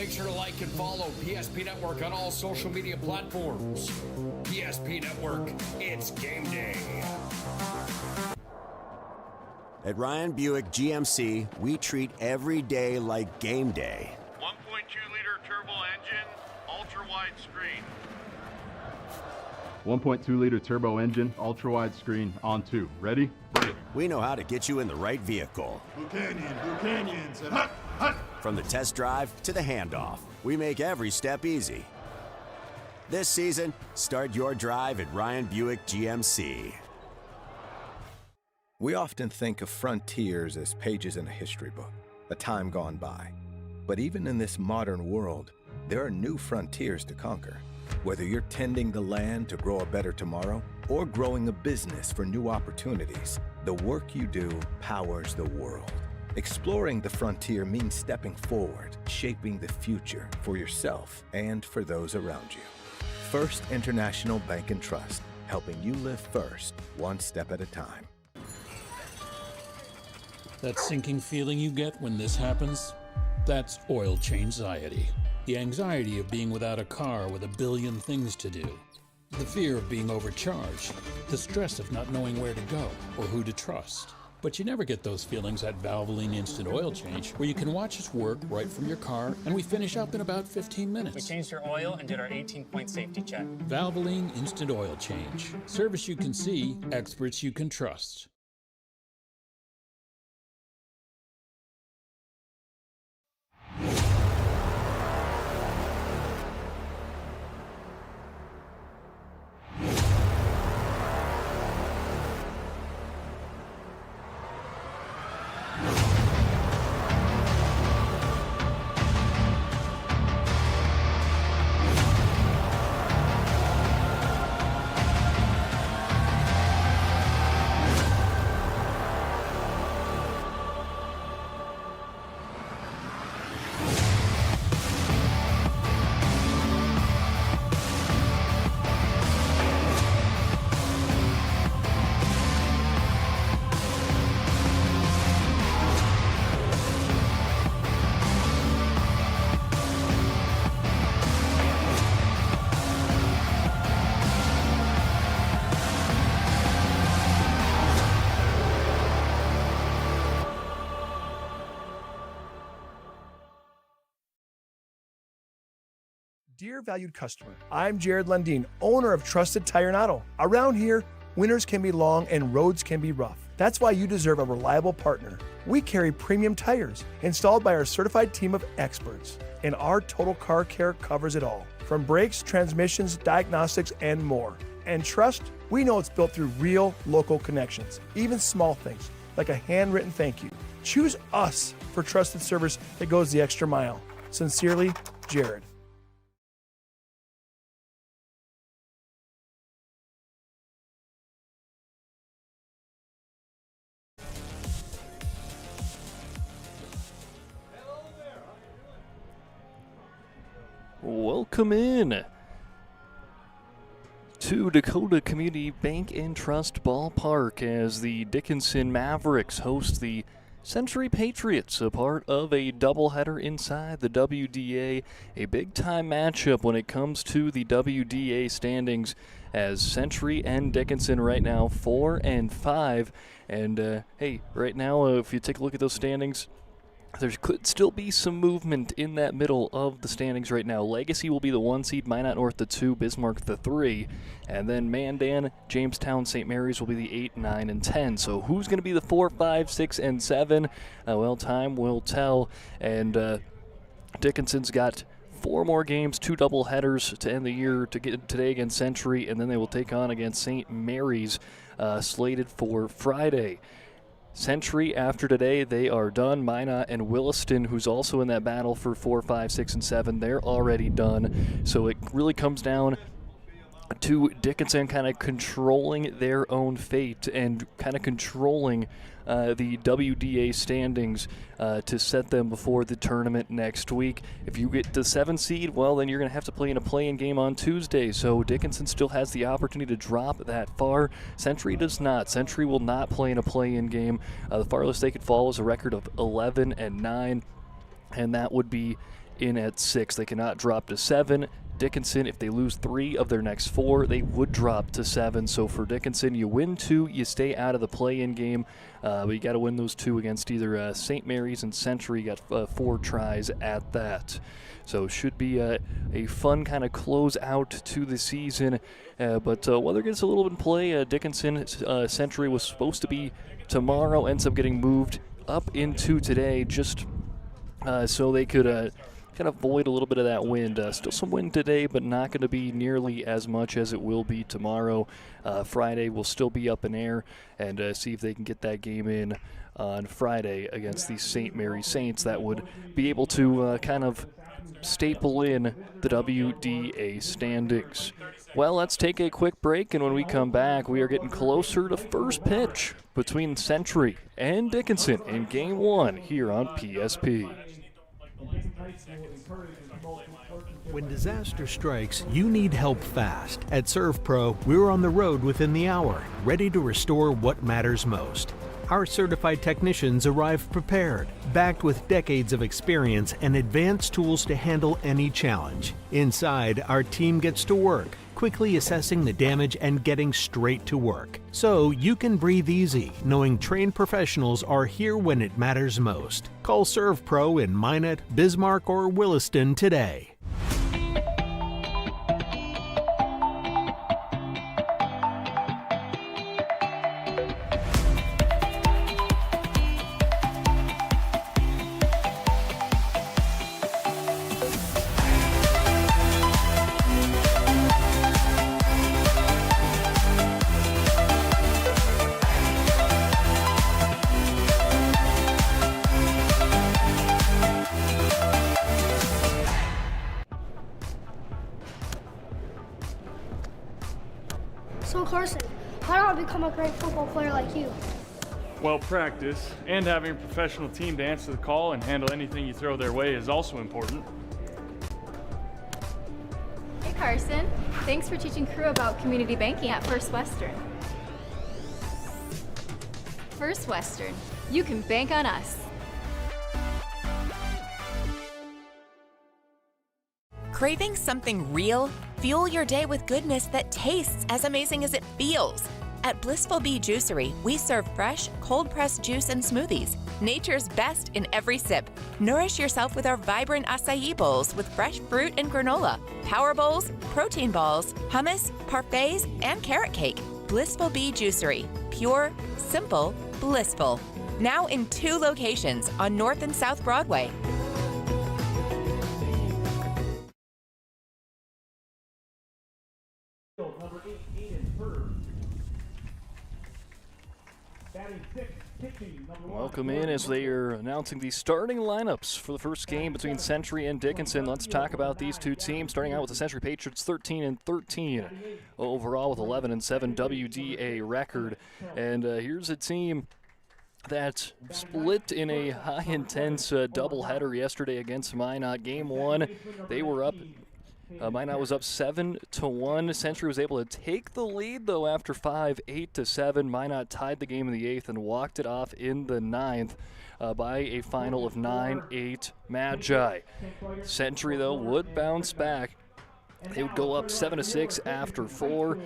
make sure to like and follow PSP Network on all social media platforms. PSP Network, it's game day. At Ryan Buick GMC, we treat every day like game day. 1.2-liter turbo engine, ultra-wide screen. 1.2-liter turbo engine, ultra-wide screen, on 2. Ready? Break. We know how to get you in the right vehicle. Blue Canyons, and hut, hut. From the test drive to the handoff, we make every step easy. This season, start your drive at Ryan Buick GMC. We often think of frontiers as pages in a history book, a time gone by. But even in this modern world, there are new frontiers to conquer. Whether you're tending the land to grow a better tomorrow or growing a business for new opportunities, the work you do powers the world. Exploring the frontier means stepping forward, shaping the future for yourself and for those around you. First International Bank and Trust, helping you live first, one step at a time. That sinking feeling you get when this happens? That's oil change-anxiety. The anxiety of being without a car with a billion things to do. The fear of being overcharged. The stress of not knowing where to go or who to trust. But you never get those feelings at Valvoline Instant Oil Change, where you can watch us work right from your car, and we finish up in about 15 minutes. We changed your oil and did our 18-point safety check. Valvoline Instant Oil Change. Service you can see, experts you can trust. Dear valued customer, I'm Jared Lundeen, owner of Trusted Tire and Auto. Around here, winters can be long and roads can be rough. That's why you deserve a reliable partner. We carry premium tires installed by our certified team of experts, and our total car care covers it all, from brakes, transmissions, diagnostics, and more. And trust, we know it's built through real local connections, even small things like a handwritten thank you. Choose us for trusted service that goes the extra mile. Sincerely, Jared. Welcome in to Dakota Community Bank and Trust Ballpark as the Dickinson Mavericks host the Century Patriots, a part of a doubleheader inside the WDA, a big-time matchup when it comes to the WDA standings, as Century and Dickinson right now 4 and 5, and hey, right now if you take a look at those standings, there could still be some movement in that middle of the standings right now. Legacy will be the 1 seed, Minot North the 2, Bismarck the 3, and then Mandan, Jamestown, St. Mary's will be the 8, 9, and 10. So who's going to be the 4, 5, 6, and 7? Well, time will tell, and Dickinson's got 4 more games, 2 doubleheaders to end the year, to get today against Century, and then they will take on against St. Mary's, slated for Friday. Century, after today, they are done. Minot and Williston, who's also in that battle for 4, 5, 6, and 7, they're already done. So it really comes down to Dickinson kind of controlling their own fate and kind of controlling the WDA standings to set them before the tournament next week. If you get the 7 seed, well, then you're going to have to play in a play-in game on Tuesday. So Dickinson still has the opportunity to drop that far. Century does not. Century will not play in a play-in game. The farthest they could fall is a record of 11 and 9, and that would be in at 6. They cannot drop to 7. Dickinson, if they lose 3 of their next 4, they would drop to 7. So for Dickinson, you win 2, you stay out of the play-in game, but you got to win those 2 against either St. Mary's and Century. You got 4 tries at that. So should be a fun kind of close out to the season. But weather gets a little bit in play. Dickinson Century was supposed to be tomorrow, ends up getting moved up into today just so they could kind of avoid a little bit of that wind. Still some wind today, but not going to be nearly as much as it will be tomorrow. Friday will still be up in air, and see if they can get that game in on Friday against the St. Mary Saints. That would be able to kind of staple in the WDA standings. Well, let's take a quick break, and when we come back, we are getting closer to first pitch between Century and Dickinson in Game 1 here on PSP. When disaster strikes, you need help fast. At ServPro, we're on the road within the hour, ready to restore what matters most. Our certified technicians arrive prepared, backed with decades of experience and advanced tools to handle any challenge. Inside, our team gets to work, quickly assessing the damage and getting straight to work. So you can breathe easy, knowing trained professionals are here when it matters most. Call ServPro in Minot, Bismarck, or Williston today. So Carson, how do I become a great football player like you? Well, practice and having a professional team to answer the call and handle anything you throw their way is also important. Hey Carson, thanks for teaching crew about community banking at First Western. First Western, you can bank on us. Craving something real? Fuel your day with goodness that tastes as amazing as it feels. At Blissful Bee Juicery, we serve fresh, cold-pressed juice and smoothies, nature's best in every sip. Nourish yourself with our vibrant acai bowls with fresh fruit and granola, power bowls, protein balls, hummus, parfaits, and carrot cake. Blissful Bee Juicery. Pure, simple, blissful. Now in 2 locations on North and South Broadway. Welcome in as they are announcing the starting lineups for the first game between Century and Dickinson. Let's talk about these two teams, starting out with the Century Patriots 13-13 overall with 11-7 WDA record. And here's a team that split in a high-intense doubleheader yesterday against Minot. Game 1, they were up. Minot was up 7-1. Century was able to take the lead, though, after 5, 8-7. Minot tied the game in the 8th and walked it off in the 9th by a final of 9-8 Magi. Century, though, would bounce back. They would go up 7-6 after 4.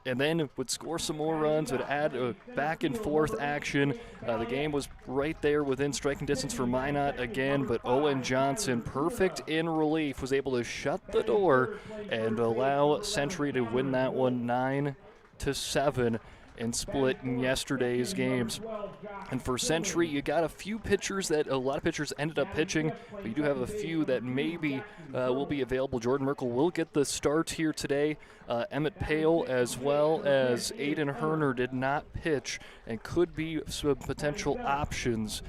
And then would score some more runs, would add a back-and-forth action. The game was right there within striking distance for Minot again, but Owen Johnson, perfect in relief, was able to shut the door and allow Century to win that one 9-7 and split in yesterday's games. And for Century, you got a few pitchers that a lot of pitchers ended up pitching, but you do have a few that maybe will be available. Jordan Merkel will get the start here today. Emmett Pale as well as Aiden Herner did not pitch and could be some potential options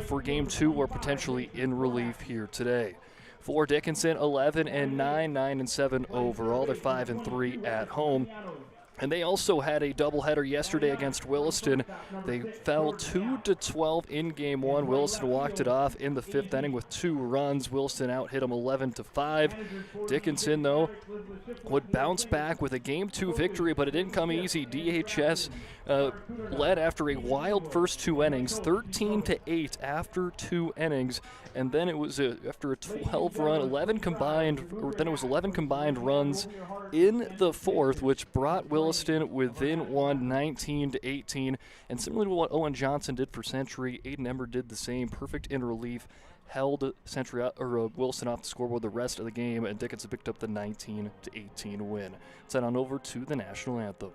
for Game 2 or potentially in relief here today. For Dickinson, 11-9, 9-7 overall. They're 5-3 at home. And they also had a doubleheader yesterday against Williston. They fell 2-12 in game one. Williston walked it off in the 5th inning with 2 runs. Williston out hit them 11-5. Dickinson, though, would bounce back with a game 2 victory, but it didn't come easy. DHS led after a wild first 2 innings, 13-8 after 2 innings. And then it was after a 12-run, 11 combined runs in the 4th, which brought Williston within one, 19-18. And similar to what Owen Johnson did for Century, Aiden Ember did the same. Perfect in relief, held Williston off the scoreboard the rest of the game, and Dickinson picked up the 19-18 win. Let's head on over to the national anthem.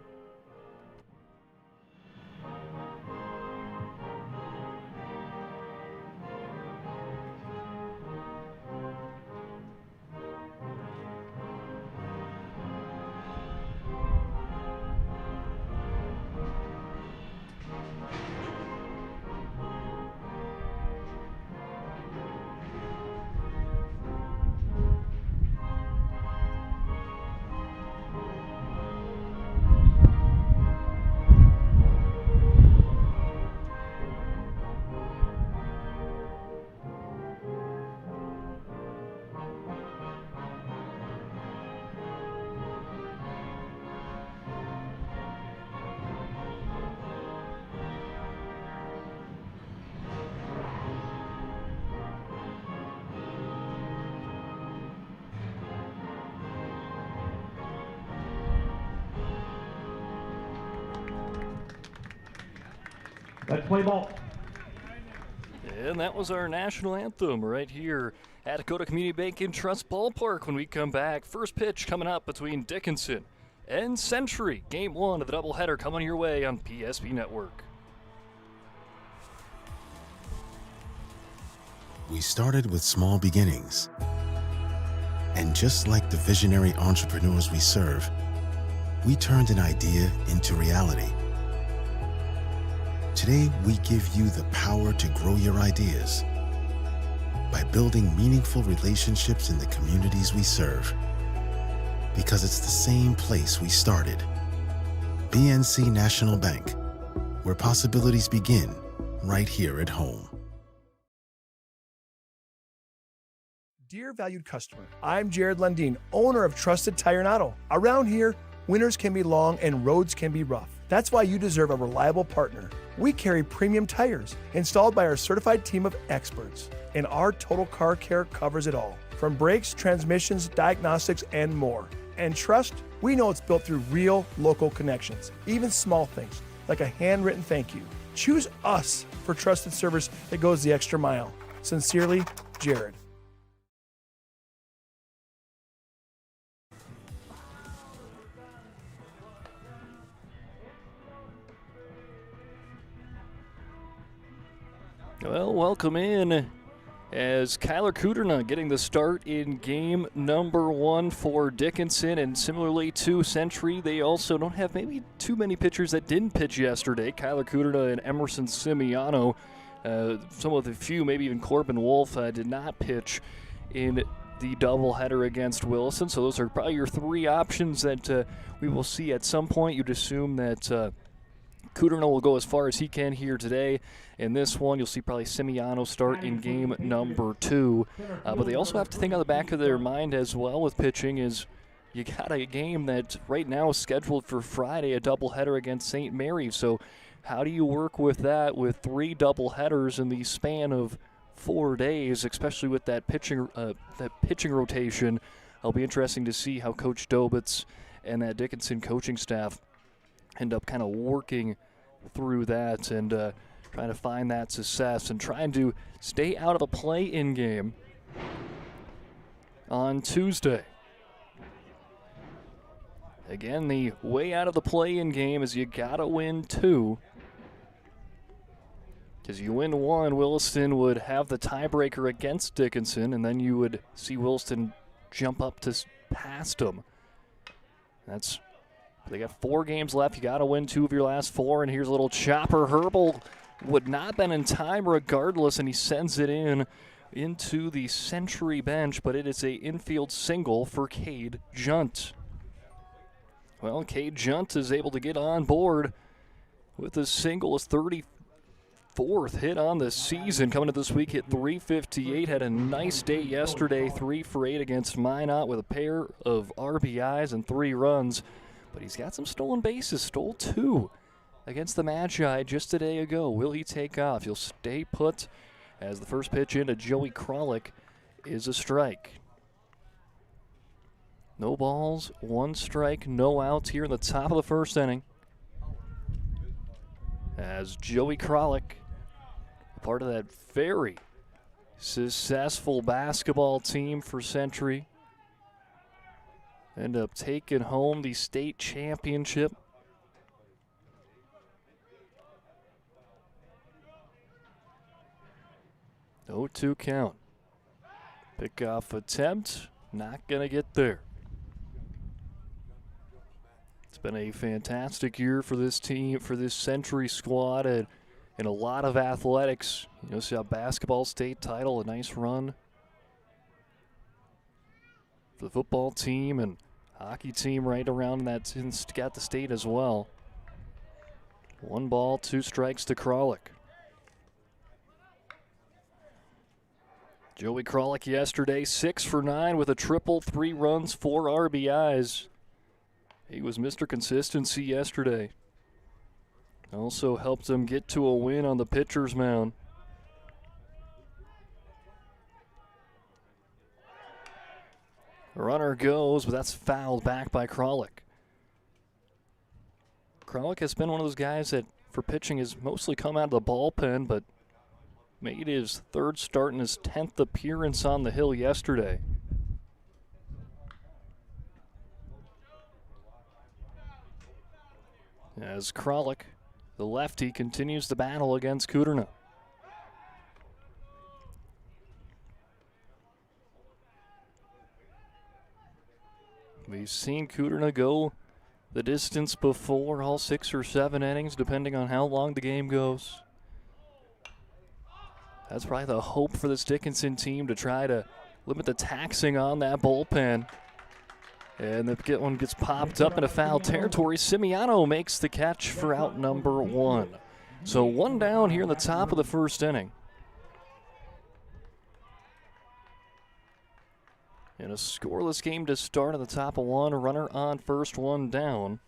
Let's play ball. And that was our national anthem right here at Dakota Community Bank and Trust Ballpark. When we come back, first pitch coming up between Dickinson and Century. Game 1 of the doubleheader coming your way on PSP Network. We started with small beginnings. And just like the visionary entrepreneurs we serve, we turned an idea into reality. Today, we give you the power to grow your ideas by building meaningful relationships in the communities we serve. Because it's the same place we started. BNC National Bank, where possibilities begin right here at home. Dear valued customer, I'm Jared Lundeen, owner of Trusted Tire and Auto. Around here, winters can be long and roads can be rough. That's why you deserve a reliable partner. We carry premium tires installed by our certified team of experts, and our total car care covers it all, from brakes, transmissions, diagnostics, and more. And trust, we know it's built through real local connections, even small things like a handwritten thank you. Choose us for trusted service that goes the extra mile. Sincerely, Jared. Well, welcome in as Kyler Kuderna getting the start in game number 1 for Dickinson, and similarly to Century, they also don't have maybe too many pitchers that didn't pitch yesterday. Kyler Kuderna and Emerson Simiano, some of the few, maybe even Corbin Wolf, did not pitch in the doubleheader against Williston, so those are probably your 3 options that we will see at some point. You'd assume that Kuderna will go as far as he can here today. In this one, you'll see probably Simiano start in game number 2. But they also have to think on the back of their mind as well with pitching is you got a game that right now is scheduled for Friday, a doubleheader against St. Mary's. So how do you work with that with 3 doubleheaders in the span of 4 days, especially with that pitching rotation? It'll be interesting to see how Coach Dobitz and that Dickinson coaching staff end up kind of working through that and trying to find that success and trying to stay out of a play-in game on Tuesday. Again, the way out of the play-in game is you gotta win 2. Because you win 1, Williston would have the tiebreaker against Dickinson, and then you would see Williston jump up to past them. They got 4 games left. You got to win 2 of your last 4. And here's a little chopper. Herbal would not have been in time regardless, and he sends it into the Century bench, but it is a infield single for Cade Junt. Well, Cade Junt is able to get on board with a single, his 34th hit on the season. Coming to this week, hit .358, had a nice day yesterday, 3 for 8 against Minot with a pair of RBIs and 3 runs. But he's got some stolen bases, stole 2 against the Magi just a day ago. Will he take off? He'll stay put as the first pitch into Joey Kralik is a strike. No balls, 1 strike, no outs here in the top of the first inning. As Joey Kralik, part of that very successful basketball team for Century, end up taking home the state championship. No 2 count. Pickoff attempt, not going to get there. It's been a fantastic year for this team, for this Century squad, and a lot of athletics. You know, see how basketball state title, a nice run for the football team and hockey team right around that, got the state as well. 1 ball, 2 strikes to Kralik. Joey Kralik yesterday, 6 for 9 with a triple, 3 runs, 4 RBIs. He was Mr. Consistency yesterday. Also helped him get to a win on the pitcher's mound. The runner goes, but that's fouled back by Kralik. Kralik has been one of those guys that, for pitching, has mostly come out of the bullpen, but made his 3rd start and his 10th appearance on the hill yesterday. As Kralik, the lefty, continues the battle against Kuderna. We've seen Kuderna go the distance before, all 6 or 7 innings, depending on how long the game goes. That's probably the hope for this Dickinson team, to try to limit the taxing on that bullpen. And the one gets popped up into foul territory. Simiano makes the catch for out number 1. So 1 down here in the top of the first inning. And a scoreless game to start at the top of 1. A runner on first, 1 down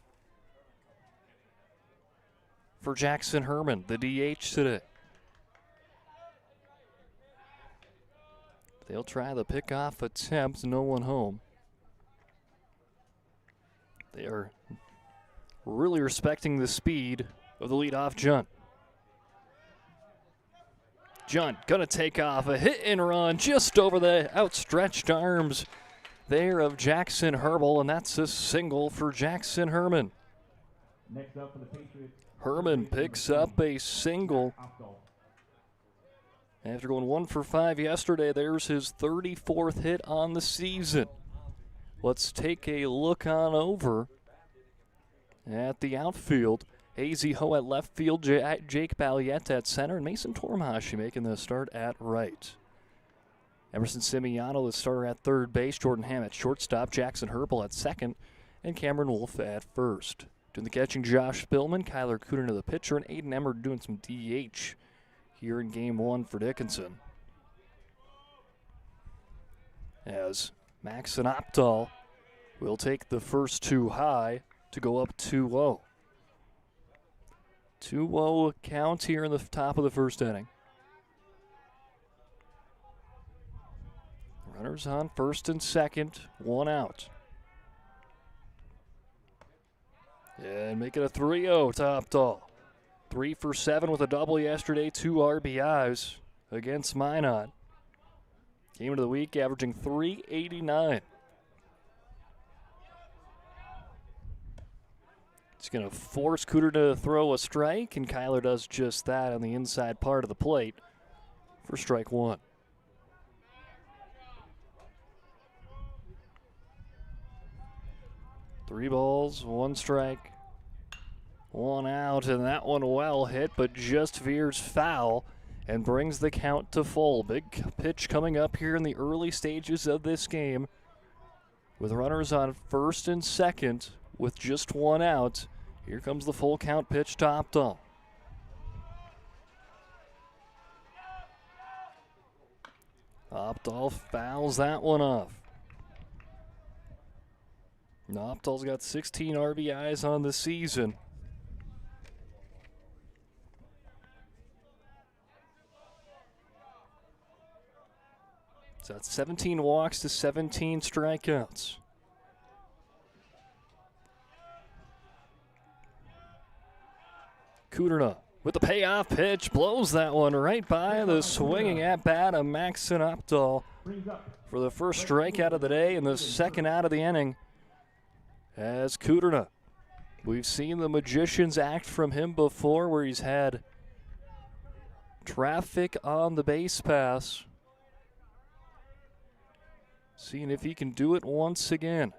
for Jackson Herman, the DH today. They'll try the pickoff attempt, no one home. They are really respecting the speed of the leadoff Junt. Junt gonna take off, a hit and run just over the outstretched arms there of Jackson Herbal, and that's a single for Jackson Herman. Next up for the Patriots. Herman picks up a single. After going 1 for 5 yesterday, there's his 34th hit on the season. Let's take a look on over at the outfield. A.Z. Ho at left field, Jake Balliette at center, and Mason Tormashi making the start at right. Emerson Simiano, the starter at third base, Jordan Hamm at shortstop, Jackson Herbal at second, and Cameron Wolf at first. Doing the catching, Josh Spillman, Kyler Kuderna the pitcher, and Aiden Emmer doing some DH here in game 1 for Dickinson. As Max and Opdahl will take the first 2 high to go up 2-0. 2-0 count here in the top of the first inning. Runners on first and second, 1 out. And make it a 3-0 to Opdahl. 3 for 7 with a double yesterday, 2 RBIs against Minot. Game of the week averaging .389. He's going to force Cooter to throw a strike, and Kyler does just that on the inside part of the plate for strike 1. Three balls, 1 strike, 1 out, and that one well hit, but just veers foul and brings the count to full. Big pitch coming up here in the early stages of this game with runners on first and second, with just one out. Here comes the full count pitch to Opdahl. Opdahl fouls that one off. Opdahl's got 16 RBIs on the season. So that's 17 walks to 17 strikeouts. Kuderna with the payoff pitch, blows that one right by the swinging at-bat of Maxon Opdahl for the first strikeout of the day and the second out of the inning. As Kuderna, we've seen the magician's act from him before where he's had traffic on the base pass. Seeing if he can do it once again.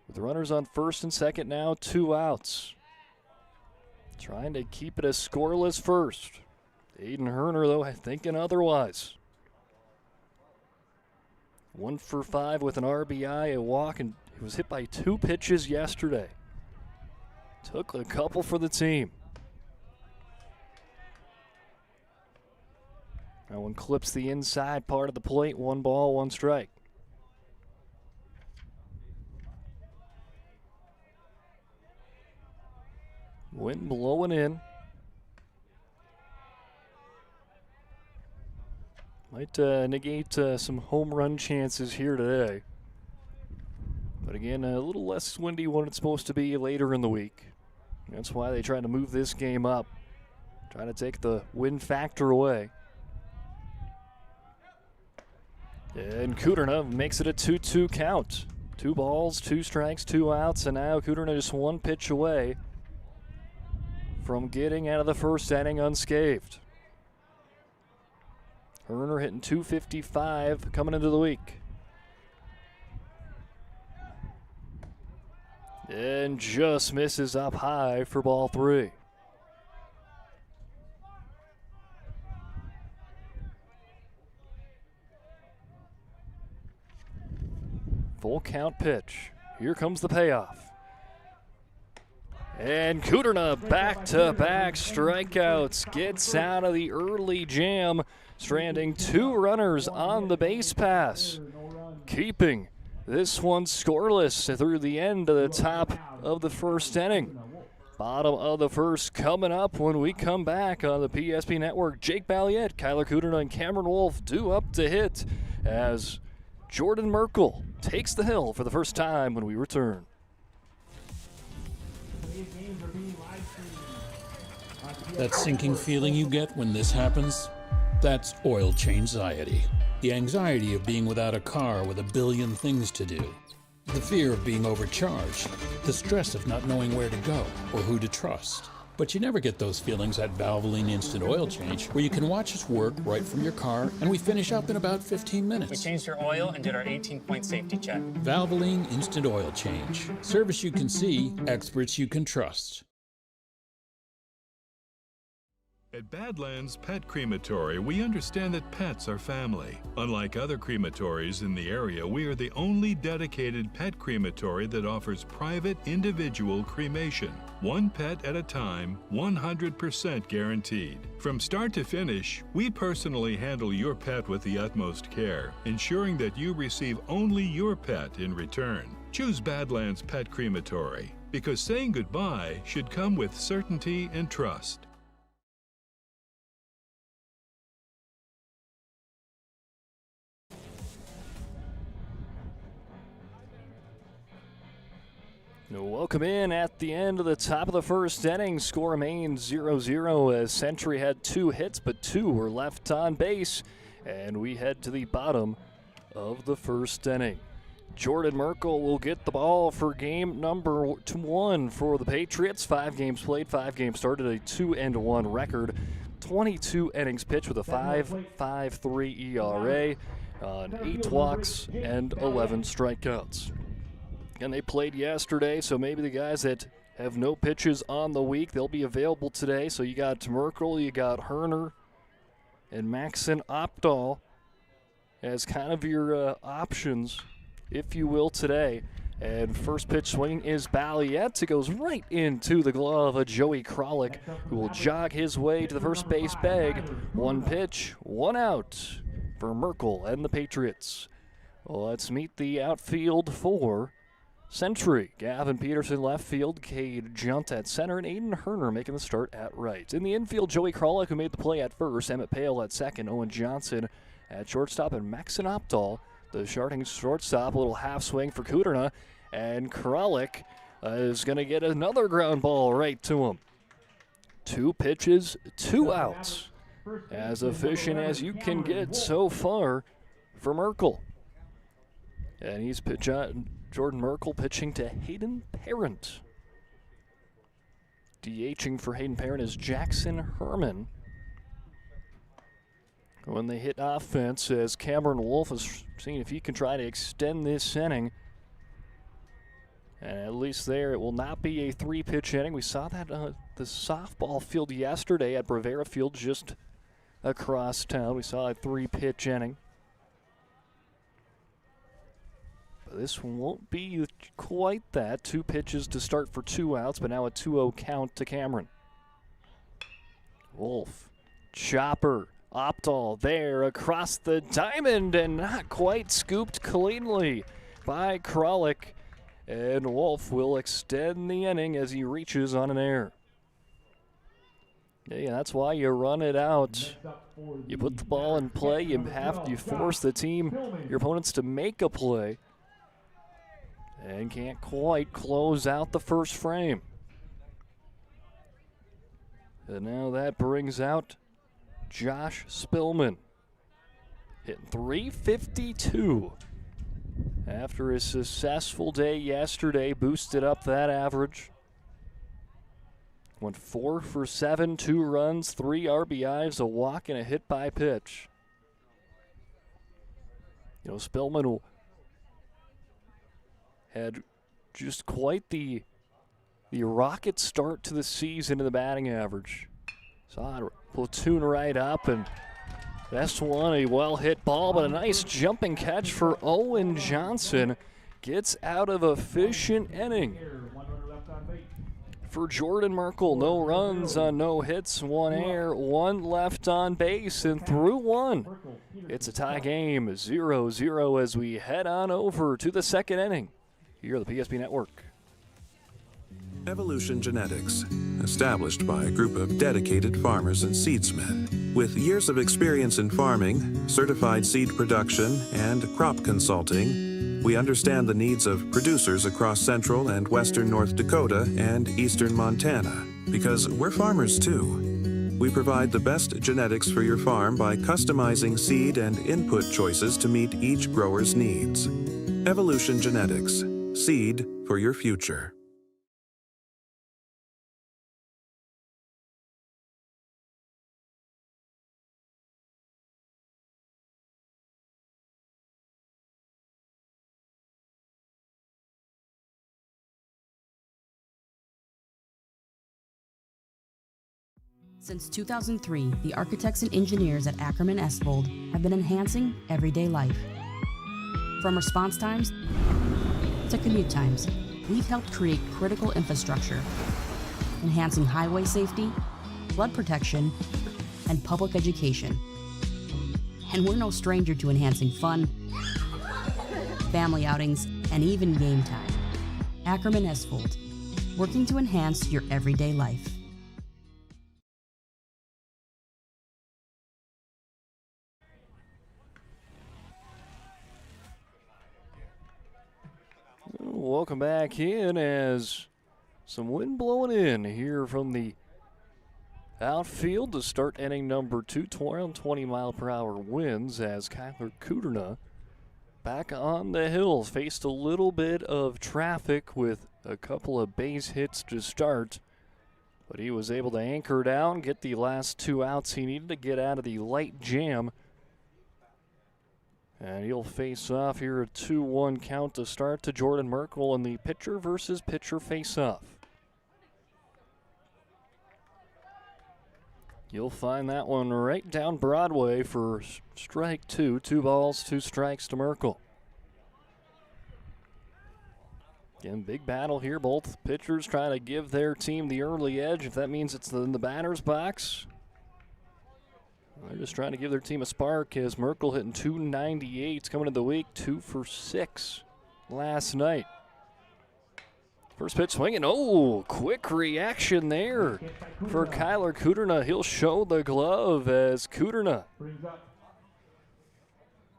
With runners on first and second now, 2 outs. Trying to keep it a scoreless first. Aiden Herner, though, thinking otherwise. 1 for 5 with an RBI, a walk, and he was hit by 2 pitches yesterday. Took a couple for the team. That one clips the inside part of the plate. 1 ball, 1 strike. Wind blowing in. Might negate some home run chances here today. But again, a little less windy when it's supposed to be later in the week. That's why they try to move this game up. Trying to take the wind factor away. And Kuderna makes it a 2-2 count. 2 balls, 2 strikes, 2 outs, and now Kuderna just 1 pitch away from getting out of the first inning unscathed. Herner hitting .255 coming into the week. And just misses up high for ball 3. Full count pitch. Here comes the payoff. And Kuderna back-to-back strikeouts, gets out of the early jam, stranding 2 runners on the base pass, keeping this one scoreless through the end of the top of the first inning. Bottom of the first coming up when we come back on the PSP Network. Jake Balliet, Kyler Kuderna, and Cameron Wolf due up to hit as Jordan Merkel takes the hill for the first time when we return. That sinking feeling you get when this happens, that's oil change-anxiety. The anxiety of being without a car with a billion things to do. The fear of being overcharged. The stress of not knowing where to go or who to trust. But you never get those feelings at Valvoline Instant Oil Change, where you can watch us work right from your car, and we finish up in about 15 minutes. We changed your oil and did our 18-point safety check. Valvoline Instant Oil Change. Service you can see, experts you can trust. At Badlands Pet Crematory, we understand that pets are family. Unlike other crematories in the area, we are the only dedicated pet crematory that offers private individual cremation. 1 pet at a time, 100% guaranteed. From start to finish, we personally handle your pet with the utmost care, ensuring that you receive only your pet in return. Choose Badlands Pet Crematory, because saying goodbye should come with certainty and trust. Welcome in at the end of the top of the first inning. Score remains 0-0 as Century had 2 hits, but 2 were left on base. And we head to the bottom of the first inning. Jordan Merkel will get the ball for game number 1 for the Patriots. 5 games played, 5 games started, a 2-1 record. 22 innings pitched with a 5.53 ERA on 8 walks and 11 strikeouts. And they played yesterday, so maybe the guys that have no pitches on the week, they'll be available today. So you got Merkel, you got Herner, and Maxon Opdahl as kind of your options, if you will, today. And first pitch swing is Balliet. It goes right into the glove of Joey Kralik, who will jog his way to the first base bag. One pitch, one out for Merkel and the Patriots. Well, let's meet the outfield for Century. Gavin Peterson left field, Cade Junt at center, and Aiden Herner making the start at right. In the infield, Joey Kralik, who made the play at first, Emmett Pale at second, Owen Johnson at shortstop, and Maxon Opdahl, the starting shortstop. A little half swing for Kuderna, and Kralik is going to get another ground ball right to him. 2 pitches, 2 outs. As efficient as you can get so far for Merkel. And he's Jordan Merkel pitching to Hayden Parent. DHing for Hayden Parent is Jackson Herman. When they hit offense, as Cameron Wolf is seeing if he can try to extend this inning. And at least there, it will not be a 3-pitch inning. We saw that the softball field yesterday at Brevera Field just across town. We saw a 3-pitch inning. But this won't be quite that. 2 pitches to start for 2 outs, but now a 2-0 count to Cameron. Wolf, chopper, Opdahl there across the diamond, and not quite scooped cleanly by Kralik. And Wolf will extend the inning as he reaches on an error. Yeah, that's why you run it out. You put the ball in play, you force the team, your opponents, to make a play. And can't quite close out the first frame. And now that brings out Josh Spillman, hitting .352. After his successful day yesterday, boosted up that average. Went 4 for 7, 2 runs, 3 RBIs, a walk, and a hit by pitch. You know, Spillman had just quite the rocket start to the season in the batting average. Saw it platoon right up, and that's one, a well-hit ball, but a nice jumping catch for Owen Johnson. Gets out of a efficient inning. For Jordan Merkel, no runs on no hits, 1 error, 1 left on base, and through 1. It's a tie game, 0-0 as we head on over to the second inning here at the PSP Network. Evolution Genetics, established by a group of dedicated farmers and seedsmen. With years of experience in farming, certified seed production, and crop consulting, we understand the needs of producers across central and western North Dakota and eastern Montana, because we're farmers too. We provide the best genetics for your farm by customizing seed and input choices to meet each grower's needs. Evolution Genetics, seed for your future. Since 2003, the architects and engineers at Ackerman Esvold have been enhancing everyday life. From response times to commute times, we've helped create critical infrastructure, enhancing highway safety, flood protection, and public education. And we're no stranger to enhancing fun, family outings, and even game time. Ackerman Esvold, working to enhance your everyday life. Welcome back in as some wind blowing in here from the outfield to start inning number 2. 20-mile-per-hour winds as Kyler Kuderna back on the hill. Faced a little bit of traffic with a couple of base hits to start, but he was able to anchor down, get the last 2 outs he needed to get out of the light jam. And he'll face off here, a 2-1 count to start to Jordan Merkel in the pitcher versus pitcher face-off. You'll find that one right down Broadway for strike 2. 2 balls, 2 strikes to Merkel. Again, big battle here. Both pitchers trying to give their team the early edge. If that means it's in the batter's box, they're just trying to give their team a spark as Merkel hitting 298 coming into the week, 2 for 6 last night. First pitch swinging. Oh, quick reaction there for Kyler Kuderna. He'll show the glove as Kuderna,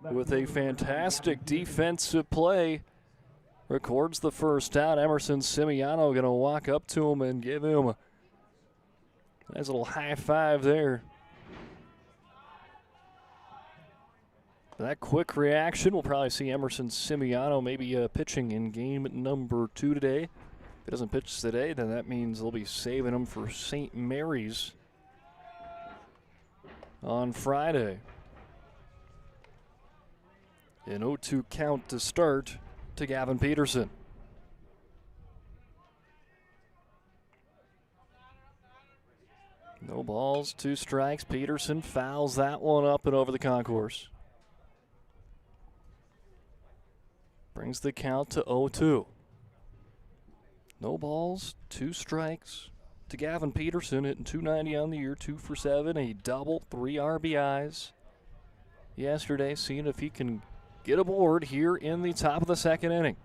with a fantastic defensive play, records the first out. Emerson Simiano going to walk up to him and give him a nice little high five there. That quick reaction, we'll probably see Emerson Simiano maybe pitching in game number 2 today. If he doesn't pitch today, then that means they'll be saving him for St. Mary's on Friday. An 0-2 count to start to Gavin Peterson. No balls, 2 strikes. Peterson fouls that one up and over the concourse. Brings the count to 0-2. No balls, 2 strikes to Gavin Peterson, hitting 290 on the year, 2 for 7, a double, 3 RBIs yesterday, seeing if he can get aboard here in the top of the second inning.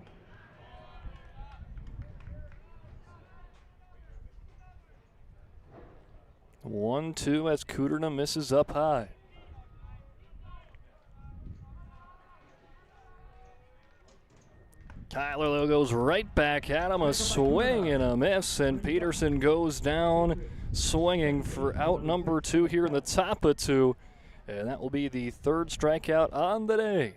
One, 2 as Kuderna misses up high. Kyler goes right back at him, a swing and a miss, and Peterson goes down swinging for out number 2 here in the top of 2, and that will be the 3rd strikeout on the day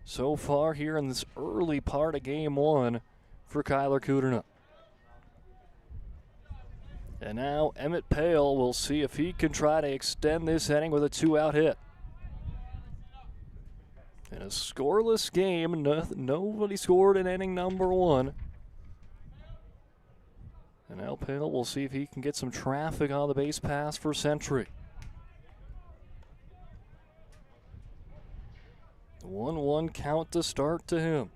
so far here in this early part of game 1 for Kyler Kuderna. And now Emmett Pale will see if he can try to extend this inning with a 2-out hit. In a scoreless game, nobody scored in inning number 1. And now Pale will see if he can get some traffic on the base pass for Century. 1-1 count to start to him.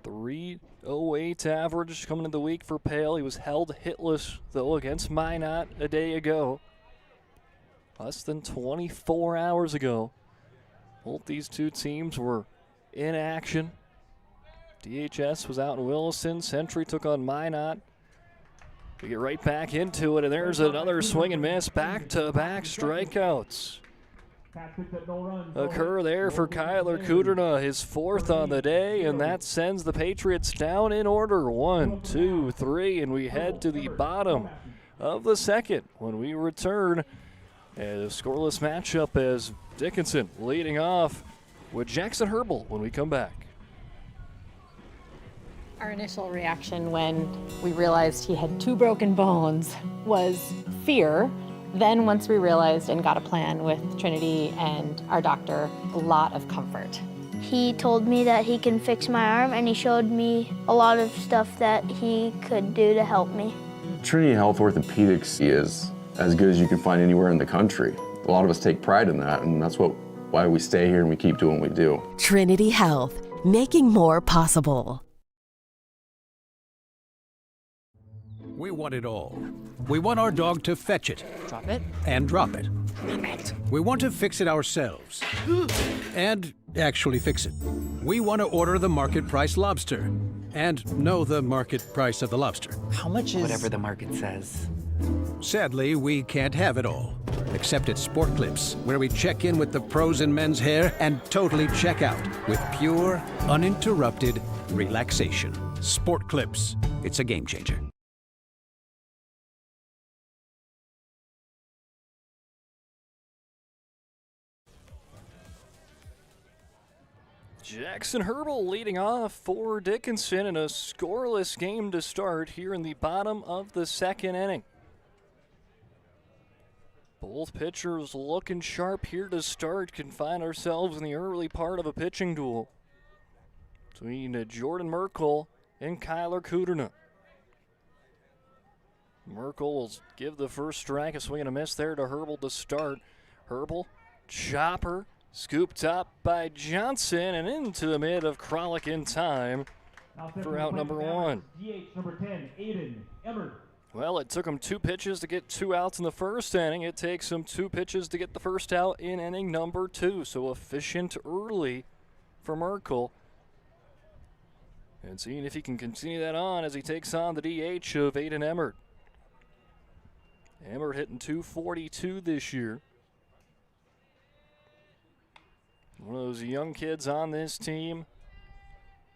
3.08 average coming into the week for Pale. He was held hitless, though, against Minot a day ago. Less than 24 hours ago. Both these 2 teams were in action. DHS was out in Williston. Century took on Minot. We get right back into it, and there's another swing and miss. Back-to-back strikeouts occur there for Kyler Kuderna, his 4th on the day, and that sends the Patriots down in order. 1, 2, 3, and we head to the bottom of the 2nd when we return. A scoreless matchup as Dickinson leading off with Jackson Herbal when we come back. Our initial reaction when we realized he had 2 broken bones was fear. Then once we realized and got a plan with Trinity and our doctor, a lot of comfort. He told me that he can fix my arm, and he showed me a lot of stuff that he could do to help me. Trinity Health Orthopedics is as good as you can find anywhere in the country. A lot of us take pride in that, and that's why we stay here and we keep doing what we do. Trinity Health, making more possible. We want it all. We want our dog to fetch it. Drop it. And drop it. Clean it. We want to fix it ourselves. And actually fix it. We want to order the market price lobster. And know the market price of the lobster. How much is... Whatever the market says. Sadly, we can't have it all. Except at Sport Clips, where we check in with the pros in men's hair and totally check out with pure, uninterrupted relaxation. Sport Clips. It's a game changer. Jackson Herbal leading off for Dickinson in a scoreless game to start here in the bottom of the 2nd inning. Both pitchers looking sharp here to start. Can find ourselves in the early part of a pitching duel between Jordan Merkel and Kyler Kuderna. Merkel will give the first strike, a swing and a miss there to Herbal to start. Herbal, chopper, scooped up by Johnson and into the mid of Kralik in time. for out number 1. DH number 10, Aiden Emmert. Well, it took him 2 pitches to get 2 outs in the first inning. It takes him 2 pitches to get the first out in inning number 2. So efficient early for Merkel. And seeing if he can continue that on as he takes on the DH of Aiden Emmert. Emmert hitting .242 this year. One of those young kids on this team.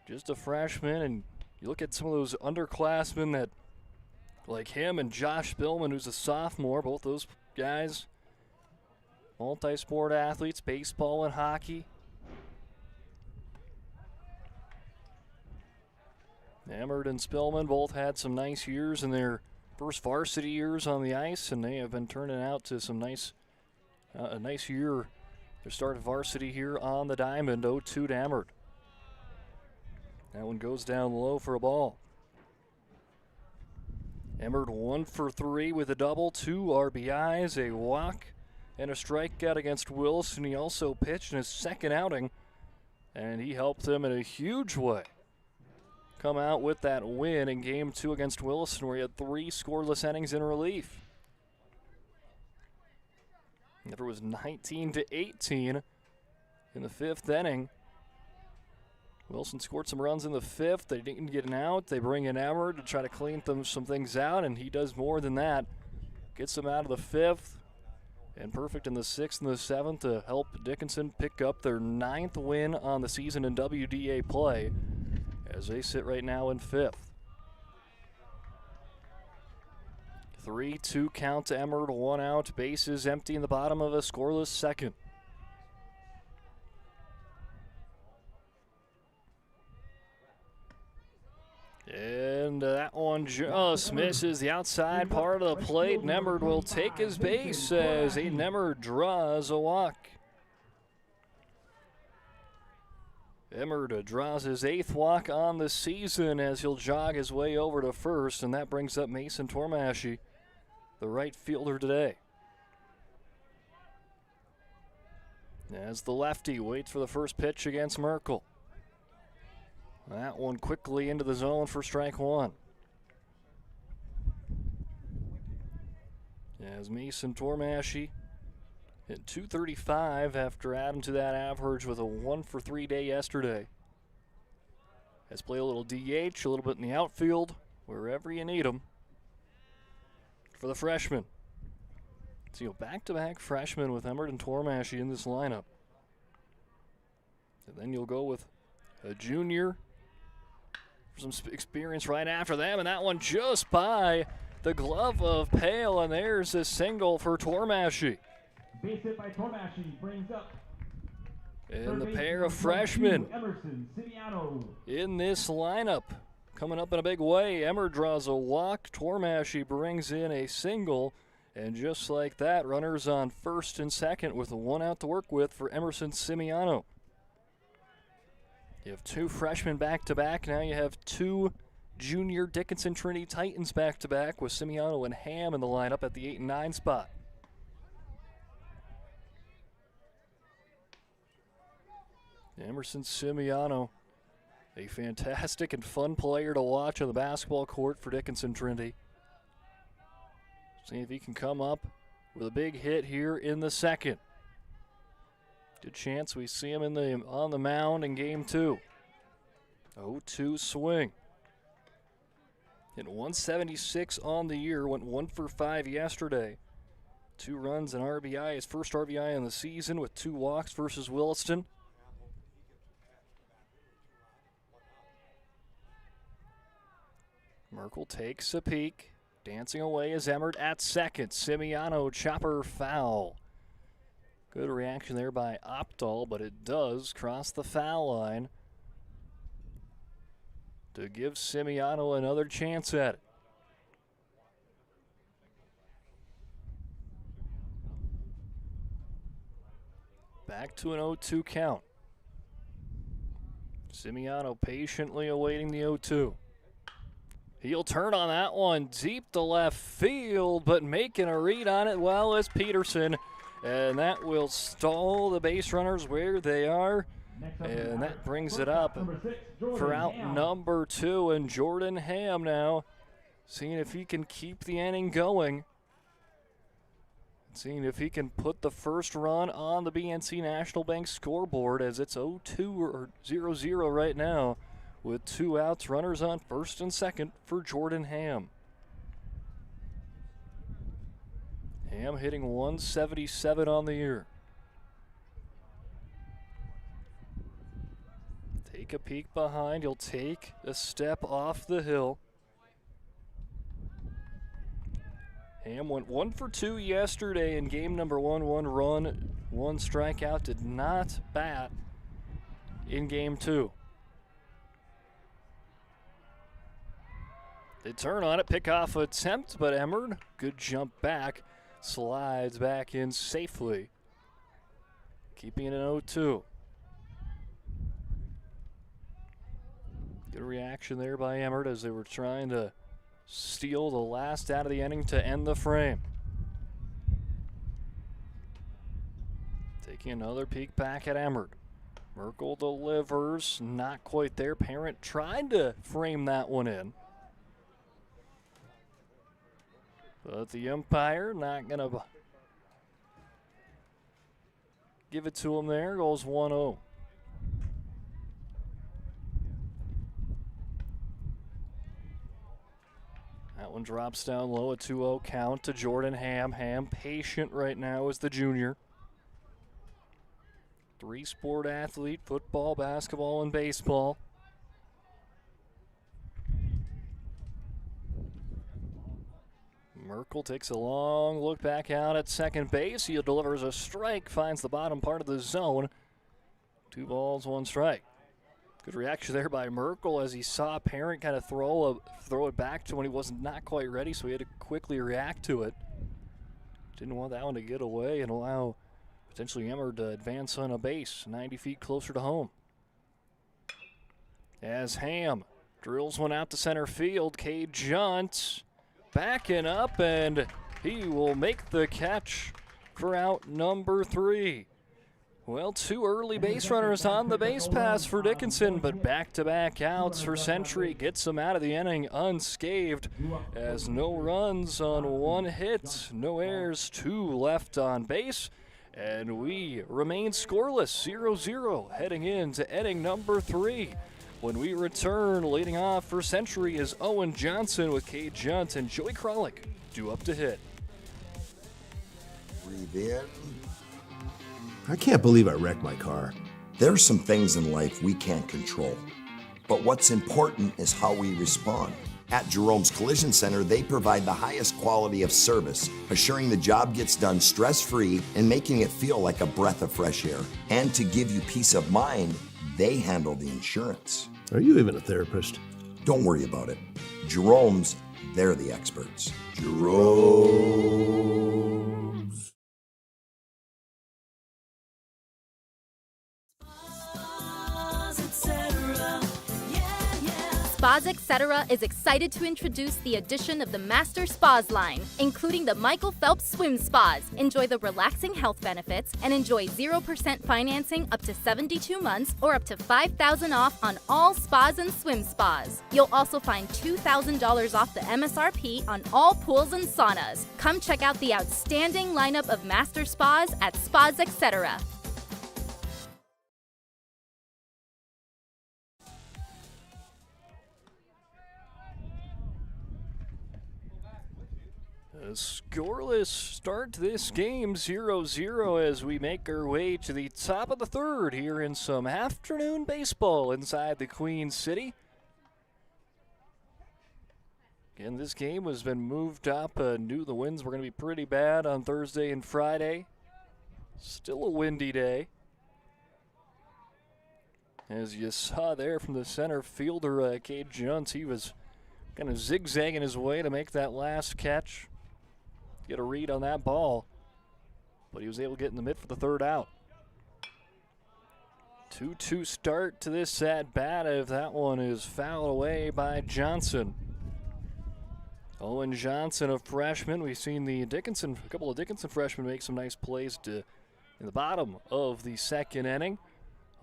Just a freshman, and you look at some of those underclassmen that, like him and Josh Billman, who's a sophomore, both those guys, multi-sport athletes, baseball and hockey. Emmert and Spillman both had some nice years in their first varsity years on the ice, and they have been turning out to some a nice year. Their start of varsity here on the diamond, 0-2 to Emmert. That one goes down low for a ball. Emmert 1 for 3 with a double, 2 RBIs, a walk, and a strikeout against Wilson. He also pitched in his second outing, and he helped them in a huge way come out with that win in Game 2 against Wilson, where he had 3 scoreless innings in relief. It was 19-18 in the 5th inning. Wilson scored some runs in the 5th. They didn't get an out. They bring in Emmert to try to clean some things out, and he does more than that. Gets them out of the 5th, and perfect in the 6th and the 7th to help Dickinson pick up their 9th win on the season in WDA play as they sit right now in 5th. 3-2 count to Emmert, 1 out, bases empty in the bottom of a scoreless second. And that one just misses the outside part of the plate, and Emmert will take his base as Aiden Emmert draws a walk. Emmert draws his 8th walk on the season as he'll jog his way over to first, and that brings up Mason Tormashy, the right fielder today. As the lefty waits for the first pitch against Merkel. That one quickly into the zone for strike 1. As Mason Tormashy hit .235 after adding to that average with a 1 for 3 day yesterday. Has played a little DH, a little bit in the outfield, wherever you need him. For the freshman. So back-to-back freshmen with Emmert and Tormashy in this lineup. And then you'll go with a junior for some experience right after them, and that one just by the glove of Pale, and there's a single for Tormashy. Base hit by Tormashy brings up. And the pair of freshmen Emerson Simiano in this lineup coming up in a big way. Emmert draws a walk, Tormashy brings in a single, and just like that, runners on first and second with a 1 out to work with for Emerson Simiano. You have 2 freshmen back-to-back. Now you have 2 junior Dickinson Trinity Titans back-to-back with Simiano and Ham in the lineup at the 8 and 9 spot. Emerson Simiano, a fantastic and fun player to watch on the basketball court for Dickinson Trinity. See if he can come up with a big hit here in the second. Good chance we see him on the mound in Game 2. 0-2 swing. Hit 176 on the year, went 1 for 5 yesterday. 2 runs and RBI, his first RBI in the season with 2 walks versus Williston. Merkel takes a peek, dancing away as Emmert at second. Simiano, chopper foul. Good reaction there by Opdahl, but it does cross the foul line to give Simiano another chance at it. Back to an 0-2 count. Simiano patiently awaiting the 0-2. He'll turn on that one deep to left field, but making a read on it well as Peterson. And that will stall the base runners where they are And that brings it up for out number 2. And Jordan Ham now seeing if he can keep the inning going. Seeing if he can put the first run on the BNC National Bank scoreboard, as it's 0-2 or 0-0 right now with 2 outs, runners on first and second for Jordan Ham. Ham hitting 177 on the year. Take a peek behind. He'll take a step off the hill. Ham went 1 for 2 yesterday in game number 1. 1 run, 1 strikeout. Did not bat in game 2. They turn on it, pickoff attempt, but Emmerd, good jump back, slides back in safely, keeping it an 0-2. Good reaction there by Emmerd as they were trying to steal the last out of the inning to end the frame. Taking another peek back at Emmerd. Merkel delivers, not quite there. Parent tried to frame that one in, but the umpire not going to give it to him there. Goes 1-0. That one drops down low, a 2-0 count to Jordan Ham. Ham patient right now as the junior. 3-sport athlete, football, basketball, and baseball. Merkel takes a long look back out at second base. He delivers a strike, finds the bottom part of the zone. 2 balls, 1 strike. Good reaction there by Merkel as he saw Parent kind of throw it back to when he was not quite ready, so he had to quickly react to it. Didn't want that one to get away and allow potentially Emmerd to advance on a base 90 feet closer to home. As Ham drills one out to center field, Cade Junt backing up, and he will make the catch for out number 3. Well, 2 early base runners on the base pass for Dickinson, but back-to-back outs for Century gets him out of the inning unscathed, as no runs on 1 hit, no errors, 2 left on base, and we remain scoreless, 0-0, heading into inning number 3. When we return, leading off for Century is Owen Johnson with Cade Junt and Joey Kralik due up to hit. Breathe in. I can't believe I wrecked my car. There are some things in life we can't control, but what's important is how we respond. At Jerome's Collision Center, they provide the highest quality of service, assuring the job gets done stress-free and making it feel like a breath of fresh air. And to give you peace of mind, they handle the insurance. Are you even a therapist? Don't worry about it. Jerome's, they're the experts. Jerome's. Spas Etc. is excited to introduce the addition of the Master Spas line, including the Michael Phelps Swim Spas. Enjoy the relaxing health benefits and enjoy 0% financing up to 72 months or up to $5,000 off on all spas and swim spas. You'll also find $2,000 off the MSRP on all pools and saunas. Come check out the outstanding lineup of Master Spas at Spas Etc. A scoreless start to this game, 0-0, as we make our way to the top of the 3rd here in some afternoon baseball inside the Queen City. Again, this game has been moved up. Knew the winds were going to be pretty bad on Thursday and Friday. Still a windy day. As you saw there from the center fielder, Cade Junt, he was kind of zigzagging his way to make that last catch. Get a read on that ball, but he was able to get in the mid for the 3rd out. 2-2 start to this at-bat if that one is fouled away by Johnson. Owen Johnson, a freshman. We've seen a couple of Dickinson freshmen make some nice plays in the bottom of the 2nd inning.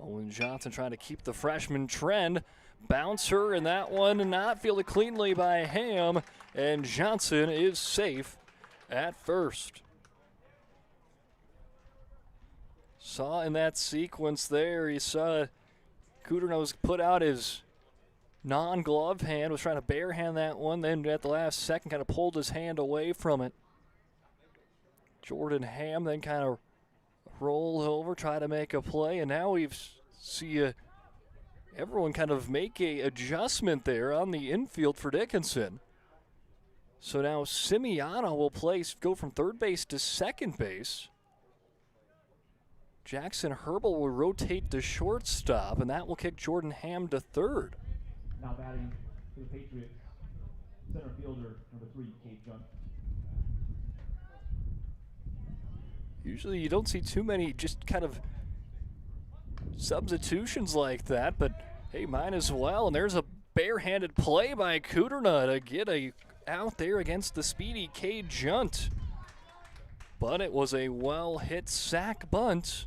Owen Johnson trying to keep the freshman trend. Bouncer, and that one not fielded cleanly by Ham, and Johnson is safe at first. Saw in that sequence there, you saw Kudernos put out his non-glove hand, was trying to barehand that one, then at the last second kind of pulled his hand away from it. Jordan Ham then kind of rolled over, tried to make a play, and now we see everyone kind of make a adjustment there on the infield for Dickinson. So now Simiano will go from third base to second base. Jackson Herbal will rotate to shortstop, and that will kick Jordan Ham to third. Now batting for the Patriots, center fielder number 3, Cade Junt. Usually you don't see too many just kind of substitutions like that, but hey, mine as well. And there's a barehanded play by Kuderna to get out there against the speedy Cade Junt. But it was a well-hit sack bunt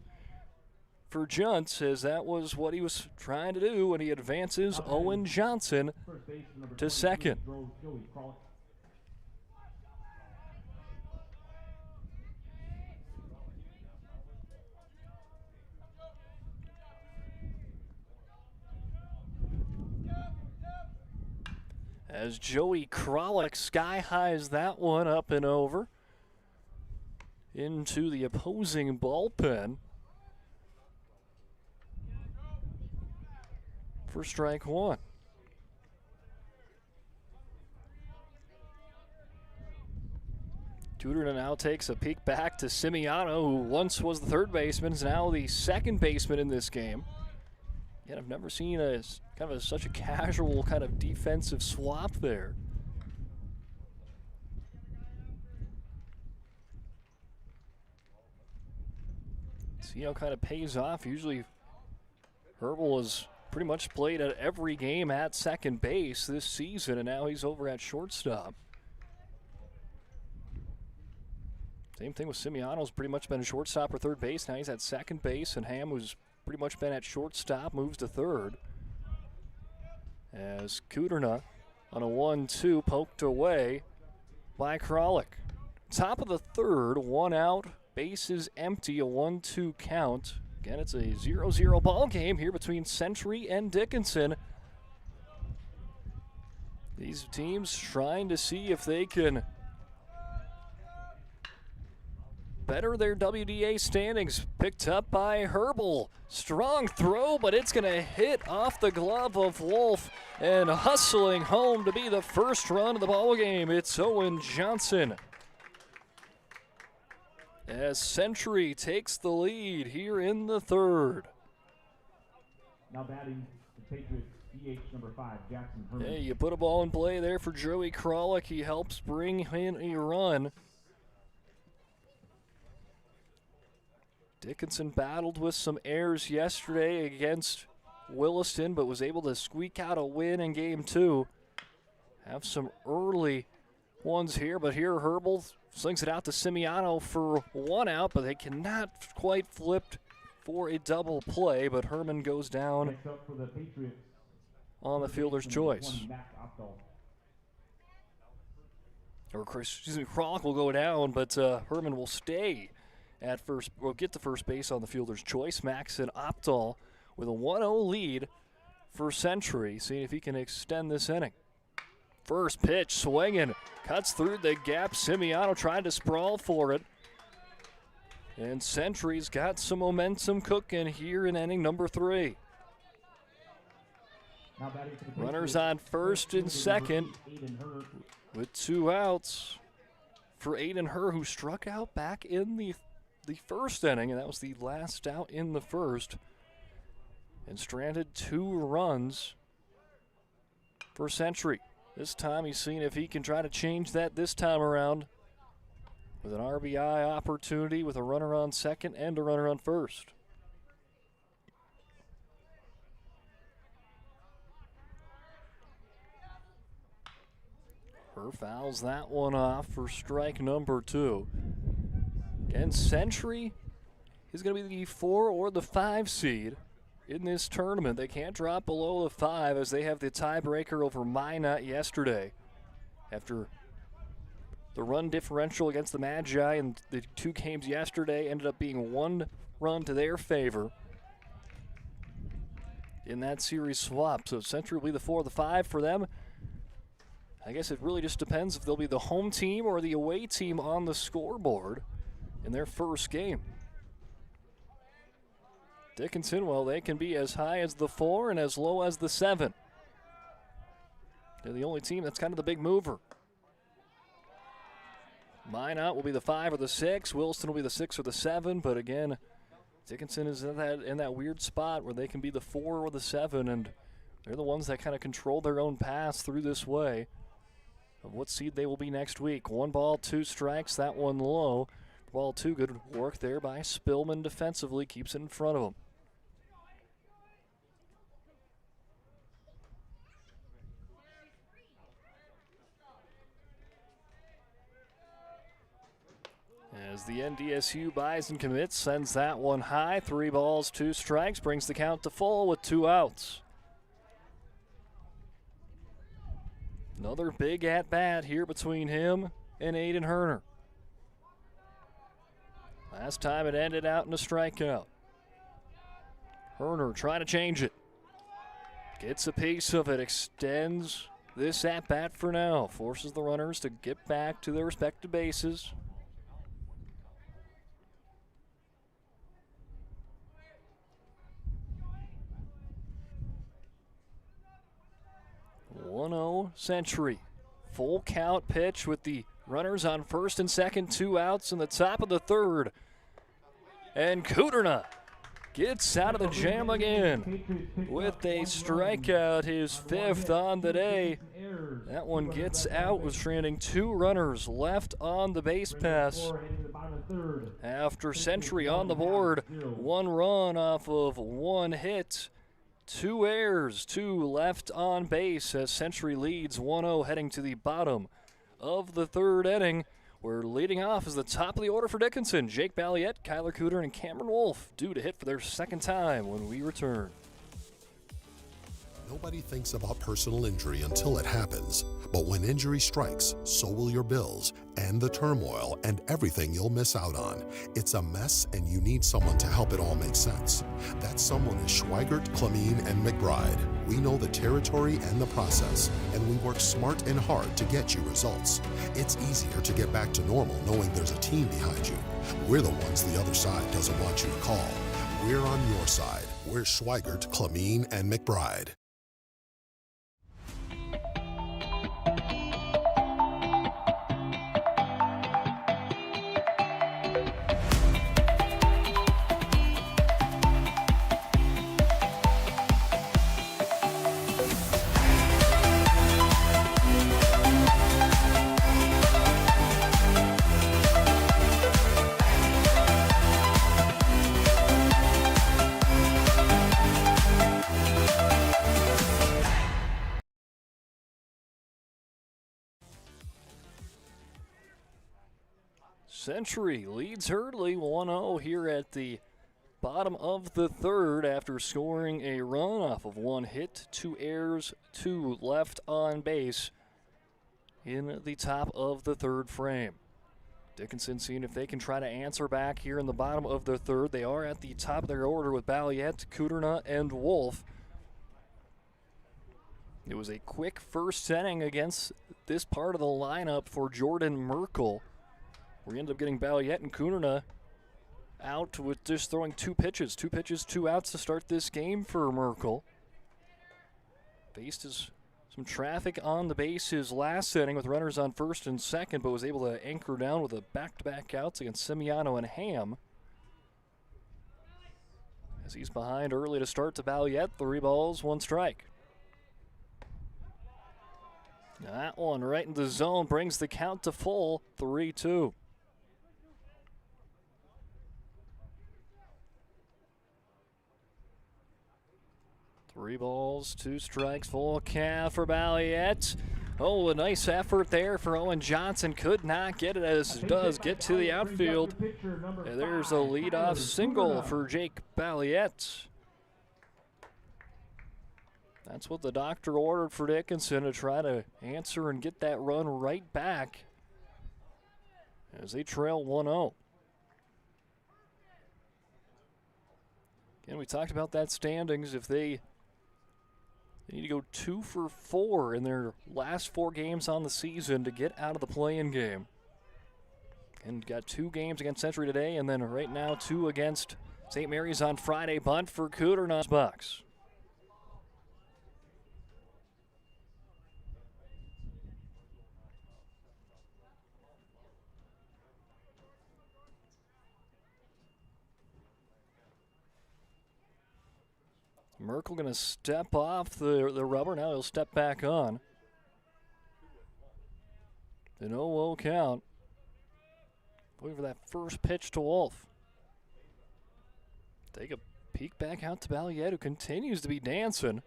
for Junt, as that was what he was trying to do when he advances Owen Johnson to second. As Joey Krolick sky-highs that one up and over into the opposing bullpen for strike one. Tudor now takes a peek back to Simiano, who once was the third baseman, is now the second baseman in this game. Yet I've never seen such a casual kind of defensive swap there. See how it kind of pays off. Usually Herbal has pretty much played at every game at second base this season, and now he's over at shortstop. Same thing with Simiano's pretty much been a shortstop or third base. Now he's at second base, and Ham, who's pretty much been at shortstop, moves to third. As Kuderna on a 1-2 poked away by Krolick. Top of the third, one out, bases empty, a 1-2 count. Again, it's a 0-0 ball game here between Century and Dickinson. These teams trying to see if they can better their WDA standings. Picked up by Herbal. Strong throw, but it's going to hit off the glove of Wolf, and hustling home to be the first run of the ball game. It's Owen Johnson, as Century takes the lead here in the third. Now batting the Patriots, DH number 5, Jackson Herman. Hey, you put a ball in play there for Joey Krolick. He helps bring in a run. Dickinson battled with some errors yesterday against Williston, but was able to squeak out a win in game 2. Have some early ones here, but here Herbal slings it out to Simiano for one out, but they cannot quite flip for a double play, but Herman goes down on the fielder's choice. Krolick will go down, but Herman will stay at first. Will get to first base on the fielder's choice. Maxon Opdahl with a 1-0 lead for Century, seeing if he can extend this inning. First pitch, swinging, cuts through the gap. Simiano tried to sprawl for it. And Century's got some momentum cooking here in inning number 3. Runners on first and second with 2 outs for Aiden Herr, who struck out back in the first inning, and that was the last out in the first. And stranded 2 runs for Century. This time he's seeing if he can try to change that this time around with an RBI opportunity with a runner on second and a runner on first. Herr fouls that one off for strike number 2. Again, Century is going to be the 4 or the 5 seed in this tournament. They can't drop below the 5 as they have the tiebreaker over Minot yesterday. After the run differential against the Magi in the 2 games yesterday ended up being 1 run to their favor in that series swap. So Century will be the 4 or the 5 for them. I guess it really just depends if they'll be the home team or the away team on the scoreboard in their first game. Dickinson, well, they can be as high as the 4 and as low as the 7. They're the only team that's kind of the big mover. Minot will be the 5 or the 6. Wilson will be the 6 or the 7. But again, Dickinson is in that weird spot where they can be the 4 or the 7, and they're the ones that kind of control their own paths through this way of what seed they will be next week. 1 ball, 2 strikes, that one low. Ball 2, good work there by Spillman defensively, keeps it in front of him. As the NDSU buys and commits, sends that one high. 3 balls, 2 strikes, brings the count to full with 2 outs. Another big at-bat here between him and Aiden Herner. Last time it ended out in a strikeout. Herner trying to change it. Gets a piece of it, extends this at-bat for now. Forces the runners to get back to their respective bases. Century. Full count pitch with the runners on first and second, 2 outs in the top of the 3rd. And Kuderna gets out of the jam again with a strikeout, his 5th on the day. That one gets out with stranding 2 runners left on the base pass. After Century on the board, 1 run off of 1 hit. 2 errors, 2 left on base as Century leads 1-0 heading to the bottom of the 3rd inning. We're leading off as the top of the order for Dickinson. Jake Balliette, Kyler Cooter, and Cameron Wolf due to hit for their 2nd time when we return. Nobody thinks about personal injury until it happens. But when injury strikes, so will your bills and the turmoil and everything you'll miss out on. It's a mess and you need someone to help it all make sense. That someone is Schweigert, Clamine, and McBride. We know the territory and the process, and we work smart and hard to get you results. It's easier to get back to normal knowing there's a team behind you. We're the ones the other side doesn't want you to call. We're on your side. We're Schweigert, Clamine, and McBride. Century leads Hurdley 1-0 here at the bottom of the 3rd after scoring a run off of 1 hit, 2 errors, 2 left on base in the top of the 3rd frame. Dickinson seeing if they can try to answer back here in the bottom of the 3rd. They are at the top of their order with Balliette, Kuderna, and Wolf. It was a quick first inning against this part of the lineup for Jordan Merkel. We end up getting Balliette and Kuderna out with just throwing 2 pitches. 2 pitches, 2 outs to start this game for Merkel. Faced some traffic on the bases last inning with runners on first and second, but was able to anchor down with a back-to-back outs against Simiano and Ham. As he's behind early to start to Balliette, 3 balls, 1 strike. That one right in the zone brings the count to full, 3-2. Three balls, 2 strikes, full count for Balliette. Oh, a nice effort there for Owen Johnson. Could not get it as it does get to the outfield. And there's a leadoff single for Jake Balliette. That's what the doctor ordered for Dickinson, to try to answer and get that run right back as they trail 1-0. Again, we talked about that standings. If they need to go 2 for 4 in their last 4 games on the season to get out of the play-in game. And got 2 games against Century today, and then right now 2 against St. Mary's on Friday. Bunt for Kuderno's box. Merkel going to step off the rubber. Now he'll step back on. An 0-0 count. Wait for that first pitch to Wolf. Take a peek back out to Balliet, who continues to be dancing.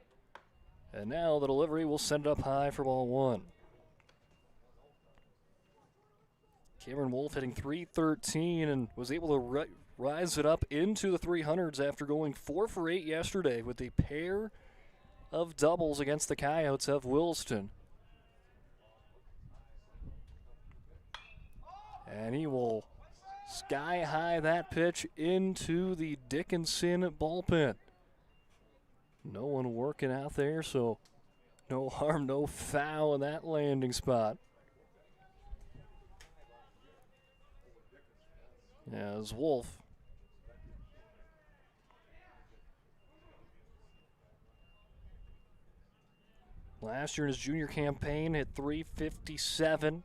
And now the delivery will send it up high for ball 1. Cameron Wolf hitting .313 and was able to rise it up into the 300s after going 4 for 8 yesterday with a pair of doubles against the Coyotes of Williston. And he will sky high that pitch into the Dickinson bullpen. No one working out there, so no harm, no foul in that landing spot. As Wolf last year in his junior campaign hit .357.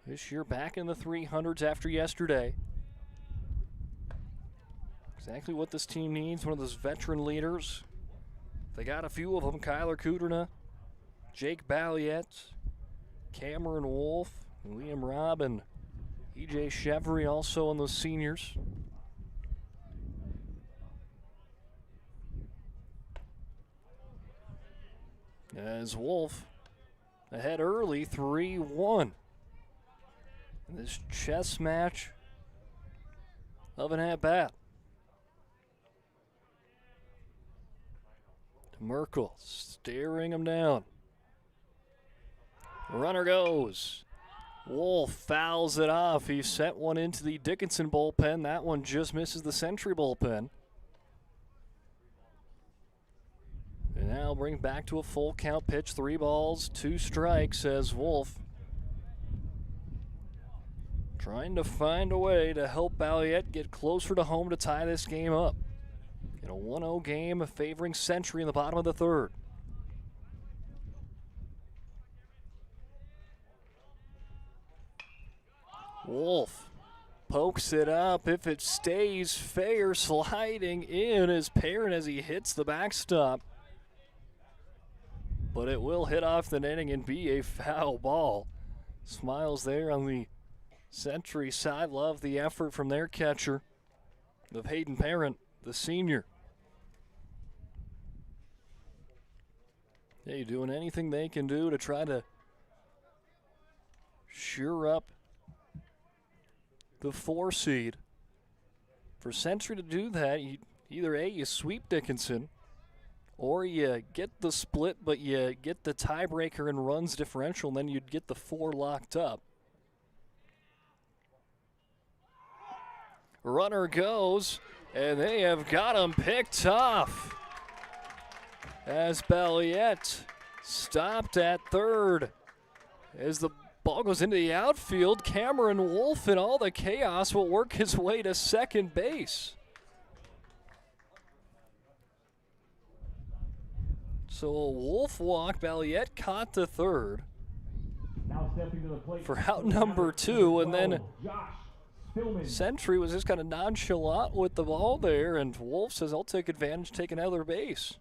This year back in the 300s after yesterday. Exactly what this team needs, one of those veteran leaders. They got a few of them, Kyler Kuderna, Jake Balliet, Cameron Wolf, Liam Robin, E.J. Chevry also on those seniors. As Wolf ahead early, 3-1. In this chess match of an at-bat. Merkel staring him down. Runner goes. Wolf fouls it off. He sent one into the Dickinson bullpen. That one just misses the Century bullpen. And now bring back to a full count pitch. 3 balls, 2 strikes as Wolf trying to find a way to help Balliet get closer to home to tie this game up. In a 1-0 game favoring Century in the bottom of the 3rd. Wolf pokes it up. If it stays fair, sliding in as Perrin as he hits the backstop. But it will hit off the netting and be a foul ball. Smiles there on the Century side. Love the effort from their catcher of Hayden Perrin, the senior. Hey, doing anything they can do to try to sure up the 4 seed. For Century to do that, either A, you sweep Dickinson, or you get the split, but you get the tiebreaker and runs differential, and then you'd get the 4 locked up. Runner goes, and they have got him picked off. As Balliet stopped at 3rd. As the ball goes into the outfield, Cameron Wolf in all the chaos will work his way to 2nd base. So a Wolf walk, Balliet caught to 3rd for out number 2, and then Century was just kind of nonchalant with the ball there, and Wolf says, I'll take advantage, take another base.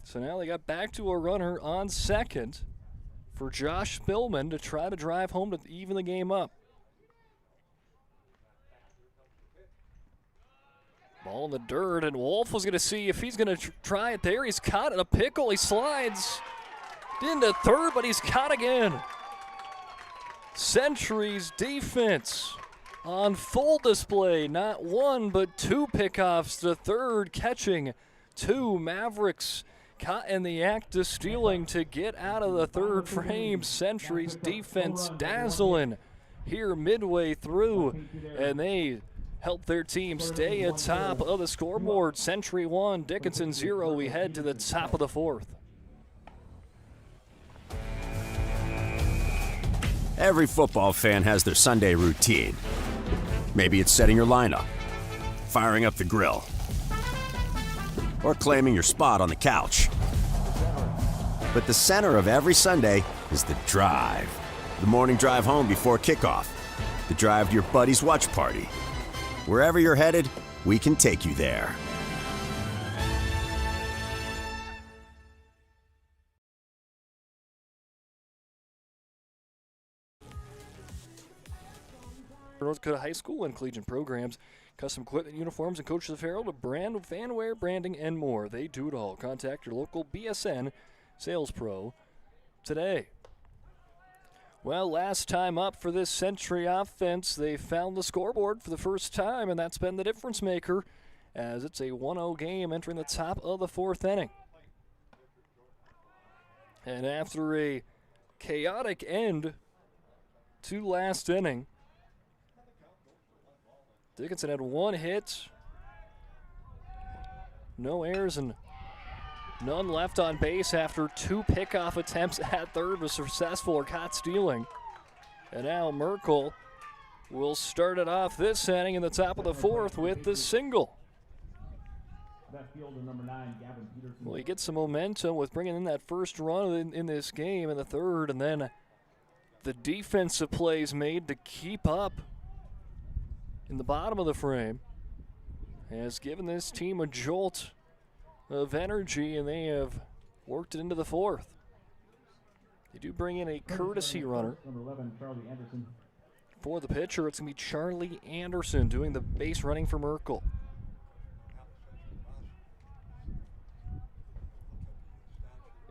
So now they got back to a runner on 2nd for Josh Spillman to try to drive home to even the game up. Ball in the dirt, and Wolf was going to see if he's going to try it there. He's caught in a pickle. He slides into 3rd, but he's caught again. Century's defense on full display. Not 1, but 2 pickoffs to 3rd, catching 2. Mavericks caught in the act of stealing to get out of the third frame. Century's defense dazzling here midway through, and they help their team stay atop of the scoreboard. Century 1, Dickinson 0. We head to the top of the fourth. Every football fan has their Sunday routine. Maybe it's setting your lineup, firing up the grill, or claiming your spot on the couch. But the center of every Sunday is the drive. The morning drive home before kickoff. The drive to your buddy's watch party. Wherever you're headed, we can take you there. North Dakota High School and collegiate programs, custom equipment, uniforms, and coaches apparel to brand, fanwear, branding, and more. They do it all. Contact your local BSN sales pro today. Well, last time up for this Century offense, they found the scoreboard for the first time, and that's been the difference maker as it's a 1-0 game entering the top of the fourth inning. And after a chaotic end to last inning, Dickinson had 1 hit, no errors, and none left on base after 2 pickoff attempts at third was successful or caught stealing. And now Merkel will start it off this inning in the top of the fourth with the single. Well, he gets some momentum with bringing in that first run in this game in the third, and then the defensive plays made to keep up in the bottom of the frame has given this team a jolt of energy, and they have worked it into the fourth. They do bring in a courtesy runner. For the pitcher, it's going to be Charlie Anderson doing the base running for Merkel.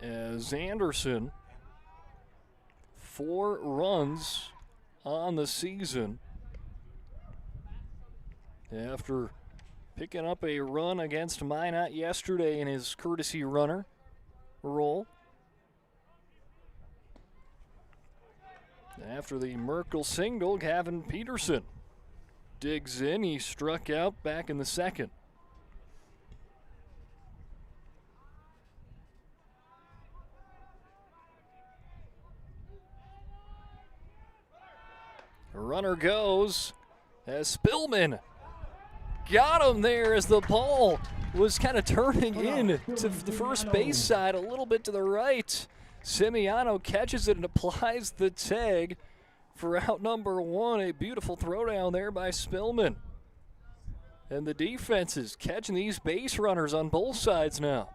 As Anderson, 4 runs on the season after picking up a run against Minot yesterday in his courtesy runner role. After the Merkel single, Gavin Peterson digs in. He struck out back in the second. A runner goes as Spillman got him there as the ball was kind of turning in to the first base side a little bit to the right. Simiano catches it and applies the tag for out number 1. A beautiful throwdown there by Spillman. And the defense is catching these base runners on both sides now.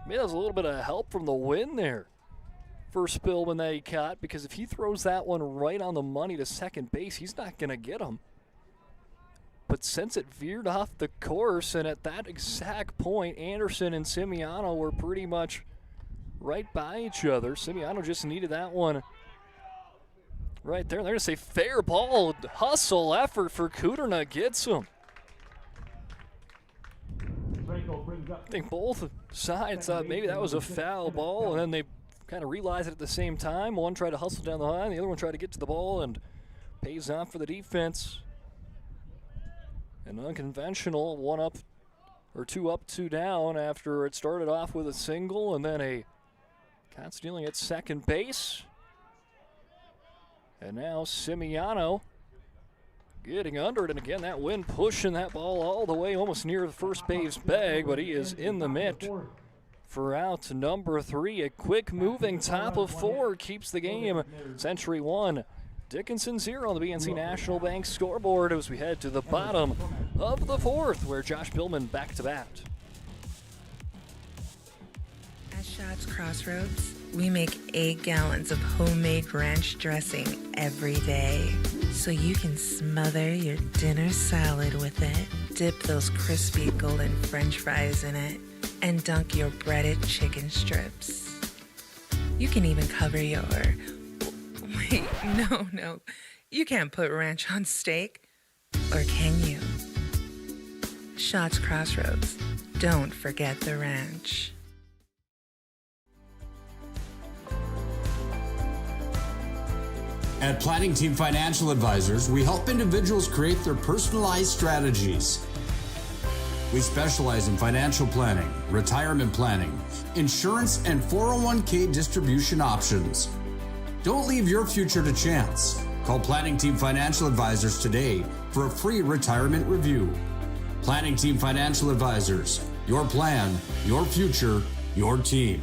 Maybe that was a little bit of help from the wind there for Spillman that he caught, because if he throws that one right on the money to second base, he's not going to get him. But since it veered off the course, and at that exact point, Anderson and Simiano were pretty much right by each other. Simiano just needed that one right there. They're going to say fair ball, hustle effort for Kuderna gets him. I think both sides thought maybe that was a foul ball, and then they kind of realized it at the same time. One tried to hustle down the line, the other one tried to get to the ball, and pays off for the defense. An unconventional 1 up, or 2 up, 2 down after it started off with a single and then a caught stealing at second base. And now Simiano getting under it, and again that wind pushing that ball all the way almost near the first base bag, but he is in the mitt for out number 3. A quick moving top of 4 keeps the game. Century 1. Dickinson 0 on the BNC National Bank scoreboard as we head to the bottom of the fourth, where Josh Billman back to bat. At Schatz Crossroads, we make 8 gallons of homemade ranch dressing every day, so you can smother your dinner salad with it, dip those crispy golden French fries in it, and dunk your breaded chicken strips. You can even cover your... Wait, no. You can't put ranch on steak. Or can you? Shots Crossroads. Don't forget the ranch. At Planning Team Financial Advisors, we help individuals create their personalized strategies. We specialize in financial planning, retirement planning, insurance, and 401k distribution options. Don't leave your future to chance. Call Planning Team Financial Advisors today for a free retirement review. Planning Team Financial Advisors, your plan, your future, your team.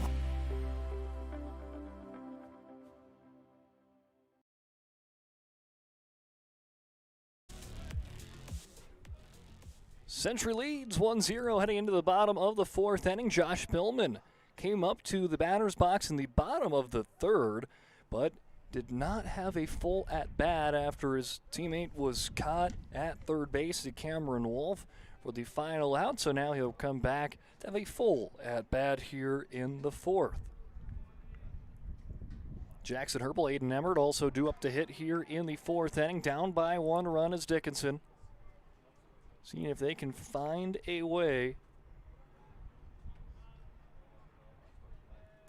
Century leads 1-0 heading into the bottom of the fourth inning. Josh Pillman came up to the batter's box in the bottom of the third, but did not have a full at-bat after his teammate was caught at third base to Cameron Wolf for the final out. So now he'll come back to have a full at-bat here in the fourth. Jackson Herbal, Aiden Emmert also due up to hit here in the fourth inning. Down by 1 run is Dickinson. Seeing if they can find a way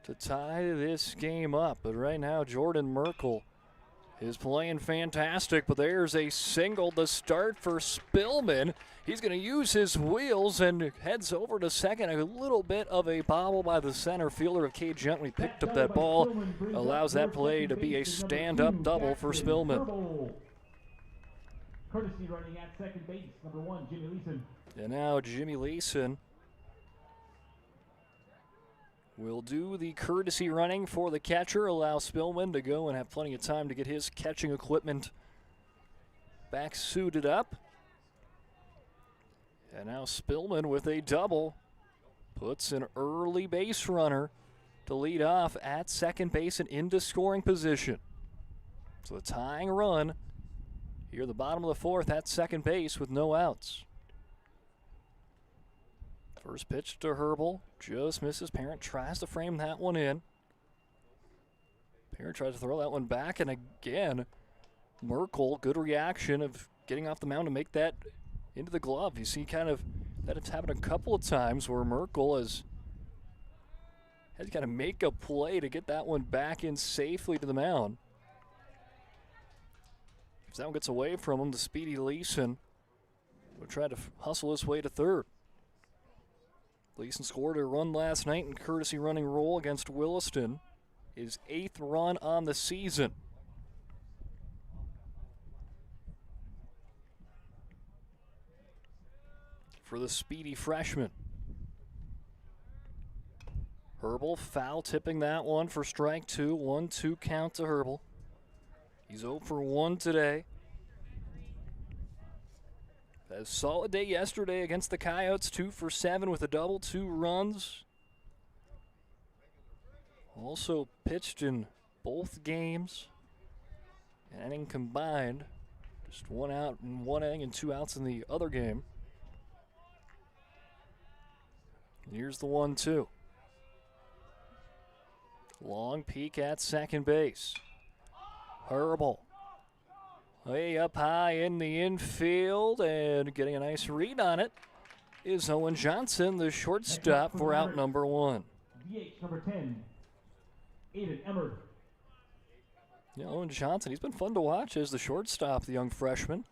to tie this game up. But right now, Jordan Merkel is playing fantastic. But there's a single to start for Spillman. He's going to use his wheels and heads over to second. A little bit of a bobble by the center fielder of Cade Gentry. Picked up that ball. Allows that play to be a stand-up double for Spillman. Courtesy running at second base, number 1, Jimmy Leeson. And now Jimmy Leeson will do the courtesy running for the catcher, allow Spillman to go and have plenty of time to get his catching equipment back suited up. And now Spillman with a double puts an early base runner to lead off at second base and into scoring position. So the tying run here at the bottom of the fourth at second base with no outs. First pitch to Herbal, just misses. Parent tries to frame that one in. Parent tries to throw that one back, and again, Merkel, good reaction of getting off the mound to make that into the glove. You see kind of that it's happened a couple of times where Merkel has to kind of make a play to get that one back in safely to the mound. If that one gets away from him, the speedy Leeson will try to hustle his way to third. Leeson scored a run last night in courtesy running role against Williston. His 8th run on the season. For the speedy freshman. Herbal foul tipping that one for strike 2. 1-2 count to Herbal. He's 0 for 1 today. Had a solid day yesterday against the Coyotes. 2 for 7 with a double, 2 runs. Also pitched in both games. An inning combined. Just 1 out in 1 inning and 2 outs in the other game. Here's the 1-2. Long peek at second base. Herbal. Way up high in the infield and getting a nice read on it is Owen Johnson, the shortstop for out number 1. DH number 10, Aiden Emmert. Yeah, Owen Johnson, he's been fun to watch as the shortstop, the young freshman.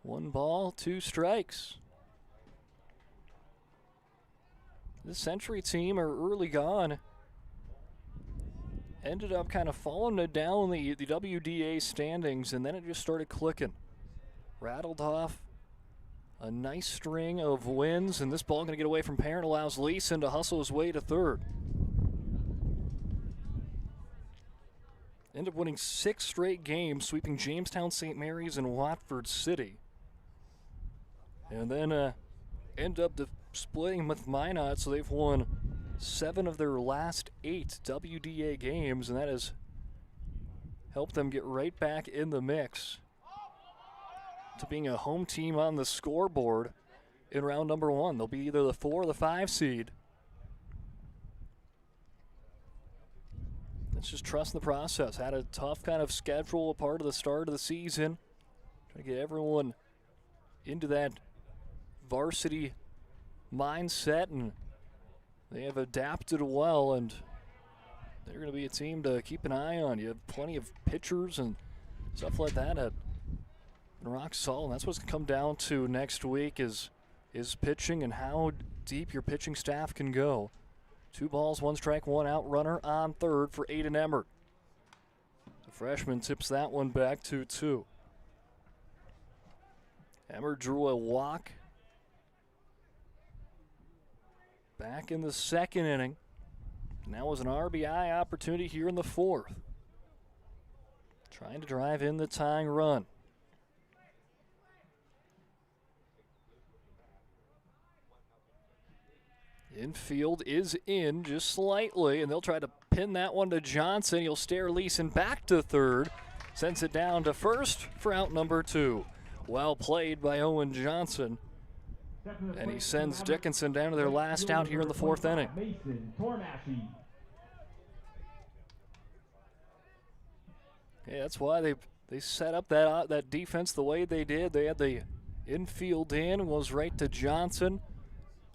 1 ball, 2 strikes. This Century team are early gone. Ended up kind of falling down the WDA standings, and then it just started clicking. Rattled off a nice string of wins, and this ball going to get away from Parent, allows Leeson to hustle his way to third. End up winning 6 straight games, sweeping Jamestown, St. Mary's, and Watford City. And then end up splitting with Minot, so they've won 7 of their last 8 WDA games, and that has helped them get right back in the mix to being a home team on the scoreboard in round number 1. They'll be either the 4 or the 5 seed. Let's just trust the process. Had a tough kind of schedule a part of the start of the season. Trying to get everyone into that varsity mindset, and they have adapted well, and they're going to be a team to keep an eye on. You have plenty of pitchers and stuff like that at rock solid. That's what's going to come down to next week is pitching and how deep your pitching staff can go. 2 balls, 1 strike, 1 out, runner on third for Aiden Emmert. The freshman tips that one back 2-2. Emmert drew a walk back in the second inning. And that was an RBI opportunity here in the fourth. Trying to drive in the tying run. Infield is in just slightly, and they'll try to pin that one to Johnson. He'll stare Leeson back to third. Sends it down to first for out number 2. Well played by Owen Johnson. And he sends Dickinson down to their last out here in the fourth inning. Yeah, that's why they set up that defense the way they did. They had the infield in, was right to Johnson.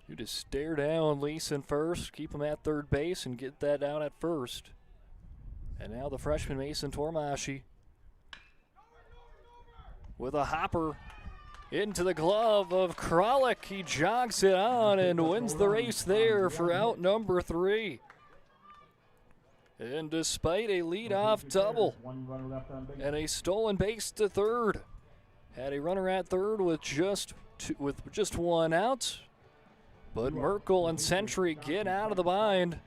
You just stare down Leeson first, keep him at third base, and get that out at first. And now the freshman Mason Tormashi with a hopper into the glove of Kralik. He jogs it on and wins the race there for out number 3. And despite a leadoff double and a stolen base to third, had a runner at third with just 1 out. But Merkel and Century get out of the bind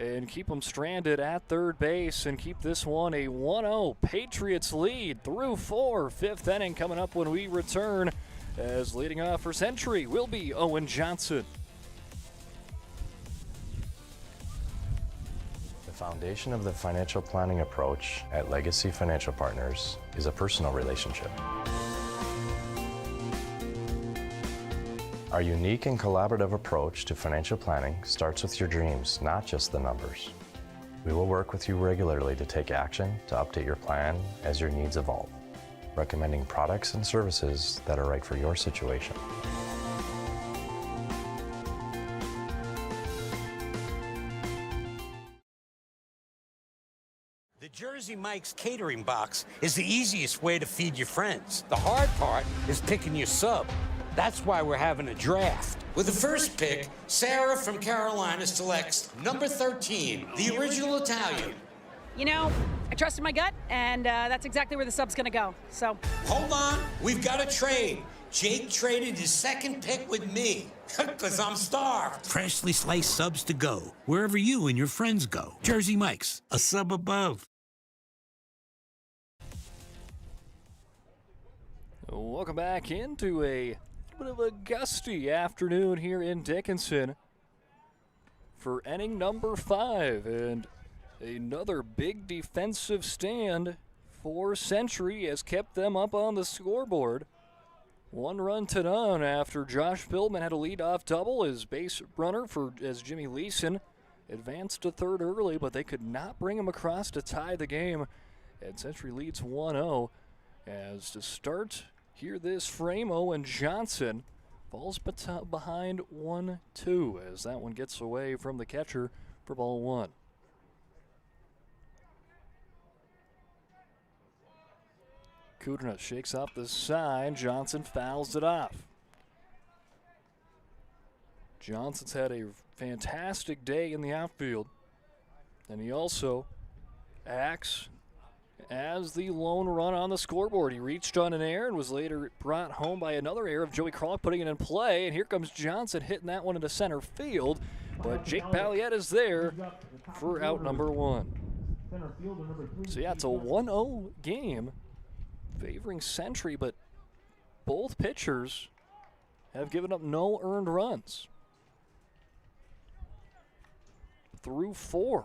and keep them stranded at third base and keep this one a 1-0 Patriots lead through 4. 5th inning coming up when we return, as leading off for Century will be Owen Johnson. The foundation of the financial planning approach at Legacy Financial Partners is a personal relationship. Our unique and collaborative approach to financial planning starts with your dreams, not just the numbers. We will work with you regularly to take action to update your plan as your needs evolve, recommending products and services that are right for your situation. The Jersey Mike's catering box is the easiest way to feed your friends. The hard part is picking your sub. That's why we're having a draft. With the first pick, Sarah from Carolina selects number 13, the original Italian. You know, I trusted my gut, and that's exactly where the sub's gonna go, so. Hold on, we've got a trade. Jake traded his second pick with me, because I'm starved. Freshly sliced subs to go, wherever you and your friends go. Jersey Mike's, a sub above. Welcome back into a bit of a gusty afternoon here in Dickinson for inning number 5, and another big defensive stand for Century has kept them up on the scoreboard. 1-0 after Josh Pillman had a leadoff double. His base runner as Jimmy Leeson advanced to third early, but they could not bring him across to tie the game, and Century leads 1-0. As to start here this frame, Owen Johnson falls behind 1-2 as that one gets away from the catcher for ball 1. Kudrna shakes off the side. Johnson fouls it off. Johnson's had a fantastic day in the outfield, and he also acts as the lone run on the scoreboard. He reached on an error and was later brought home by another error of Joey Kralik putting it in play. And here comes Johnson hitting that one into center field. But Jake Balliet is there for out number 1. So yeah, it's a 1-0 game favoring Century, but both pitchers have given up no earned runs through 4.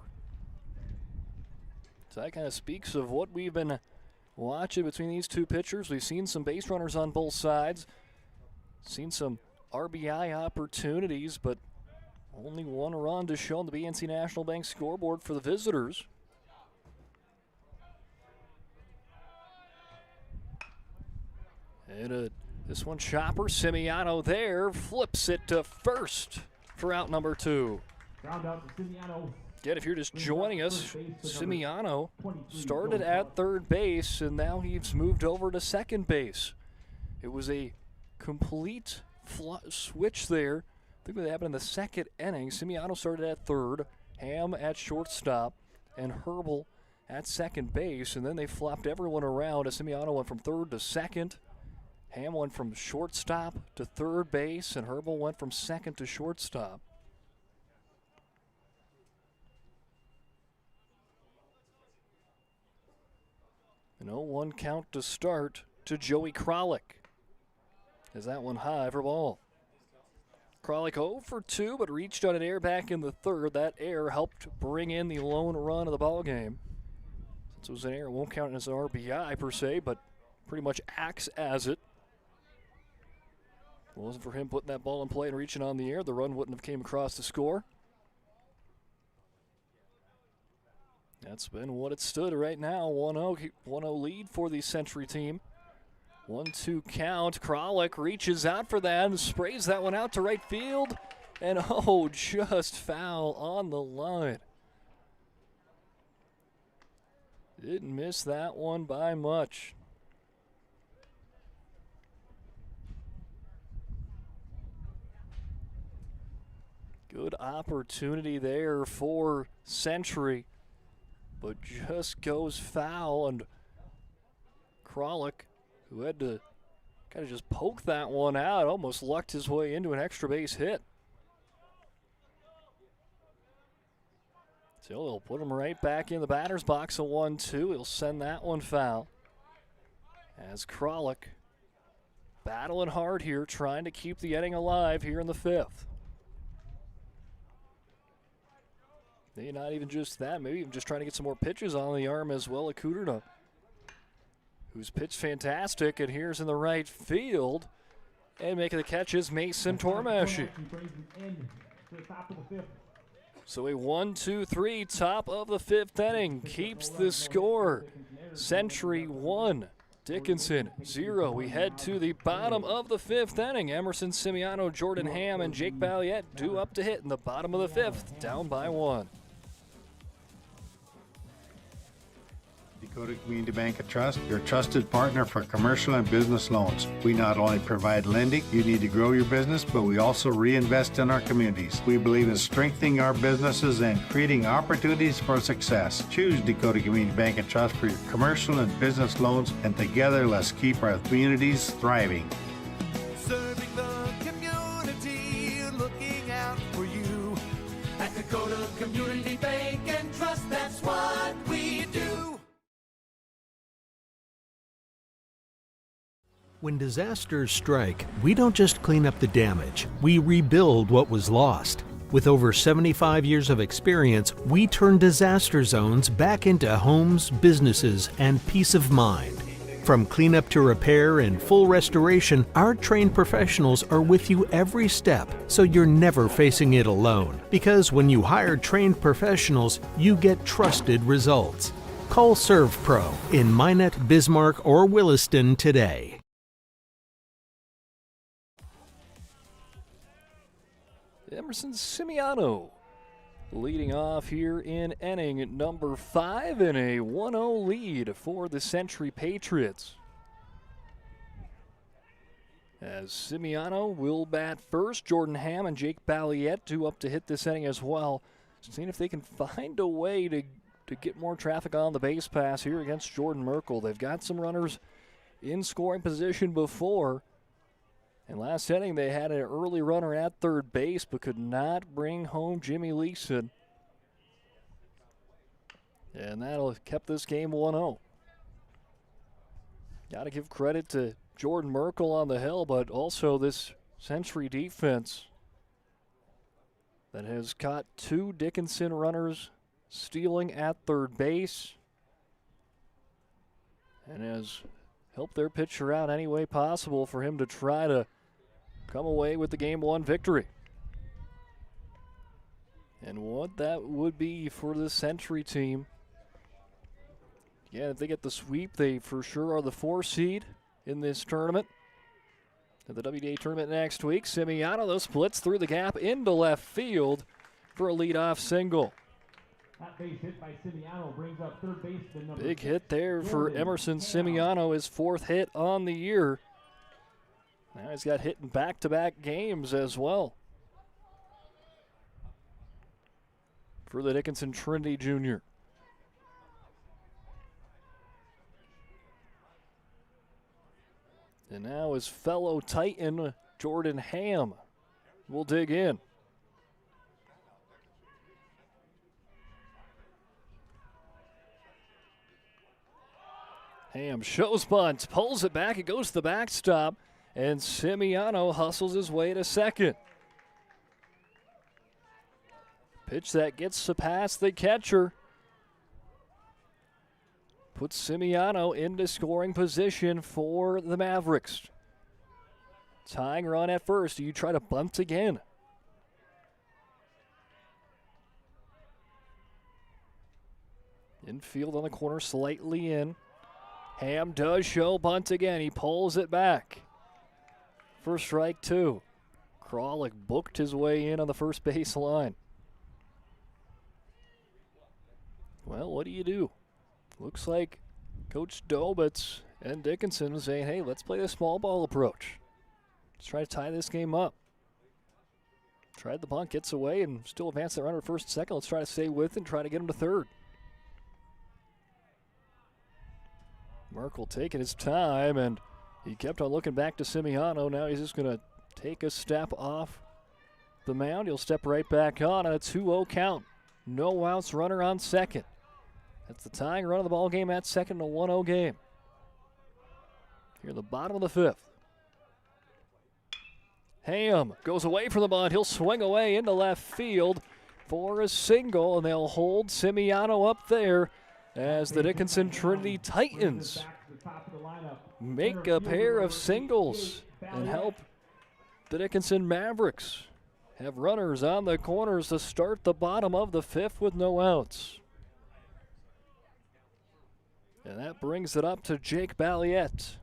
So that kind of speaks of what we've been watching between these two pitchers. We've seen some base runners on both sides, seen some RBI opportunities, but only 1 run to show on the BNC National Bank scoreboard for the visitors. And a This one, Chopper, Simiano there, flips it to first for out number 2. Ground out to Simiano. Again, if you're just joining us, Simiano started at third base, and now he's moved over to second base. It was a complete switch there. I think what happened in the second inning. Simiano started at third, Ham at shortstop, and Herbal at second base, and then they flopped everyone around as Simiano went from third to second. Ham went from shortstop to third base, and Herbal went from second to shortstop. An 0-1 count to start to Joey Kralik. Is that one high for ball? Kralik 0 for 2, but reached on an error back in the third. That error helped bring in the lone run of the ball game. Since it was an error, it won't count as an RBI per se, but pretty much acts as it. If it wasn't for him putting that ball in play and reaching on the air, the run wouldn't have came across to score. That's been what it stood right now. 1-0 lead for the Century team. 1-2 count. Kralik reaches out for that and sprays that one out to right field. And just foul on the line. Didn't miss that one by much. Good opportunity there for Century, but just goes foul, and Kralik, who had to kind of just poke that one out, almost lucked his way into an extra base hit. So he'll put him right back in the batter's box, a 1-2. He'll send that one foul. As Kralik battling hard here, trying to keep the inning alive here in the 5th. Maybe not even just that, maybe even just trying to get some more pitches on the arm as well. Akuderna, who's pitched fantastic, and here's in the right field. And making the catch is Mason Tormashi. So a 1-2-3, top of the 5th inning, keeps the score. Century 1, Dickinson 0. We head to the bottom of the 5th inning. Emerson Simiano, Jordan Ham, and Jake Balliet due up to hit in the bottom of the 5th, down by 1. Dakota Community Bank and Trust, your trusted partner for commercial and business loans. We not only provide lending you need to grow your business, but we also reinvest in our communities. We believe in strengthening our businesses and creating opportunities for success. Choose Dakota Community Bank and Trust for your commercial and business loans, and together let's keep our communities thriving. Serving the community, looking out for you. At Dakota Community Bank and Trust, that's what we do. When disasters strike, we don't just clean up the damage, we rebuild what was lost. With over 75 years of experience, we turn disaster zones back into homes, businesses, and peace of mind. From cleanup to repair and full restoration, our trained professionals are with you every step, so you're never facing it alone. Because when you hire trained professionals, you get trusted results. Call ServPro in Minot, Bismarck, or Williston today. Emerson Simiano leading off here in inning number 5 in a 1-0 lead for the Century Patriots. As Simiano will bat first, Jordan Ham and Jake Balliet due up to hit this inning as well. Seeing if they can find a way to get more traffic on the base pass here against Jordan Merkel. They've got some runners in scoring position before. And last inning, they had an early runner at third base, but could not bring home Jimmy Leeson. And that'll have kept this game 1-0. Got to give credit to Jordan Merkel on the hill, but also this Century defense that has caught 2 Dickinson runners stealing at third base and has helped their pitcher out any way possible for him to try to come away with the Game 1 victory. And what that would be for the Century team. Yeah, if they get the sweep, they for sure are the 4 seed in this tournament. at the WDA tournament next week. Simiano, though, splits through the gap into left field for a leadoff single. That base hit by Simiano brings up third baseman number Big 6, hit there for Jordan Emerson Ham. Simiano, his 4th hit on the year. Now he's got hit in back-to-back games as well for the Dickinson Trinity Jr. And now his fellow Titan, Jordan Ham, will dig in. Ham shows bunt, pulls it back, it goes to the backstop, and Simiano hustles his way to second. Pitch that gets past the catcher. Puts Simiano into scoring position for the Mavericks. Tying run at first. Do you try to bunt again? Infield on the corner, slightly in. Ham does show bunt again. He pulls it back for strike 2. Kralik booked his way in on the first base line. Well, what do you do? Looks like Coach Dobitz and Dickinson saying, hey, let's play the small ball approach. Let's try to tie this game up. Tried the bunt, gets away, and still advance the runner first and second. Let's try to stay with and try to get him to third. Merkel taking his time, and he kept on looking back to Simiano. Now he's just going to take a step off the mound. He'll step right back on a 2-0 count. No outs, runner on second. That's the tying run of the ball game at second, a 1-0 game. Here in the bottom of the 5th. Ham goes away from the bunt. He'll swing away into left field for a single, and they'll hold Simiano up there as the Dickinson Trinity Titans make a pair of singles and help the Dickinson Mavericks have runners on the corners to start the bottom of the 5th with no outs. And that brings it up to Jake Balliette.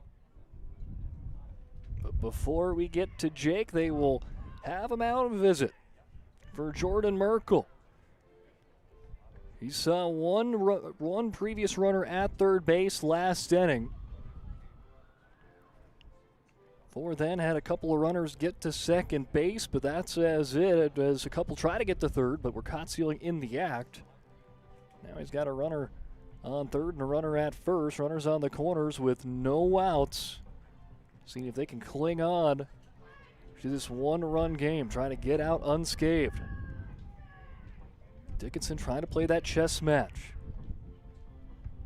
But before we get to Jake, they will have a mound visit for Jordan Merkel. He saw one previous runner at third base last inning. Before then, had a couple of runners get to second base, but that's as it. As a couple try to get to third, but were caught stealing in the act. Now he's got a runner on third and a runner at first. Runners on the corners with no outs. Seeing if they can cling on to this one-run game, trying to get out unscathed. Dickinson trying to play that chess match.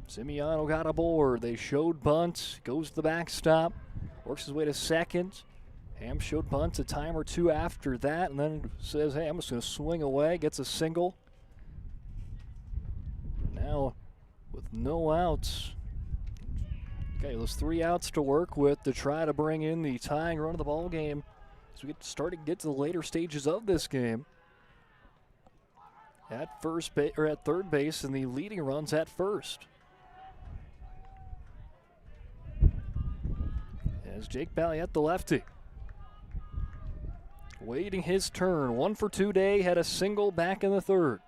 Simiano got aboard. They showed bunt. Goes to the backstop. Works his way to second. Ham showed bunt a time or two after that, and then says, hey, I'm just going to swing away. Gets a single. Now, with no outs. Okay, those 3 outs to work with to try to bring in the tying run of the ball game as we get to the later stages of this game. At third base, and the leading runs at first. As Jake Balliette, the lefty, waiting his turn. 1 for 2 day, had a single back in the 3rd.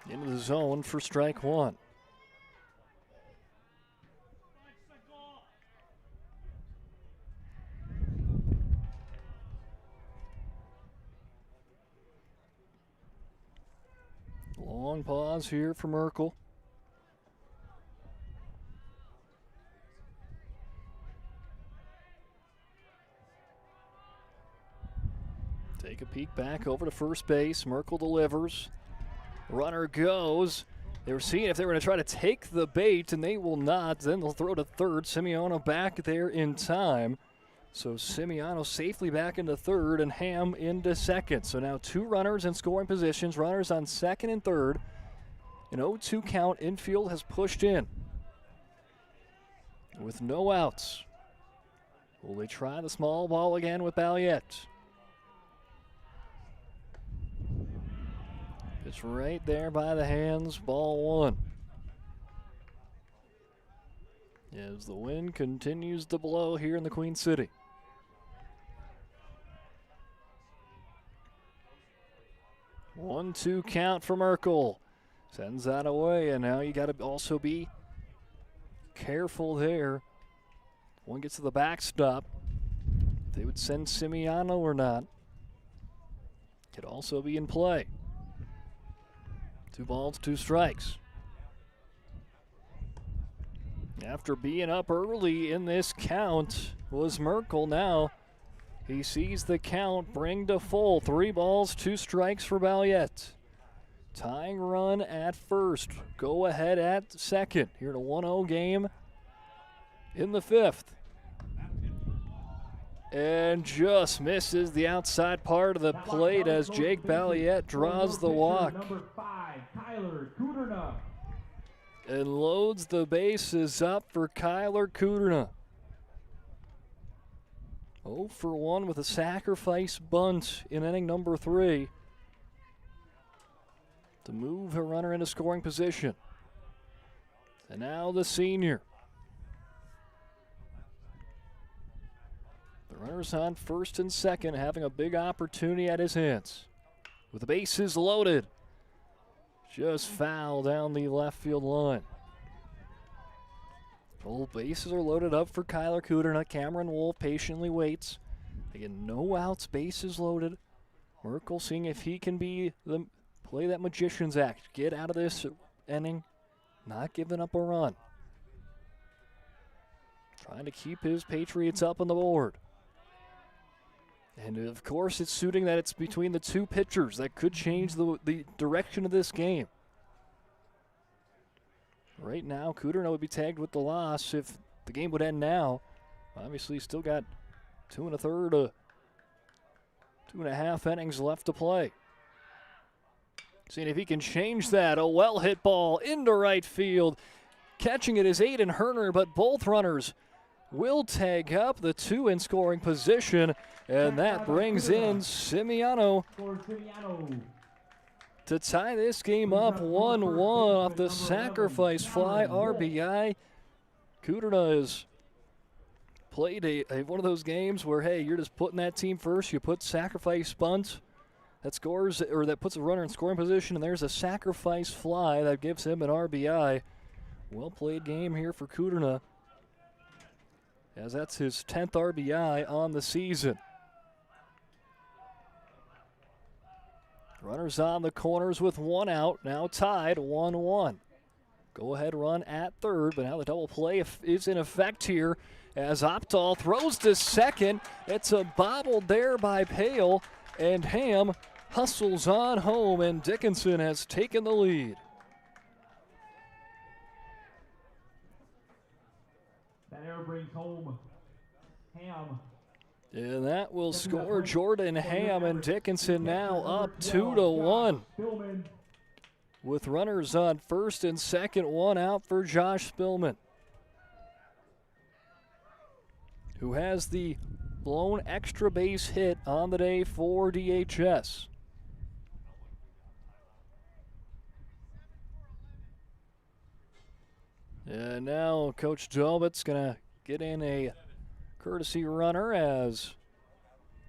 Into the zone for strike 1. Long pause here for Merkel. Take a peek back over to first base. Merkel delivers. Runner goes. They were seeing if they were going to try to take the bait, and they will not. Then they'll throw to third. Simiano back there in time. So Simiano safely back into third and Ham into second. So now 2 runners in scoring positions. Runners on second and third. An 0-2 count. Infield has pushed in with no outs. Will they try the small ball again with Balliette? It's right there by the hands. Ball 1. as the wind continues to blow here in the Queen City. One-two count for Merkel. Sends that away, and now you got to also be careful there. One gets to the backstop. If they would send Simiano or not. Could also be in play. 2 balls, 2 strikes. After being up early in this count was Merkel. Now he sees the count bring to full. 3 balls, 2 strikes for Balliet. Tying run at first. Go ahead at second. Here in a 1-0 game in the 5th. And just misses the outside part of the plate as Jake Balliet draws the walk. Number 5, Kyler Kuderna. And loads the bases up for Kyler Kuderna. 0 for 1 with a sacrifice bunt in inning number 3 to move a runner into scoring position. And now the senior. The runner's on first and second, having a big opportunity at his hands. With the bases loaded. Just foul down the left field line. Both bases are loaded up for Kyler Kuderna. Cameron Wolf patiently waits. Again, no outs, bases loaded. Merkel seeing if he can play that magician's act. Get out of this inning, not giving up a run. Trying to keep his Patriots up on the board. And of course, it's suiting that it's between the 2 pitchers. That could change the direction of this game. Right now, Kuderna would be tagged with the loss if the game would end now. Obviously, still got 2 1/3, 2.5 innings left to play. Seeing if he can change that. A well-hit ball into right field. Catching it is Aiden Herner, but both runners will tag up, the 2 in scoring position, and that brings in Simiano to tie this game up 1-1 off the sacrifice fly RBI. Kuderna has played one of those games where, hey, you're just putting that team first. You put sacrifice bunt that scores, or that puts a runner in scoring position, and there's a sacrifice fly that gives him an RBI. Well played game here for Kuderna, as that's his 10th RBI on the season. Runners on the corners with 1 out, now tied 1-1. Go ahead run at third, but now the double play is in effect here as Opdahl throws to second. It's a bobble there by Pale, and Ham hustles on home, and Dickinson has taken the lead. That error brings home Ham. And that will score Jordan Ham, and Dickinson now up 2-1. With runners on first and second, 1 out for Josh Spillman, who has the blown extra base hit on the day for DHS. And now Coach Jobit's going to get in a courtesy runner as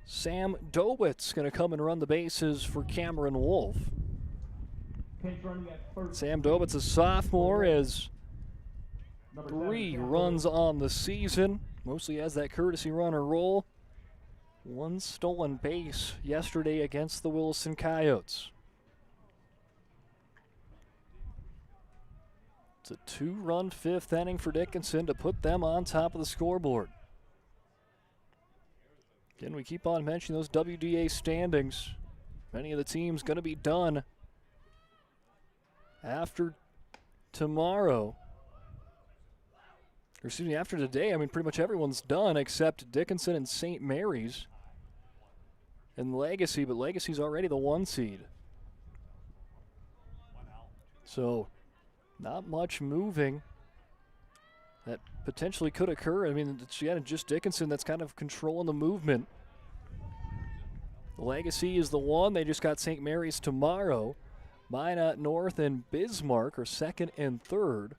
Sam Dobit's going to come and run the bases for Cameron Wolf. Sam Dobit's a sophomore, as 3 runs on the season. Mostly has that courtesy runner role. 1 stolen base yesterday against the Wilson Coyotes. It's a 2-run 5th inning for Dickinson to put them on top of the scoreboard. Again, we keep on mentioning those WDA standings. Many of the teams going to be done after tomorrow. Or excuse me, after today. I mean, pretty much everyone's done except Dickinson and St. Mary's and Legacy, but Legacy's already the 1 seed. So, not much moving that potentially could occur. I mean, it's just Dickinson that's kind of controlling the movement. Legacy is the 1. They just got St. Mary's tomorrow. Minot North and Bismarck are 2nd and 3rd.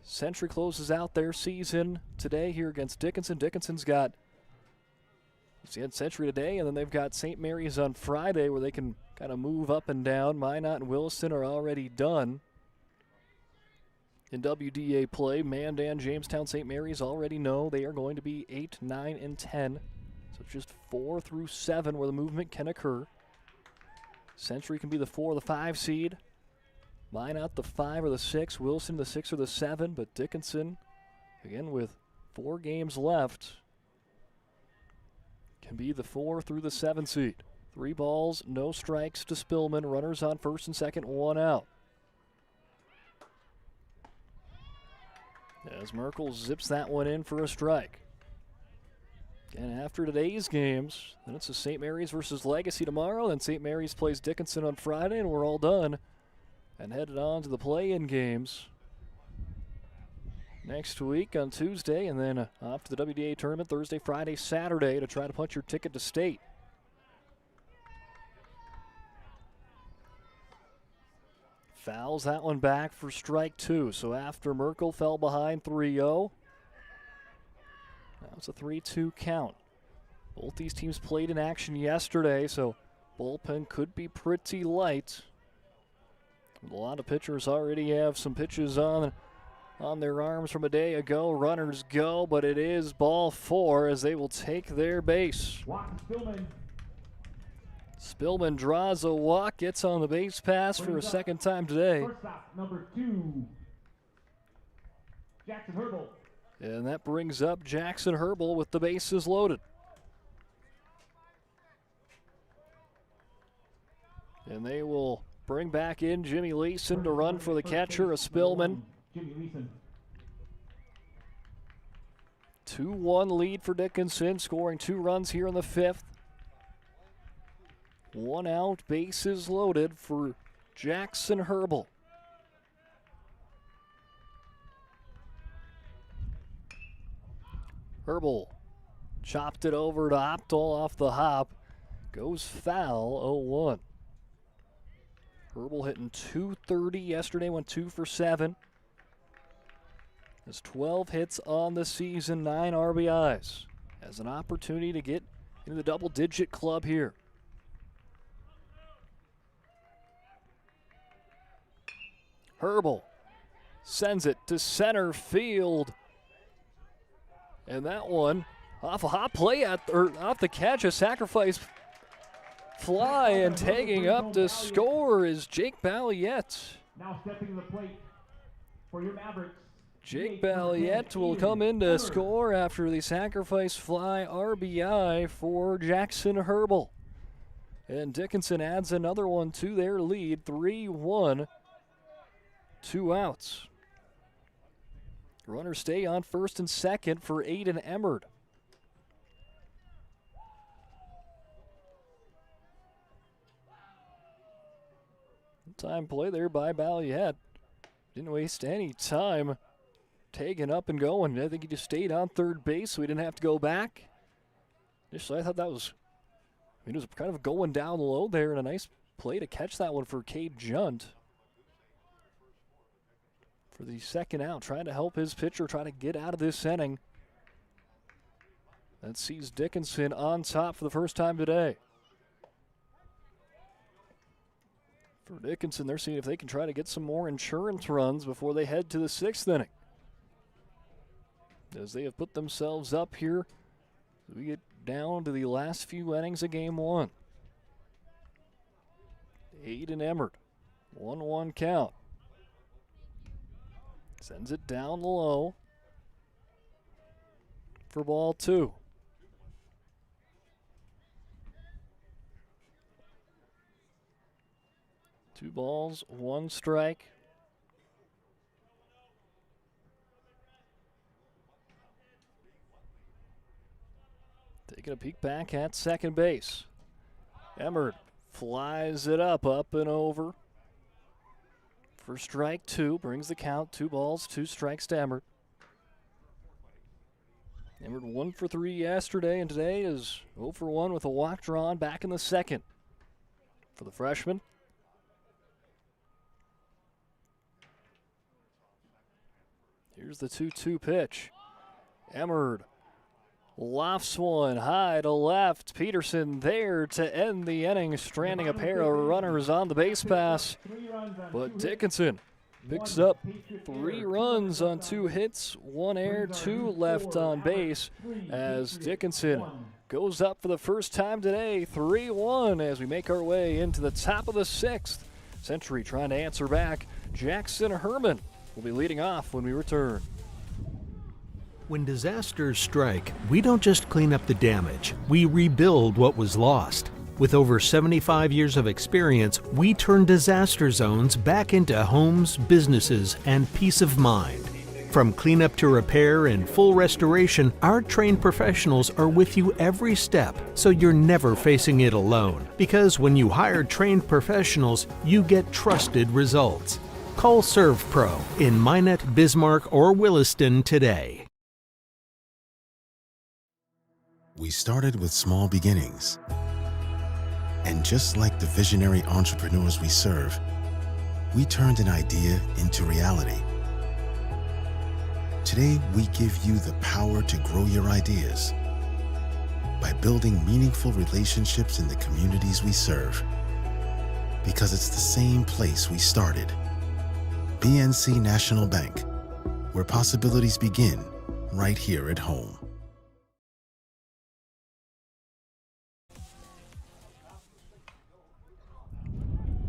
Century closes out their season today here against Dickinson. Dickinson's got Century today, and then they've got St. Mary's on Friday where they can kind of move up and down. Minot and Williston are already done in WDA play. Mandan, Jamestown, St. Mary's already know they are going to be 8, 9, and 10. So it's just 4 through 7 where the movement can occur. Century can be the 4 or the 5 seed. Minot the 5 or the 6. Wilson the 6 or the 7. But Dickinson, again with 4 games left, can be the 4 through the 7 seed. 3 balls, no strikes to Spillman. Runners on first and second, 1 out. As Merkel zips that one in for a strike. And after today's games, then it's a St. Mary's versus Legacy tomorrow. Then St. Mary's plays Dickinson on Friday, and we're all done and headed on to the play-in games next week on Tuesday, and then off to the WDA tournament Thursday, Friday, Saturday to try to punch your ticket to state. Fouls that one back for strike 2. So after Merkel fell behind 3-0, that was a 3-2 count. Both these teams played in action yesterday, so bullpen could be pretty light. A lot of pitchers already have some pitches on their arms from a day ago. Runners go, but it is ball 4 as they will take their base. Spillman draws a walk, gets on the base pass for a second time today. Shortstop, number 2, Jackson Herbal. And that brings up Jackson Herbal with the bases loaded. And they will bring back in Jimmy Leeson to run for the catcher, a Spillman. Jimmy Leeson. 2-1 lead for Dickinson, scoring 2 runs here in the 5th. 1 out, bases loaded for Jackson Herbal. Herbal chopped it over to Opdahl off the hop. Goes foul, 0-1. Herbal hitting .230 yesterday, went 2 for 7. Has 12 hits on the season, 9 RBIs. Has an opportunity to get into the double-digit club here. Herbal sends it to center field. And that one off a hot play off the catch, a sacrifice fly, and tagging up to score is Jake Balliette. Now stepping to the plate for your Mavericks. Jake Balliette will come in to score after the sacrifice fly RBI for Jackson Herbal. And Dickinson adds another one to their lead, 3-1, 2 outs. Runners stay on first and second for Aiden Emmerd. Time play there by Balliette. Didn't waste any time tagging up and going. I think he just stayed on third base so he didn't have to go back. Initially, I thought that was, it was kind of going down low there, and a nice play to catch that one for Cade Junt. For the second out, trying to help his pitcher try to get out of this inning. That sees Dickinson on top for the first time today. For Dickinson, they're seeing if they can try to get some more insurance runs before they head to the 6th inning. As they have put themselves up here, we get down to the last few innings of game 1. Aiden Emmerd, 1-1 count. Sends it down low for ball 2. Two balls, 1 strike. Taking a peek back at second base. Emmerd flies it up and over. For strike 2, brings the count, 2 balls, 2 strikes to Emmerd. Emmerd 1 for 3 yesterday, and today is 0 for 1 with a walk drawn back in the 2nd. For the freshman. Here's the 2-2 pitch. Emmerd lofts one high to left. Peterson there to end the inning, stranding a pair of runners on the base pass. But Dickinson picks up 3 runs on 2 hits, 1 error, 2 left on base as Dickinson goes up for the first time today, 3-1 as we make our way into the top of the 6th. Century trying to answer back. Jackson Herman will be leading off when we return. When disasters strike, we don't just clean up the damage, we rebuild what was lost. With over 75 years of experience, we turn disaster zones back into homes, businesses, and peace of mind. From cleanup to repair and full restoration, our trained professionals are with you every step, so you're never facing it alone. Because when you hire trained professionals, you get trusted results. Call ServPro in Minot, Bismarck, or Williston today. We started with small beginnings. And just like the visionary entrepreneurs we serve, we turned an idea into reality. Today, we give you the power to grow your ideas by building meaningful relationships in the communities we serve. Because it's the same place we started. BNC National Bank, where possibilities begin right here at home.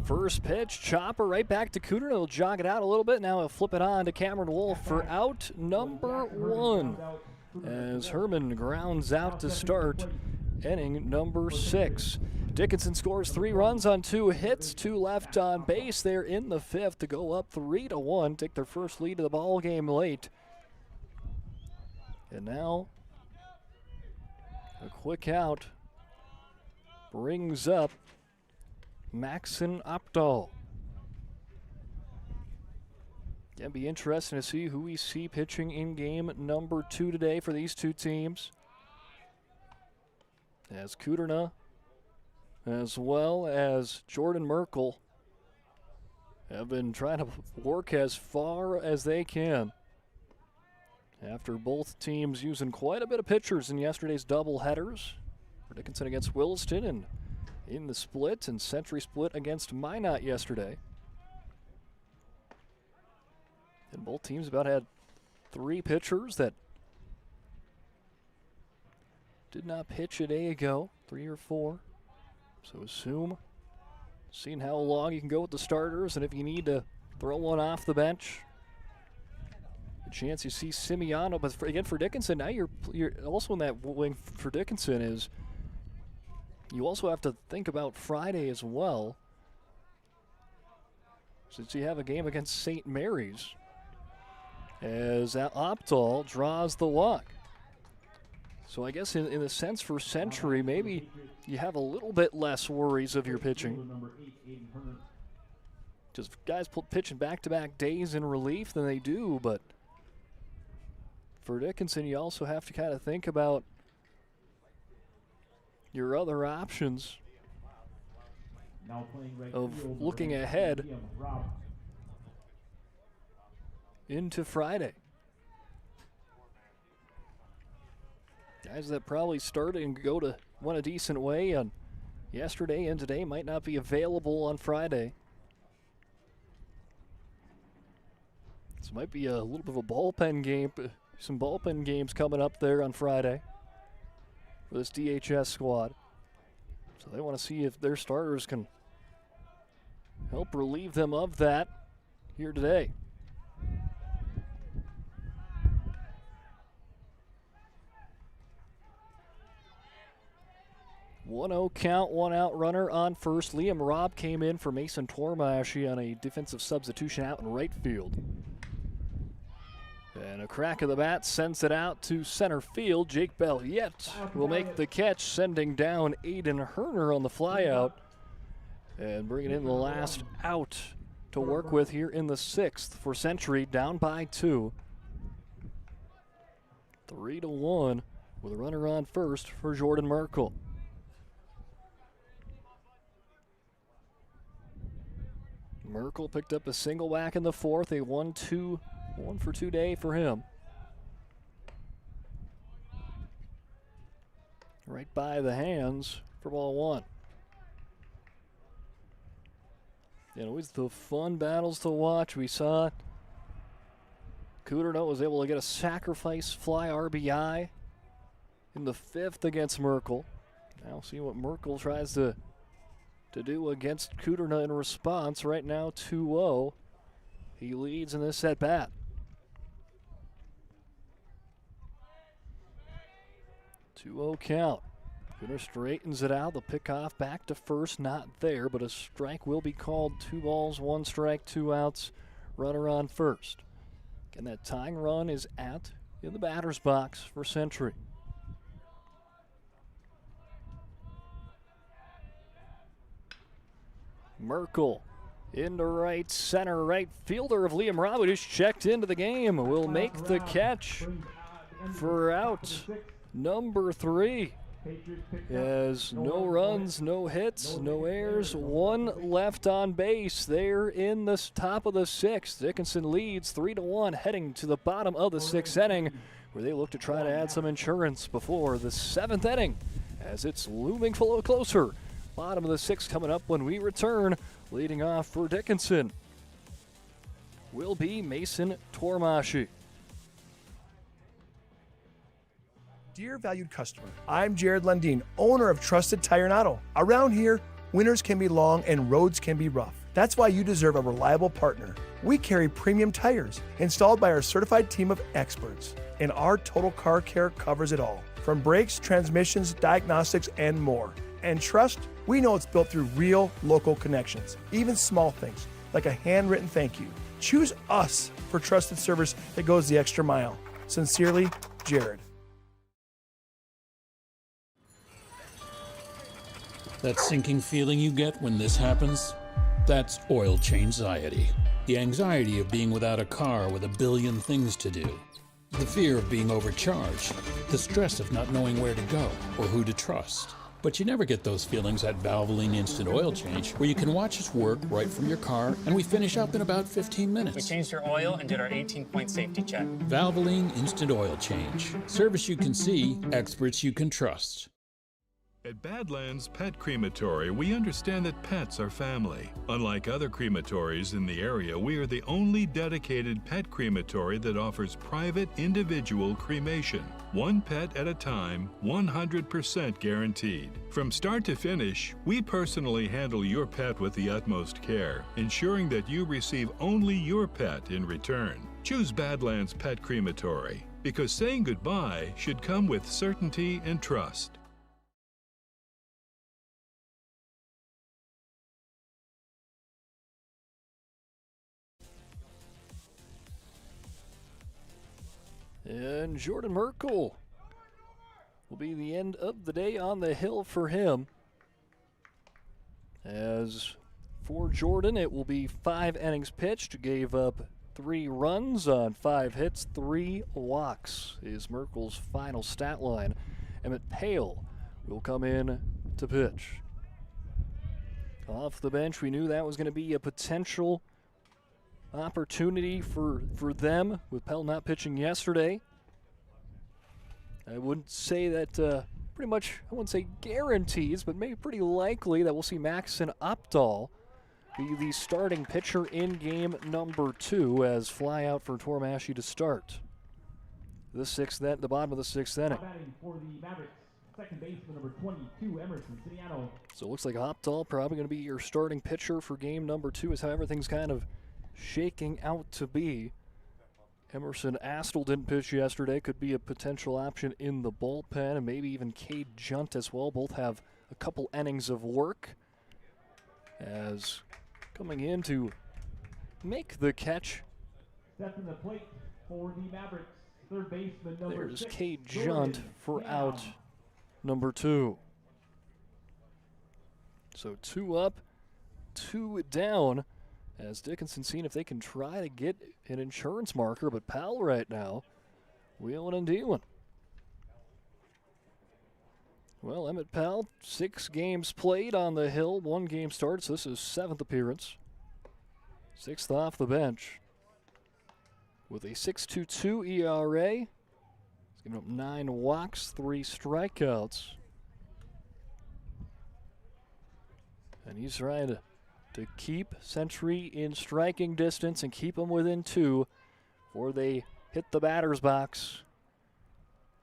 First pitch, chopper right back to Cooter. He'll jog it out a little bit. Now he'll flip it on to Cameron Wolf for out number 1. As Herman grounds out to start inning number 6. Dickinson scores 3 runs on 2 hits, 2 left on base there in the 5th to go up 3-1, take their first lead of the ball game late. And now a quick out brings up Maxon Opdahl. It'll be interesting to see who we see pitching in game number 2 today for these 2 teams. As Kuderna, as well as Jordan Merkel, have been trying to work as far as they can after both teams using quite a bit of pitchers in yesterday's doubleheaders. For Dickinson against Williston and in the split, and Century split against Minot yesterday. And both teams about had 3 pitchers that did not pitch a day ago, 3 or 4. So assume, seeing how long you can go with the starters, and if you need to throw one off the bench, a chance you see Simiano. But again, for Dickinson, now you're also in that wing for Dickinson is you also have to think about Friday as well, since you have a game against St. Mary's, as Opdahl draws the walk. So I guess in a sense for Century, maybe you have a little bit less worries of your pitching. Just guys pitching back-to-back days in relief than they do, but for Dickinson, you also have to kind of think about your other options of looking ahead into Friday. Guys that probably started and went a decent way on yesterday and today might not be available on Friday. This might be a little bit of a bullpen game, some bullpen games coming up there on Friday for this DHS squad. So they want to see if their starters can help relieve them of that here today. 1-0 count, 1 out runner on first. Liam Robb came in for Mason Tormashi on a defensive substitution out in right field. And a crack of the bat sends it out to center field. Jake Belliette will make the catch, sending down Aiden Herner on the flyout and bringing in the last out to work with here in the 6th for Century, down by 2. 3-1 with a runner on first for Jordan Merkel. Merkel picked up a single whack in the 4th, a 1-2 1 for 2 day for him. Right by the hands for ball 1. And always the fun battles to watch. We saw Kudernow was able to get a sacrifice fly RBI in the 5th against Merkel. Now see what Merkel tries to do against Kudernow in response. Right now 2-0. He leads in this at bat. 2-0 count. Kudernow straightens it out. The pickoff back to first, not there, but a strike will be called. 2 balls, 1 strike, 2 outs. Runner on first. Again, that tying run is in the batter's box for Century. Merkel into right center. Right fielder of Liam Robert, who's checked into the game, will make the catch for out number 3. As no runs, no hits, no errors, 1 left on base there in the top of the 6th. Dickinson leads 3-1, heading to the bottom of the 6th inning, where they look to try to add some insurance before the 7th inning, as it's looming closer. Bottom of the 6th coming up when we return. Leading off for Dickinson will be Mason Tormashi. Dear valued customer, I'm Jared Lundeen, owner of Trusted Tire and Auto. Around here, winters can be long and roads can be rough. That's why you deserve a reliable partner. We carry premium tires installed by our certified team of experts, and our total car care covers it all, from brakes, transmissions, diagnostics, and more. And trust, we know it's built through real local connections, even small things like a handwritten thank you. Choose us for trusted service that goes the extra mile. Sincerely, Jared. That sinking feeling you get when this happens? That's oil change-anxiety. The anxiety of being without a car with a billion things to do. The fear of being overcharged. The stress of not knowing where to go or who to trust. But you never get those feelings at Valvoline Instant Oil Change, where you can watch us work right from your car, and we finish up in about 15 minutes. We changed your oil and did our 18-point safety check. Valvoline Instant Oil Change. Service you can see, experts you can trust. At Badlands Pet Crematory, we understand that pets are family. Unlike other crematories in the area, we are the only dedicated pet crematory that offers private individual cremation. 1 pet at a time, 100% guaranteed. From start to finish, we personally handle your pet with the utmost care, ensuring that you receive only your pet in return. Choose Badlands Pet Crematory, because saying goodbye should come with certainty and trust. And Jordan Merkel will be the end of the day on the hill for him. As for Jordan, it will be 5 innings pitched, gave up 3 runs on 5 hits, 3 walks is Merkel's final stat line. Emmett Pale will come in to pitch. Off the bench, we knew that was going to be a potential opportunity for them, with Pell not pitching yesterday. I wouldn't say that pretty much, I wouldn't say guarantees, but maybe pretty likely that we'll see Maxson Opdahl be the starting pitcher in game number 2, as fly out for Tormashi to start the bottom of the 6th inning. Batting for the Mavericks, second baseman number 22, Emerson Ciano. So it looks like Opdahl probably going to be your starting pitcher for game number 2, is how everything's kind of shaking out to be. Emerson Astle didn't pitch yesterday, could be a potential option in the bullpen, and maybe even Cade Junt as well. Both have a couple innings of work. As coming in to make the catch, Stepping the plate for the Mavericks, third baseman number there's 6, Cade Junt for out number 2. So 2 up, 2 down, as Dickinson seeing if they can try to get an insurance marker, but Powell right now wheeling and dealing. Well, Emmett Powell, 6 games played on the hill, 1 game started, so this is 7th appearance. 6th off the bench. with a 6.22 ERA. He's given up 9 walks, 3 strikeouts. And he's trying to keep Century in striking distance and keep them within 2 before they hit the batter's box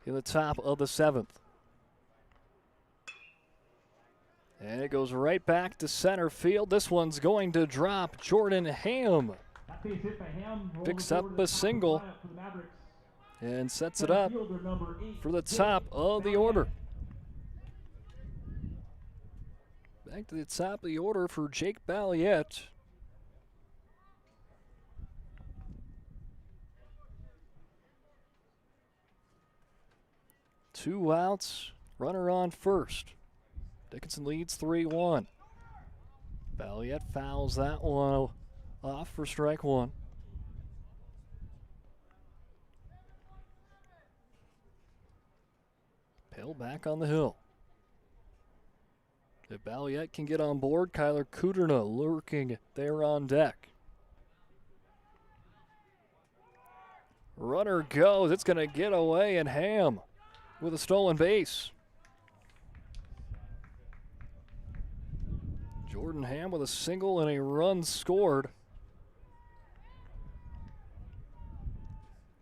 in the top of the 7th. And it goes right back to center field. This one's going to drop. Jordan Ham picks up a single and sets it up for the top of the order. Back to the top of the order for Jake Balliet. Two outs, runner on first. Dickinson leads 3-1. Balliet fouls that one off for strike 1. Pale back on the hill. If Balliet can get on board, Kyler Kuderna lurking there on deck. Runner goes. It's going to get away, and Ham with a stolen base. Jordan Ham with a single and a run scored.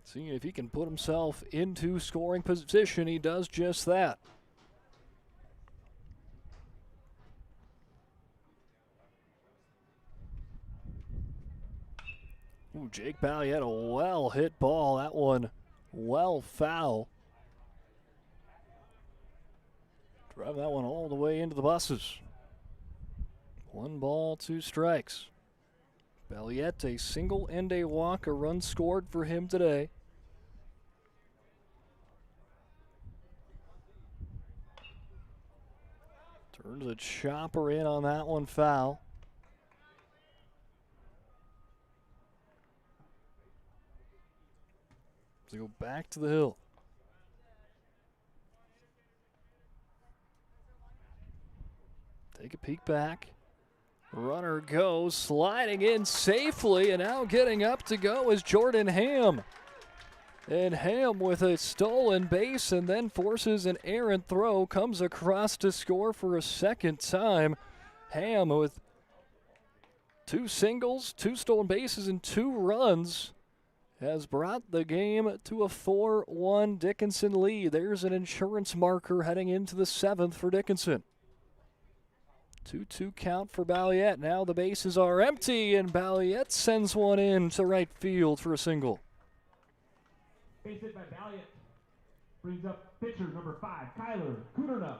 Seeing if he can put himself into scoring position, he does just that. Ooh, Jake Balliet, a well-hit ball. That one well foul. Drive that one all the way into the buses. 1 ball, 2 strikes. Balliet, a single and a walk, a run scored for him today. Turns a chopper in on that one, foul. So go back to the hill. Take a peek back. Runner goes, sliding in safely, and now getting up to go is Jordan Ham. And Ham with a stolen base and then forces an errant throw, comes across to score for a second time. Ham with 2 singles, 2 stolen bases, and 2 runs has brought the game to a 4-1 Dickinson lead. There's an insurance marker heading into the 7th for Dickinson. 2-2 count for Balliet. Now the bases are empty, and Balliet sends one in to right field for a single. Base hit by Balliet. Brings up pitcher number 5, Kyler Kuderna.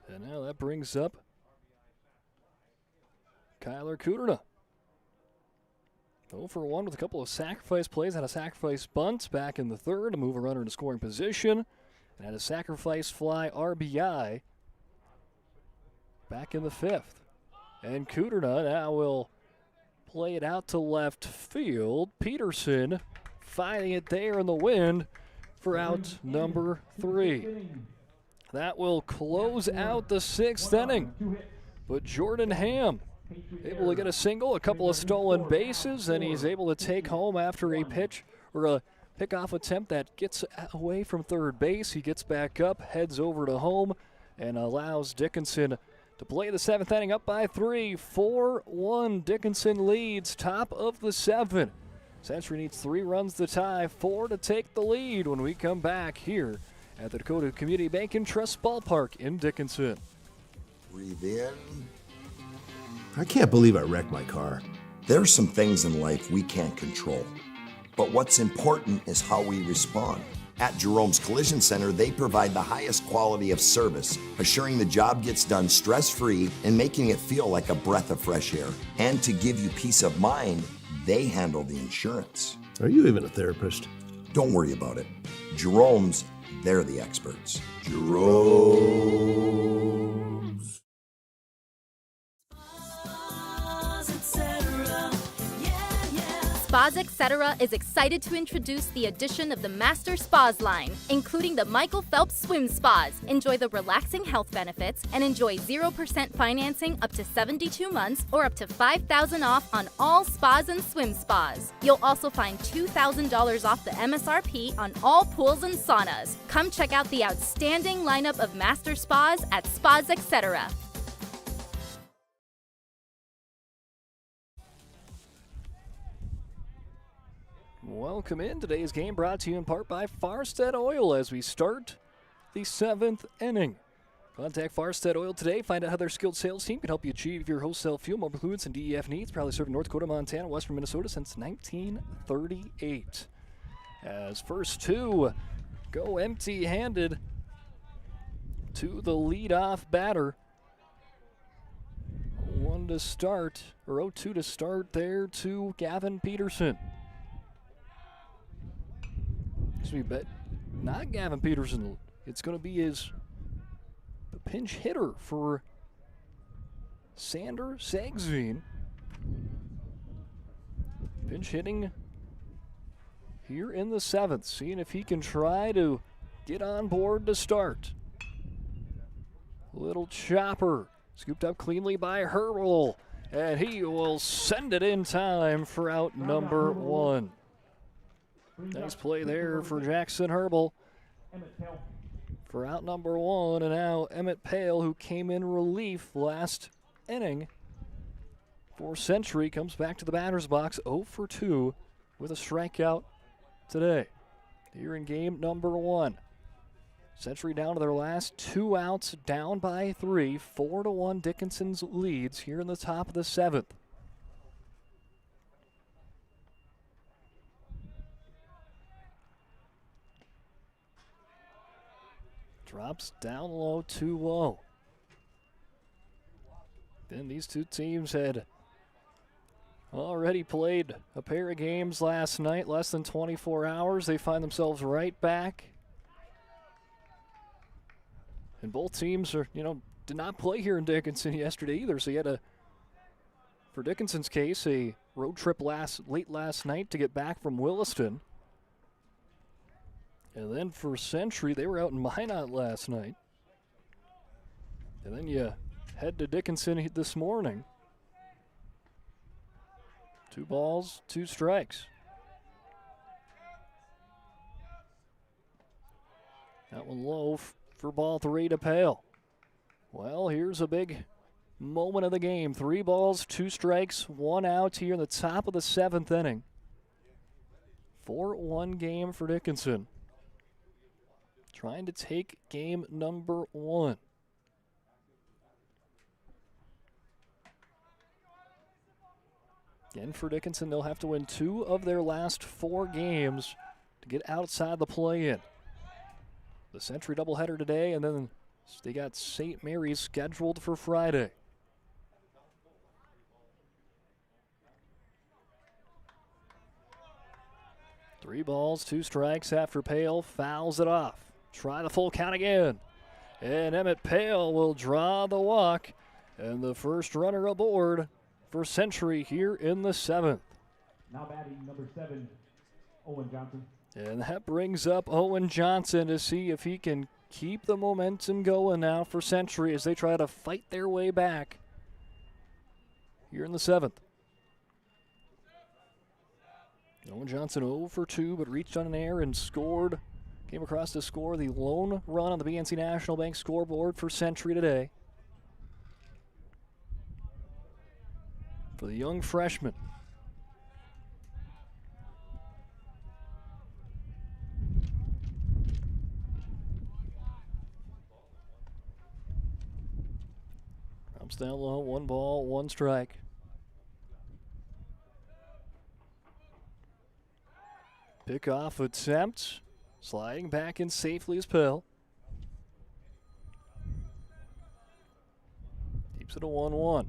And now that brings up Kyler Kuderna. 0 for 1 with a couple of sacrifice plays. Had a sacrifice bunt back in the 3rd to move a runner into scoring position. And had a sacrifice fly RBI back in the 5th. And Kuderna now will play it out to left field. Peterson fighting it there in the wind for out number 3. That will close out the 6th inning. But Jordan Ham able to get a single, a couple of stolen bases, and he's able to take home after a pitch or a pickoff attempt that gets away from third base. He gets back up, heads over to home, and allows Dickinson to play the 7th inning up by 3. 4-1 Dickinson leads, top of the 7th. Century needs 3 runs to tie, 4 to take the lead when we come back here at the Dakota Community Bank and Trust Ballpark in Dickinson. Breathe in. I can't believe I wrecked my car. There are some things in life we can't control. But what's important is how we respond. At Jerome's Collision Center, they provide the highest quality of service, assuring the job gets done stress-free and making it feel like a breath of fresh air. And to give you peace of mind, they handle the insurance. Are you even a therapist? Don't worry about it. Jerome's, they're the experts. Jerome's. Spas Etc. is excited to introduce the addition of the Master Spas line, including the Michael Phelps Swim Spas. Enjoy the relaxing health benefits and enjoy 0% financing up to 72 months or up to $5,000 off on all spas and swim spas. You'll also find $2,000 off the MSRP on all pools and saunas. Come check out the outstanding lineup of Master Spas at Spas Etc. Welcome in. Today's game brought to you in part by Farstead Oil as we start the 7th inning. Contact Farstead Oil today. Find out how their skilled sales team can help you achieve your wholesale fuel, mobile fluids, and DEF needs. Proudly serving North Dakota, Montana, Western Minnesota since 1938. As first two go empty-handed to the leadoff batter. 1 to start, or 0-2 to start there to Gavin Peterson. Not Gavin Peterson. It's going to be his pinch hitter for Sander Sagsveen. Pinch hitting here in the 7th, seeing if he can try to get on board to start. Little chopper scooped up cleanly by Herbal, and he will send it in time for out number 1. Nice play there for Jackson Herbal for out number 1, and now Emmett Pale, who came in relief last inning for Century, comes back to the batter's box 0 for 2 with a strikeout today. Here in game number 1. Century down to their last 2 outs, down by 3, 4-1 Dickinson's leads here in the top of the 7th. Drops down low, 2-0. Then these two teams had already played a pair of games last night, less than 24 hours. They find themselves right back. And both teams are, did not play here in Dickinson yesterday either. So you had for Dickinson's case, a road trip late last night to get back from Williston. And then for Century, they were out in Minot last night. And then you head to Dickinson this morning. 2 balls, 2 strikes. That one low for ball 3 to Pale. Well, here's a big moment of the game. 3 balls, 2 strikes, 1 out here in the top of the 7th inning. 4-1 game for Dickinson. Trying to take game number 1. Again, for Dickinson, they'll have to win 2 of their last 4 games to get outside the play-in. The Century doubleheader today, and then they got St. Mary's scheduled for Friday. Three balls, 2 strikes after Pale fouls it off. Try the full count again. And Emmett Pale will draw the walk. And the first runner aboard for Century here in the 7th. Now batting number 7, Owen Johnson. And that brings up Owen Johnson to see if he can keep the momentum going now for Century as they try to fight their way back here in the 7th. Owen Johnson 0 for 2, but reached on an error and scored. Came across to score the lone run on the BNC National Bank scoreboard for Century today. For the young freshman. Drops down low, 1 ball, 1 strike. Pickoff attempt. Sliding back in safely is Pell. Keeps it a 1-1.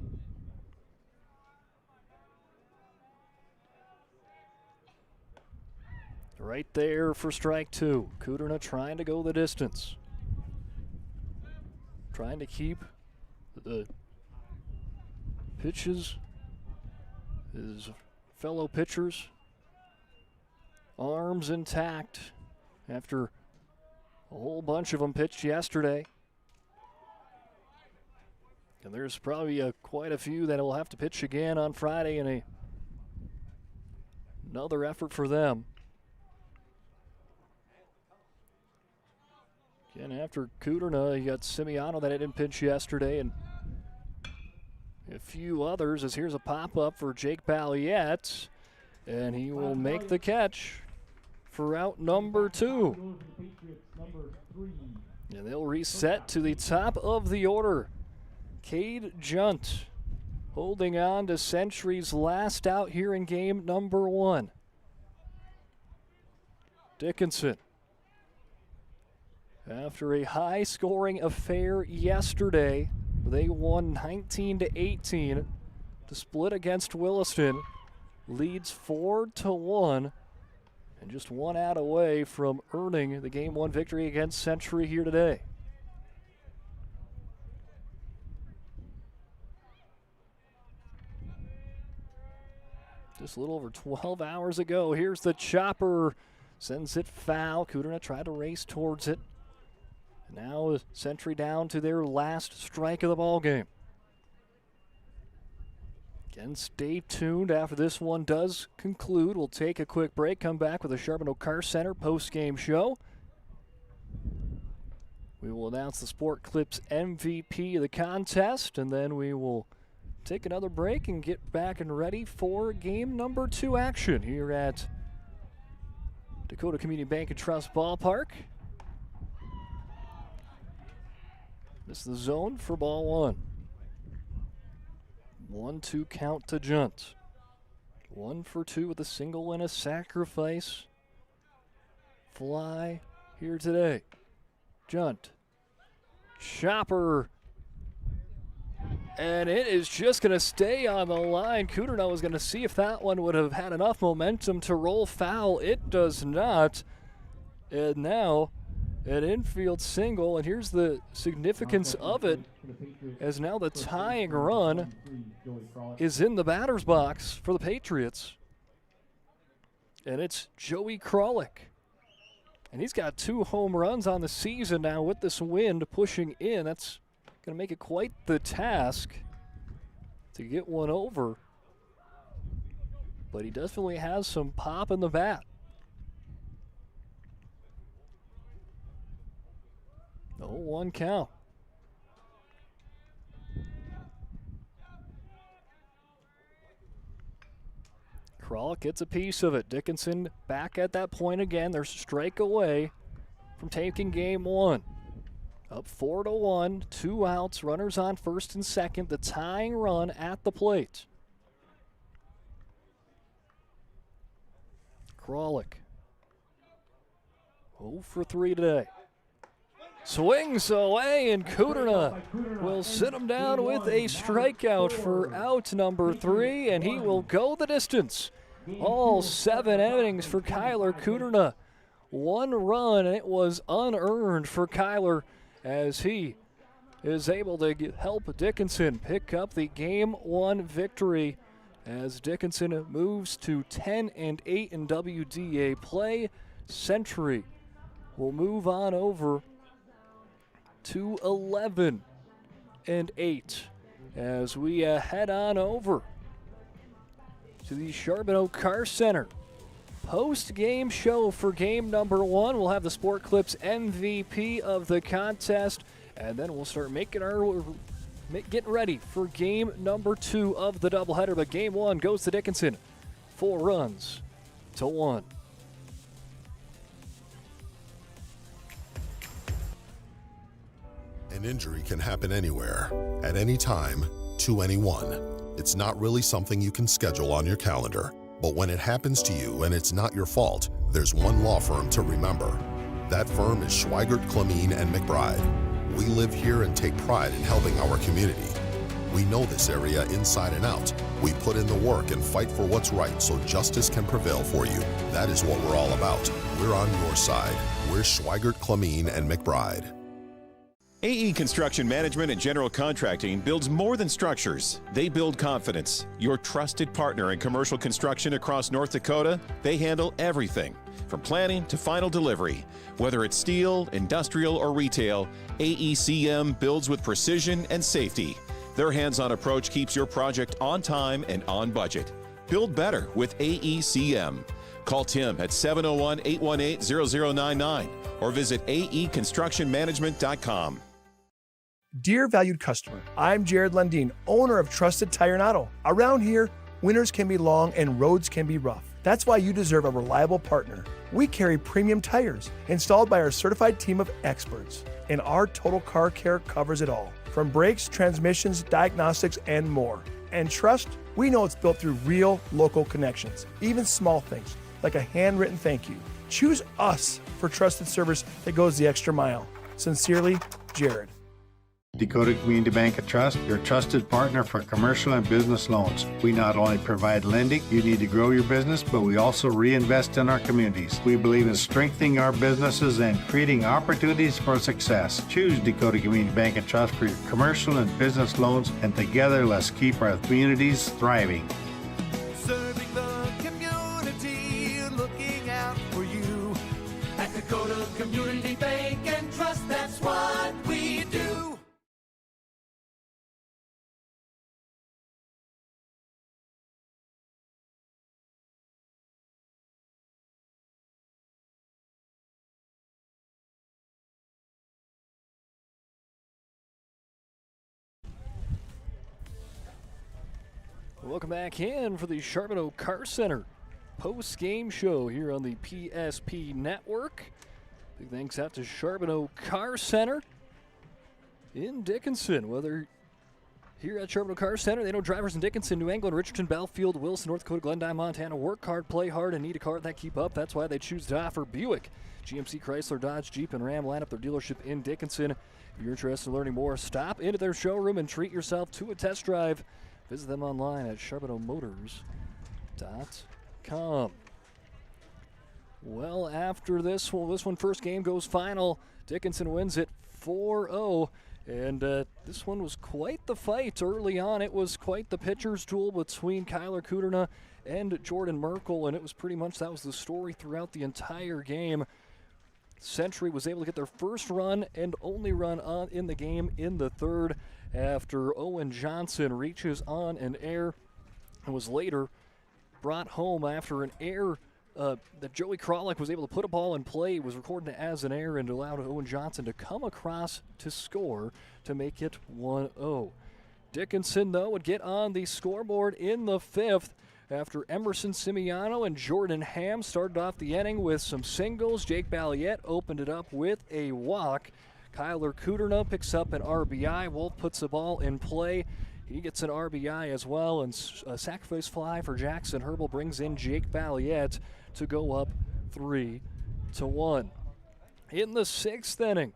Right there for strike 2. Kuderna trying to go the distance. Trying to keep the pitches, his fellow pitchers arms intact after a whole bunch of them pitched yesterday. And there's probably quite a few that will have to pitch again on Friday in another effort for them. Again, after Kuderna, you got Simiano that didn't pitch yesterday, and a few others, as here's a pop-up for Jake Balliette, and he will make the catch for out number 2. And they'll reset to the top of the order. Cade Junt holding on to Century's last out here in game number 1. Dickinson, after a high-scoring affair yesterday, they won 19-18 to split against Williston, leads 4-1, and just one out away from earning the Game 1 victory against Century here today. Just a little over 12 hours ago, here's the chopper, sends it foul. Kuderna tried to race towards it. Now Century down to their last strike of the ball game. Again, stay tuned after this one does conclude. We'll take a quick break, come back with the Charbonneau Car Center post-game show. We will announce the Sport Clips MVP of the contest, and then we will take another break and get back and ready for game number 2 action here at Dakota Community Bank and Trust Ballpark. This is the zone for ball 1. 1-2 count to Junt. 1 for 2 with a single and a sacrifice fly here today. Junt. Chopper. And it is just going to stay on the line. Kuderna was going to see if that one would have had enough momentum to roll foul. It does not. And now an infield single, and here's the significance of it, as now the tying run is in the batter's box for the Patriots. And it's Joey Kralik. And he's got 2 home runs on the season now with this wind pushing in. That's going to make it quite the task to get one over. But he definitely has some pop in the bat. 0-1 count. Kralik gets a piece of it. Dickinson back at that point again. They're a strike away from taking game 1. Up 4-1, 2 outs, runners on first and second. The tying run at the plate. Kralik 0 for 3 today. Swings away, and Kuderna will sit him down with a strikeout for out number 3, and he will go the distance. All 7 innings for Kyler Kuderna. 1 run, and it was unearned for Kyler as he is able to help Dickinson pick up the Game 1 victory as Dickinson moves to 10-8 in WDA play. Century will move on over to 11-8 as we head on over to the Charbonneau Car Center post-game show for game number 1. We'll have the Sport Clips MVP of the contest, and then we'll start getting ready for game number 2 of the doubleheader. But game 1 goes to Dickinson, 4-1. An injury can happen anywhere, at any time, to anyone. It's not really something you can schedule on your calendar. But when it happens to you and it's not your fault, there's one law firm to remember. That firm is Schweigert, Clemene, and McBride. We live here and take pride in helping our community. We know this area inside and out. We put in the work and fight for what's right so justice can prevail for you. That is what we're all about. We're on your side. We're Schweigert, Clemene, and McBride. AE Construction Management and General Contracting builds more than structures. They build confidence. Your trusted partner in commercial construction across North Dakota, they handle everything from planning to final delivery. Whether it's steel, industrial, or retail, AECM builds with precision and safety. Their hands-on approach keeps your project on time and on budget. Build better with AECM. Call Tim at 701-818-0099 or visit aeconstructionmanagement.com. Dear valued customer, I'm Jared Lundeen, owner of Trusted Tire and Auto. Around here, winters can be long and roads can be rough. That's why you deserve a reliable partner. We carry premium tires installed by our certified team of experts, and our total car care covers it all, from brakes, transmissions, diagnostics, and more. And trust, we know it's built through real local connections, even small things like a handwritten thank you. Choose us for trusted service that goes the extra mile. Sincerely, Jared. Dakota Community Bank and Trust, your trusted partner for commercial and business loans. We not only provide lending you need to grow your business, but we also reinvest in our communities. We believe in strengthening our businesses and creating opportunities for success. Choose Dakota Community Bank and Trust for your commercial and business loans, and together let's keep our communities thriving. Serving the community, looking out for you. At Dakota Community Bank and Trust, that's what we do. Welcome back in for the Charbonneau Car Center post-game show here on the PSP Network. Big thanks out to Charbonneau Car Center in Dickinson. Whether here at Charbonneau Car Center, they know drivers in Dickinson, New England, Richardson, Belfield, Wilson, North Dakota, Glendive, Montana work hard, play hard, and need a car that keep up. That's why they choose to offer Buick, GMC, Chrysler, Dodge, Jeep, and Ram line up their dealership in Dickinson. If you're interested in learning more, stop into their showroom and treat yourself to a test drive. Visit them online at charbonneaumotors.com. Well, after this one first game goes final. Dickinson wins it 4-0. And this one was quite the fight early on. It was quite the pitcher's duel between Kyler Kuderna and Jordan Merkel, and it was pretty much that was the story throughout the entire game. Century was able to get their first run and only run on in the game in the third after Owen Johnson reaches on an error and was later brought home after an error that Joey Kralik was able to put a ball in play. It was recorded as an error and allowed Owen Johnson to come across to score to make it 1-0. Dickinson, though, would get on the scoreboard in the fifth after Emerson Simiano and Jordan Ham started off the inning with some singles. Jake Balliette opened it up with a walk. Kyler Kuderna picks up an RBI. Wolf puts the ball in play. He gets an RBI as well, and a sacrifice fly for Jackson Herbal brings in Jake Balliette to go up 3-1. In the sixth inning,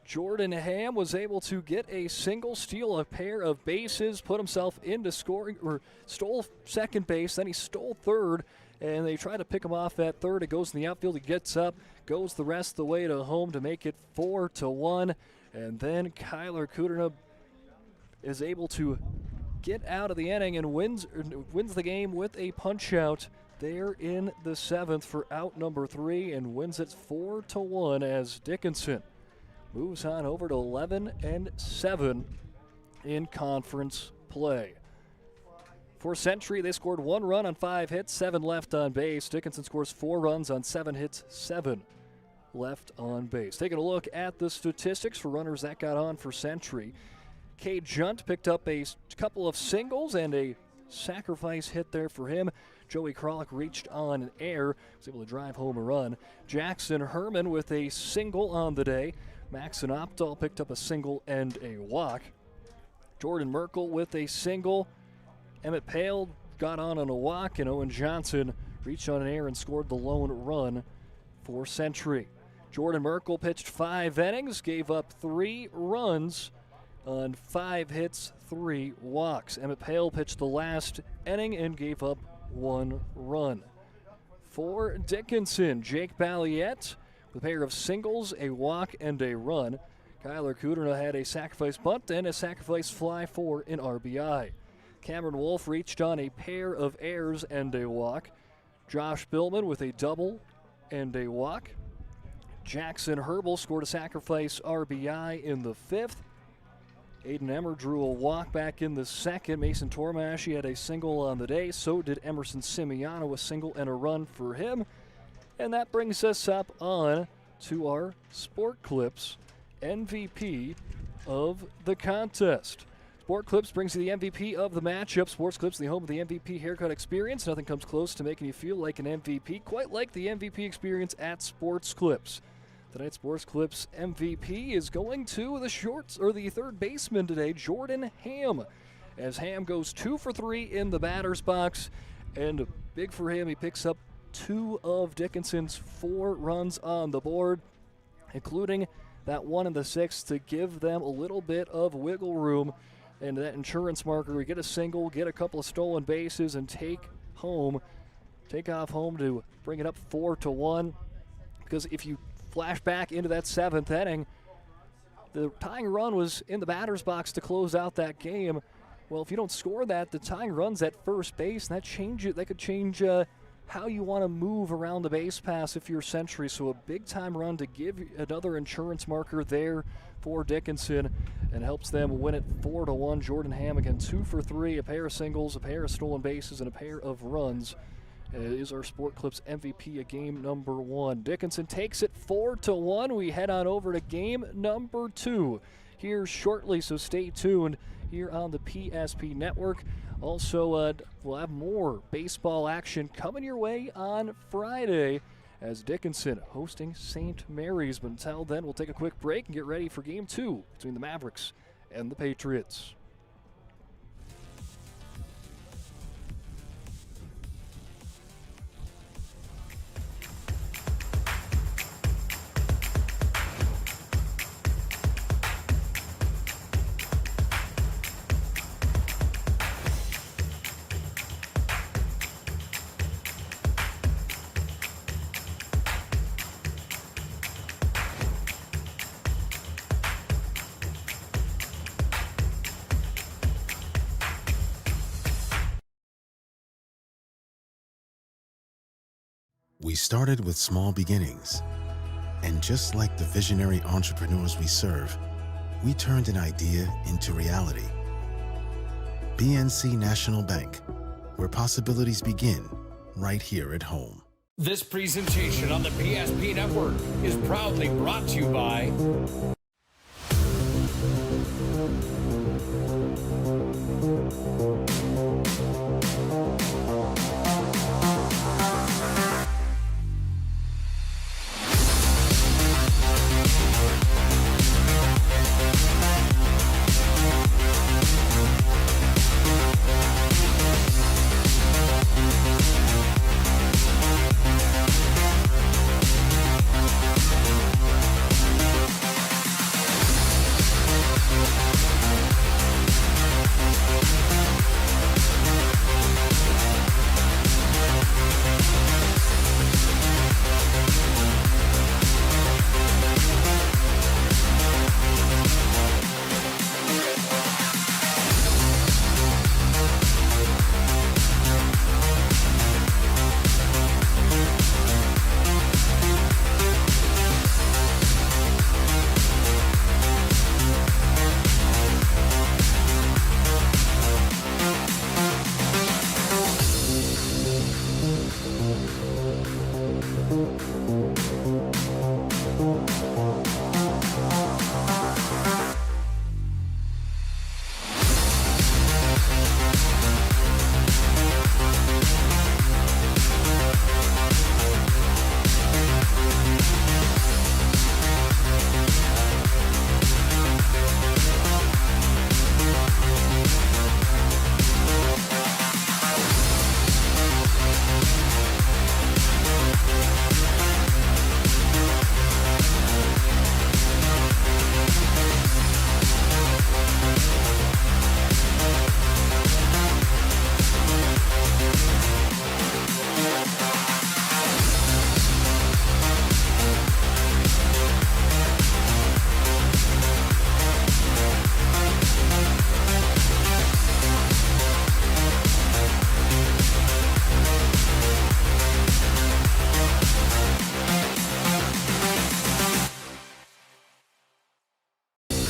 Jordan Ham was able to get a single, steal a pair of bases, put himself into scoring, or stole second base, then he stole third, and they try to pick him off at third. It goes in the outfield, he gets up, goes the rest of the way to home to make it 4-1, and then Kyler Kuderna is able to get out of the inning and wins the game with a punch-out there in the seventh for out number 3 and wins it 4-1 as Dickinson moves on over to 11-7 in conference play. For Century, they scored 1 run on 5 hits, 7 left on base. Dickinson scores 4 runs on 7 hits, 7 left on base. Taking a look at the statistics for runners that got on for Century. Cade Junt picked up a couple of singles and a sacrifice hit there for him. Joey Kralik reached on an error, was able to drive home a run. Jackson Herman with a single on the day. Maxon Opdahl picked up a single and a walk. Jordan Merkel with a single. Emmett Pale got on a walk, and Owen Johnson reached on an error and scored the lone run for Century. Jordan Merkel pitched 5 innings, gave up 3 runs on 5 hits, 3 walks. Emmett Pale pitched the last inning and gave up 1 run. For Dickinson, Jake Balliette with a pair of singles, a walk, and a run. Kyler Kuderna had a sacrifice bunt and a sacrifice fly for an RBI. Cameron Wolf reached on a pair of errors and a walk. Josh Billman with a double and a walk. Jackson Herbal scored a sacrifice RBI in the 5th. Aiden Emmer drew a walk back in the 2nd. Mason Tormash had a single on the day. So did Emerson Simiano, a single and a run for him. And that brings us up on to our Sport Clips MVP of the contest. Sport Clips brings you the MVP of the matchup. Sports Clips, the home of the MVP haircut experience. Nothing comes close to making you feel like an MVP, quite like the MVP experience at Sports Clips. Tonight's Sports Clips MVP is going to the third baseman today, Jordan Ham. As Ham goes 2 for 3 in the batter's box, and big for him, he picks up 2 of Dickinson's 4 runs on the board, including that one in the 6th to give them a little bit of wiggle room. And that insurance marker, we get a single, get a couple of stolen bases, and take off home to bring it up 4-1. Because if you flash back into that 7th inning, the tying run was in the batter's box to close out that game. Well, if you don't score that, the tying run's at first base, and that could change how you want to move around the base pass if you're Century. So a big-time run to give another insurance marker there for Dickinson and helps them win it 4-1. Jordan Ham again 2 for 3, a pair of singles, a pair of stolen bases, and a pair of runs. Is our Sport Clips MVP of game number 1. Dickinson takes it 4-1. We head on over to game number 2 here shortly, so stay tuned here on the PSP Network. Also, we'll have more baseball action coming your way on Friday as Dickinson hosting St. Mary's. But until then, we'll take a quick break and get ready for Game 2 between the Mavericks and the Patriots. We started with small beginnings, and just like the visionary entrepreneurs we serve, we turned an idea into reality. BNC National Bank, where possibilities begin right here at home. This presentation on the PSP Network is proudly brought to you by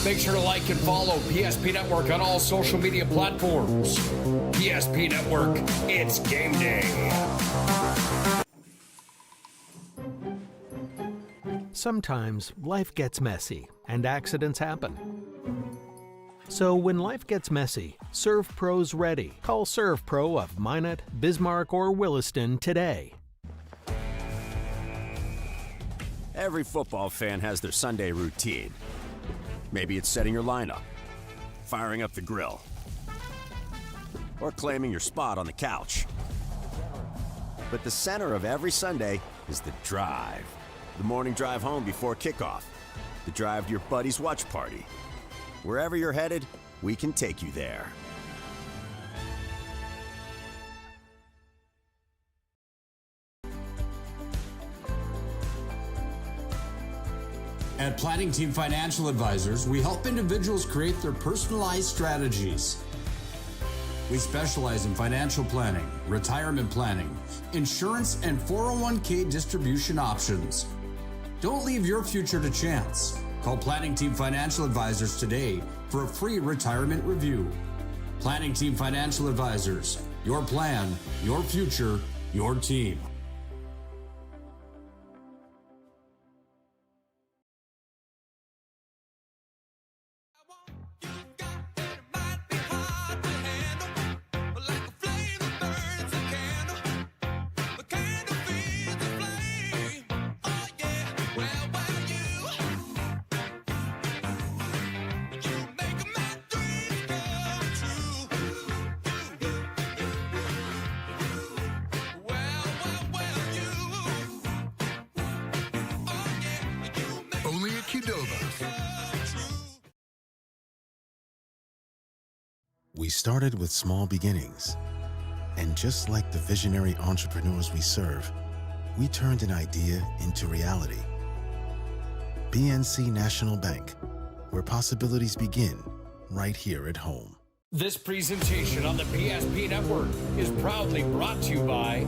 Make sure to like and follow PSP Network on all social media platforms. PSP Network, it's game day. Sometimes life gets messy and accidents happen. So when life gets messy, ServPro's ready. Call ServPro of Minot, Bismarck, or Williston today. Every football fan has their Sunday routine. Maybe it's setting your lineup, firing up the grill, or claiming your spot on the couch. But the center of every Sunday is the drive. The morning drive home before kickoff. The drive to your buddy's watch party. Wherever you're headed, we can take you there. At Planning Team Financial Advisors, we help individuals create their personalized strategies. We specialize in financial planning, retirement planning, insurance, and 401k distribution options. Don't leave your future to chance. Call Planning Team Financial Advisors today for a free retirement review. Planning Team Financial Advisors, your plan, your future, your team. We started with small beginnings, and just like the visionary entrepreneurs we serve, we turned an idea into reality. PNC National Bank, where possibilities begin right here at home. This presentation on the PSP Network is proudly brought to you by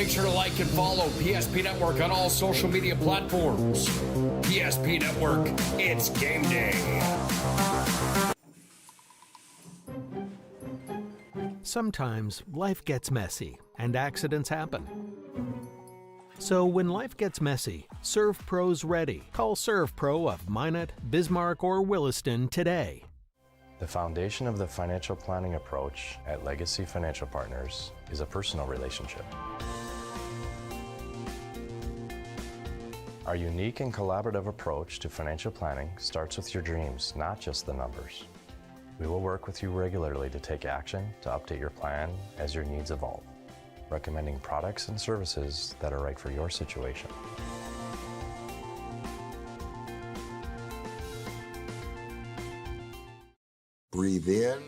Make sure to like and follow PSP Network on all social media platforms. PSP Network, it's game day. Sometimes life gets messy and accidents happen. So when life gets messy, ServPro's ready. Call ServPro of Minot, Bismarck, or Williston today. The foundation of the financial planning approach at Legacy Financial Partners is a personal relationship. Our unique and collaborative approach to financial planning starts with your dreams, not just the numbers. We will work with you regularly to take action to update your plan as your needs evolve, recommending products and services that are right for your situation. Breathe in.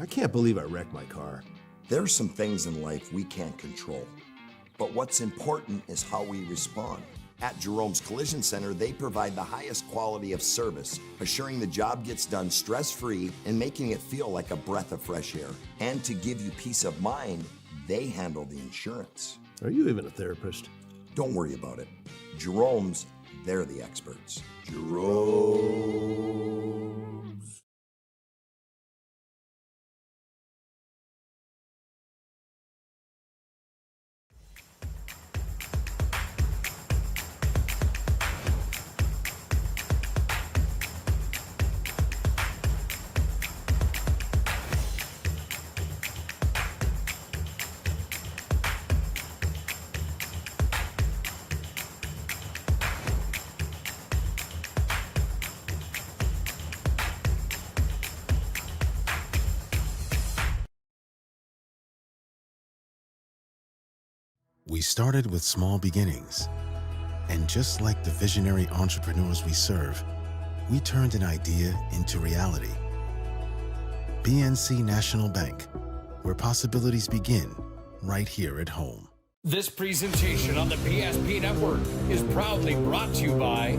I can't believe I wrecked my car. There are some things in life we can't control, but what's important is how we respond. At Jerome's Collision Center, they provide the highest quality of service, assuring the job gets done stress-free and making it feel like a breath of fresh air. And to give you peace of mind, they handle the insurance. Are you even a therapist? Don't worry about it. Jerome's, they're the experts. Jerome's. We started with small beginnings, and just like the visionary entrepreneurs we serve, we turned an idea into reality. PNC National Bank, where possibilities begin right here at home. This presentation on the PSP Network is proudly brought to you by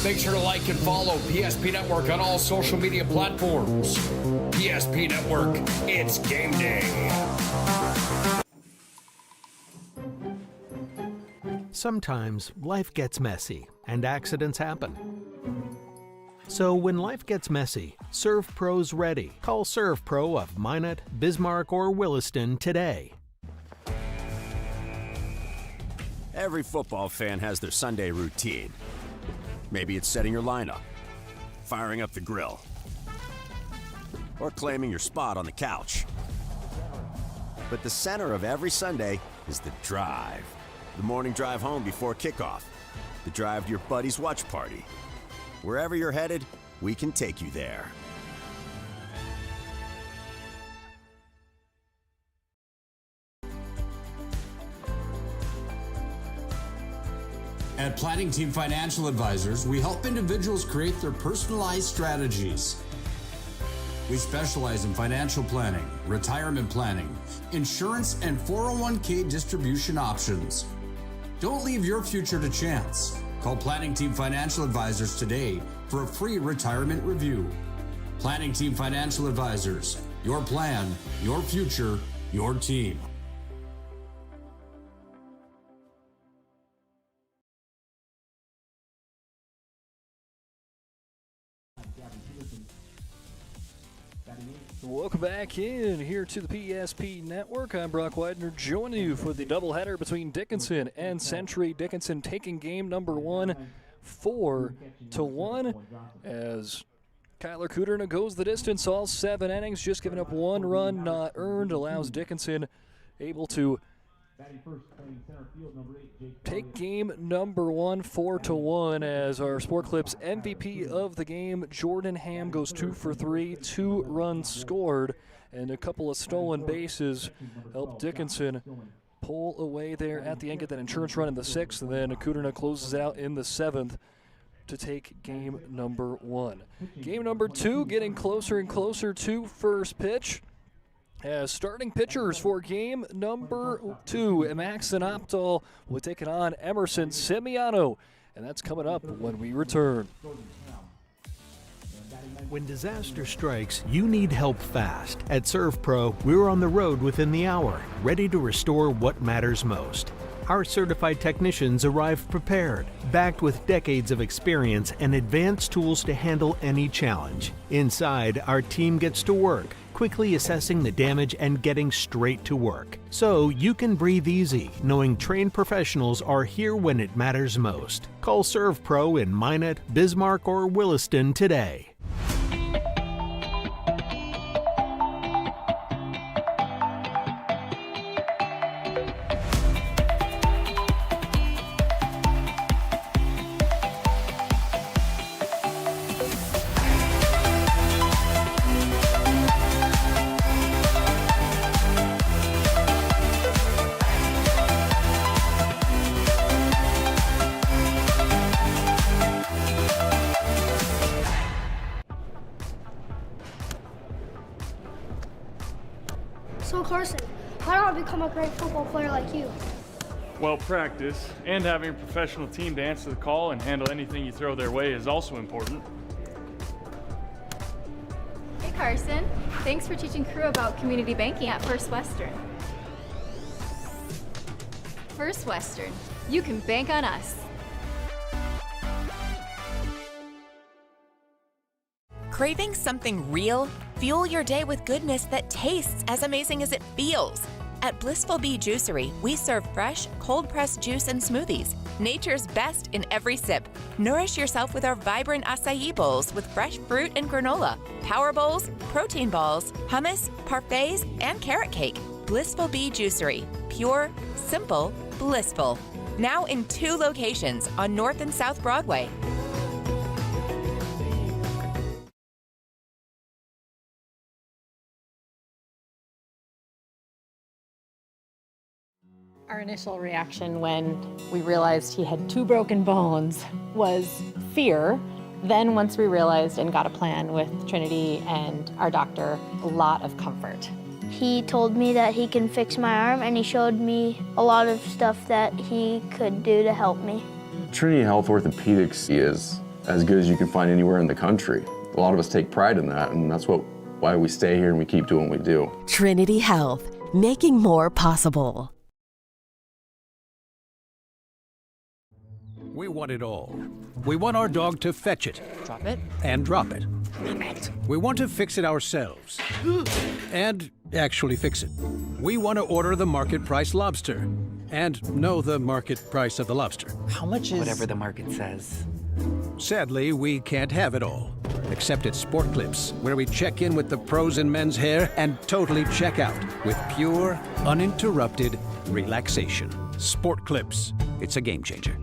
Make sure to like and follow PSP Network on all social media platforms. PSP Network, it's game day. Sometimes life gets messy and accidents happen. So when life gets messy, ServPro's ready. Call ServPro of Minot, Bismarck, or Williston today. Every football fan has their Sunday routine. Maybe it's setting your lineup, firing up the grill, or claiming your spot on the couch. But the center of every Sunday is the drive. The morning drive home before kickoff. The drive to your buddy's watch party. Wherever you're headed, we can take you there. At Planning Team Financial Advisors, we help individuals create their personalized strategies. We specialize in financial planning, retirement planning, insurance, and 401k distribution options. Don't leave your future to chance. Call Planning Team Financial Advisors today for a free retirement review. Planning Team Financial Advisors, your plan, your future, your team. Welcome back in here to the PSP Network. I'm Brock Widener, joining you for the doubleheader between Dickinson and Century. Dickinson taking game number 1, 4-1, as Kyler Kuderna goes the distance all 7 innings, just giving up 1 run not earned, allows Dickinson able to take game number 1, 4-1, as our Sport Clips MVP of the game, Jordan Ham, goes 2 for 3, 2 runs scored, and a couple of stolen bases helped Dickinson pull away there at the end, get that insurance run in the 6th, and then Kuderna closes out in the 7th to take game number 1. Game number 2 getting closer and closer to first pitch. As starting pitchers for game number 2, Maxon Opdahl will take it on Emerson Simiano, and that's coming up when we return. When disaster strikes, you need help fast. At ServPro, we're on the road within the hour, ready to restore what matters most. Our certified technicians arrive prepared, backed with decades of experience and advanced tools to handle any challenge. Inside, our team gets to work, quickly assessing the damage and getting straight to work. So you can breathe easy, knowing trained professionals are here when it matters most. Call ServPro in Minot, Bismarck, or Williston today. So Carson, how do I become a great football player like you? Well, practice and having a professional team to answer the call and handle anything you throw their way is also important. Hey Carson, thanks for teaching crew about community banking at First Western. First Western, you can bank on us. Craving something real? Fuel your day with goodness that tastes as amazing as it feels. At Blissful Bee Juicery, we serve fresh, cold-pressed juice and smoothies, nature's best in every sip. Nourish yourself with our vibrant acai bowls with fresh fruit and granola, power bowls, protein balls, hummus, parfaits, and carrot cake. Blissful Bee Juicery. Pure, simple, blissful. Now in 2 locations on North and South Broadway. Our initial reaction when we realized he had 2 broken bones was fear. Then once we realized and got a plan with Trinity and our doctor, a lot of comfort. He told me that he can fix my arm, and he showed me a lot of stuff that he could do to help me. Trinity Health Orthopedics is as good as you can find anywhere in the country. A lot of us take pride in that, and that's why we stay here and we keep doing what we do. Trinity Health, making more possible. We want it all. We want our dog to fetch it. Drop it. And drop it. Drop it. We want to fix it ourselves. And actually fix it. We want to order the market price lobster. And know the market price of the lobster. How much is... Whatever the market says. Sadly, we can't have it all. except at Sport Clips, where we check in with the pros in men's hair and totally check out with pure, uninterrupted relaxation. Sport Clips. It's a game changer.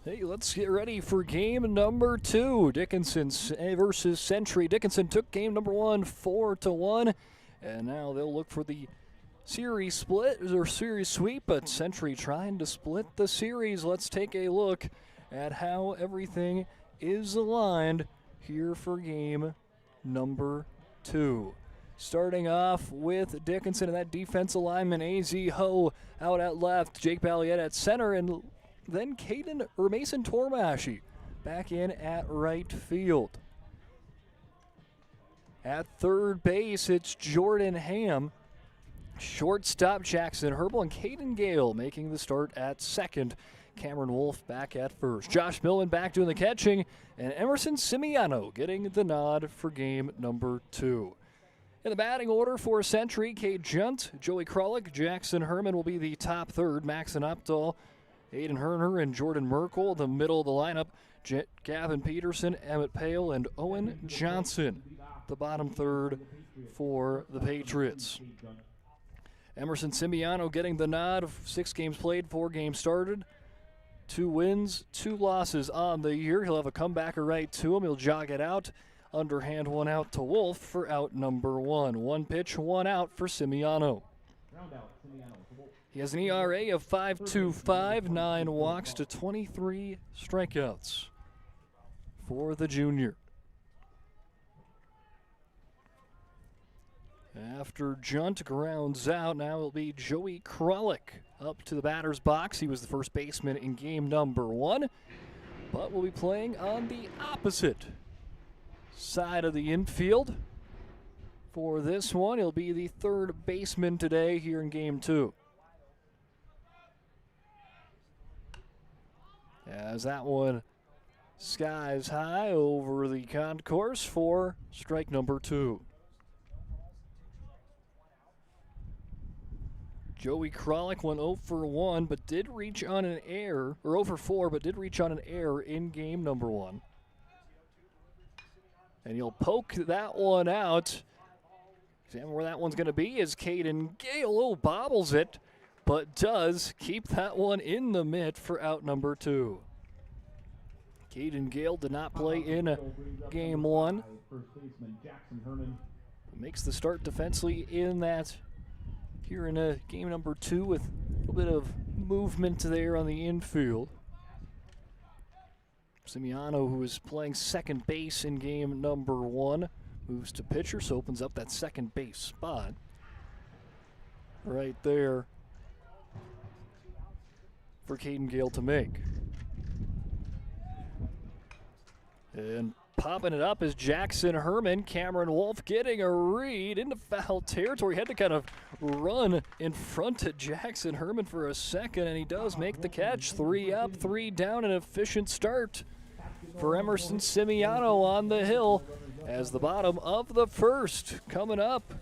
Hey, let's get ready for game number 2. Dickinson versus Century. Dickinson took game number 1 4-1, and now they'll look for the series split or series sweep, but Century trying to split the series. Let's take a look at how everything is aligned here for game number 2. Starting off with Dickinson and that defense alignment, AZ Ho out at left, Jake Balliet at center, and then Mason Tormashi back in at right field. At third base, it's Jordan Ham. Shortstop Jackson Herbal and Caden Gale making the start at second. Cameron Wolf back at first. Josh Millman back doing the catching, and Emerson Simiano getting the nod for game number 2. In the batting order for Century, Cade Junt, Joey Krolick, Jackson Herman will be the top third. Maxon Updahl, Aiden Herner, and Jordan Merkel, the middle of the lineup. Gavin Peterson, Emmett Pale, and Owen Johnson, the bottom third for the Patriots. Emerson Simiano getting the nod of 6 games played, 4 games started. 2 wins, 2 losses on the year. He'll have a comebacker right to him. He'll jog it out. Underhand one out to Wolf for out number 1. 1 pitch, 1 out for Simiano. He has an ERA of 5.25, 9 walks to 23 strikeouts for the junior. After Junt grounds out, now it'll be Joey Krolick up to the batter's box. He was the first baseman in game number 1, but will be playing on the opposite side of the infield. For this one, he'll be the third baseman today here in game 2. As that one skies high over the concourse for strike number 2. Joey Krolick went 0 for 1, but did reach on an error, or 0 for 4, but did reach on an error in game number 1. And he'll poke that one out. Examine where that one's going to be as Caden Gale bobbles it, but does keep that one in the mitt for out number 2. Caden Gale did not play in game 1. Makes the start defensively in that here in game number 2 with a little bit of movement there on the infield. Simiano, who is playing second base in game number 1, moves to pitcher, so opens up that second base spot right there for Caden Gale to make. And popping it up is Jackson Herman. Cameron Wolf getting a read into foul territory. Had to kind of run in front of Jackson Herman for a second, and he does make the catch. 3 up, 3 down, an efficient start for Emerson Simiano on the hill as the bottom of the first. Coming up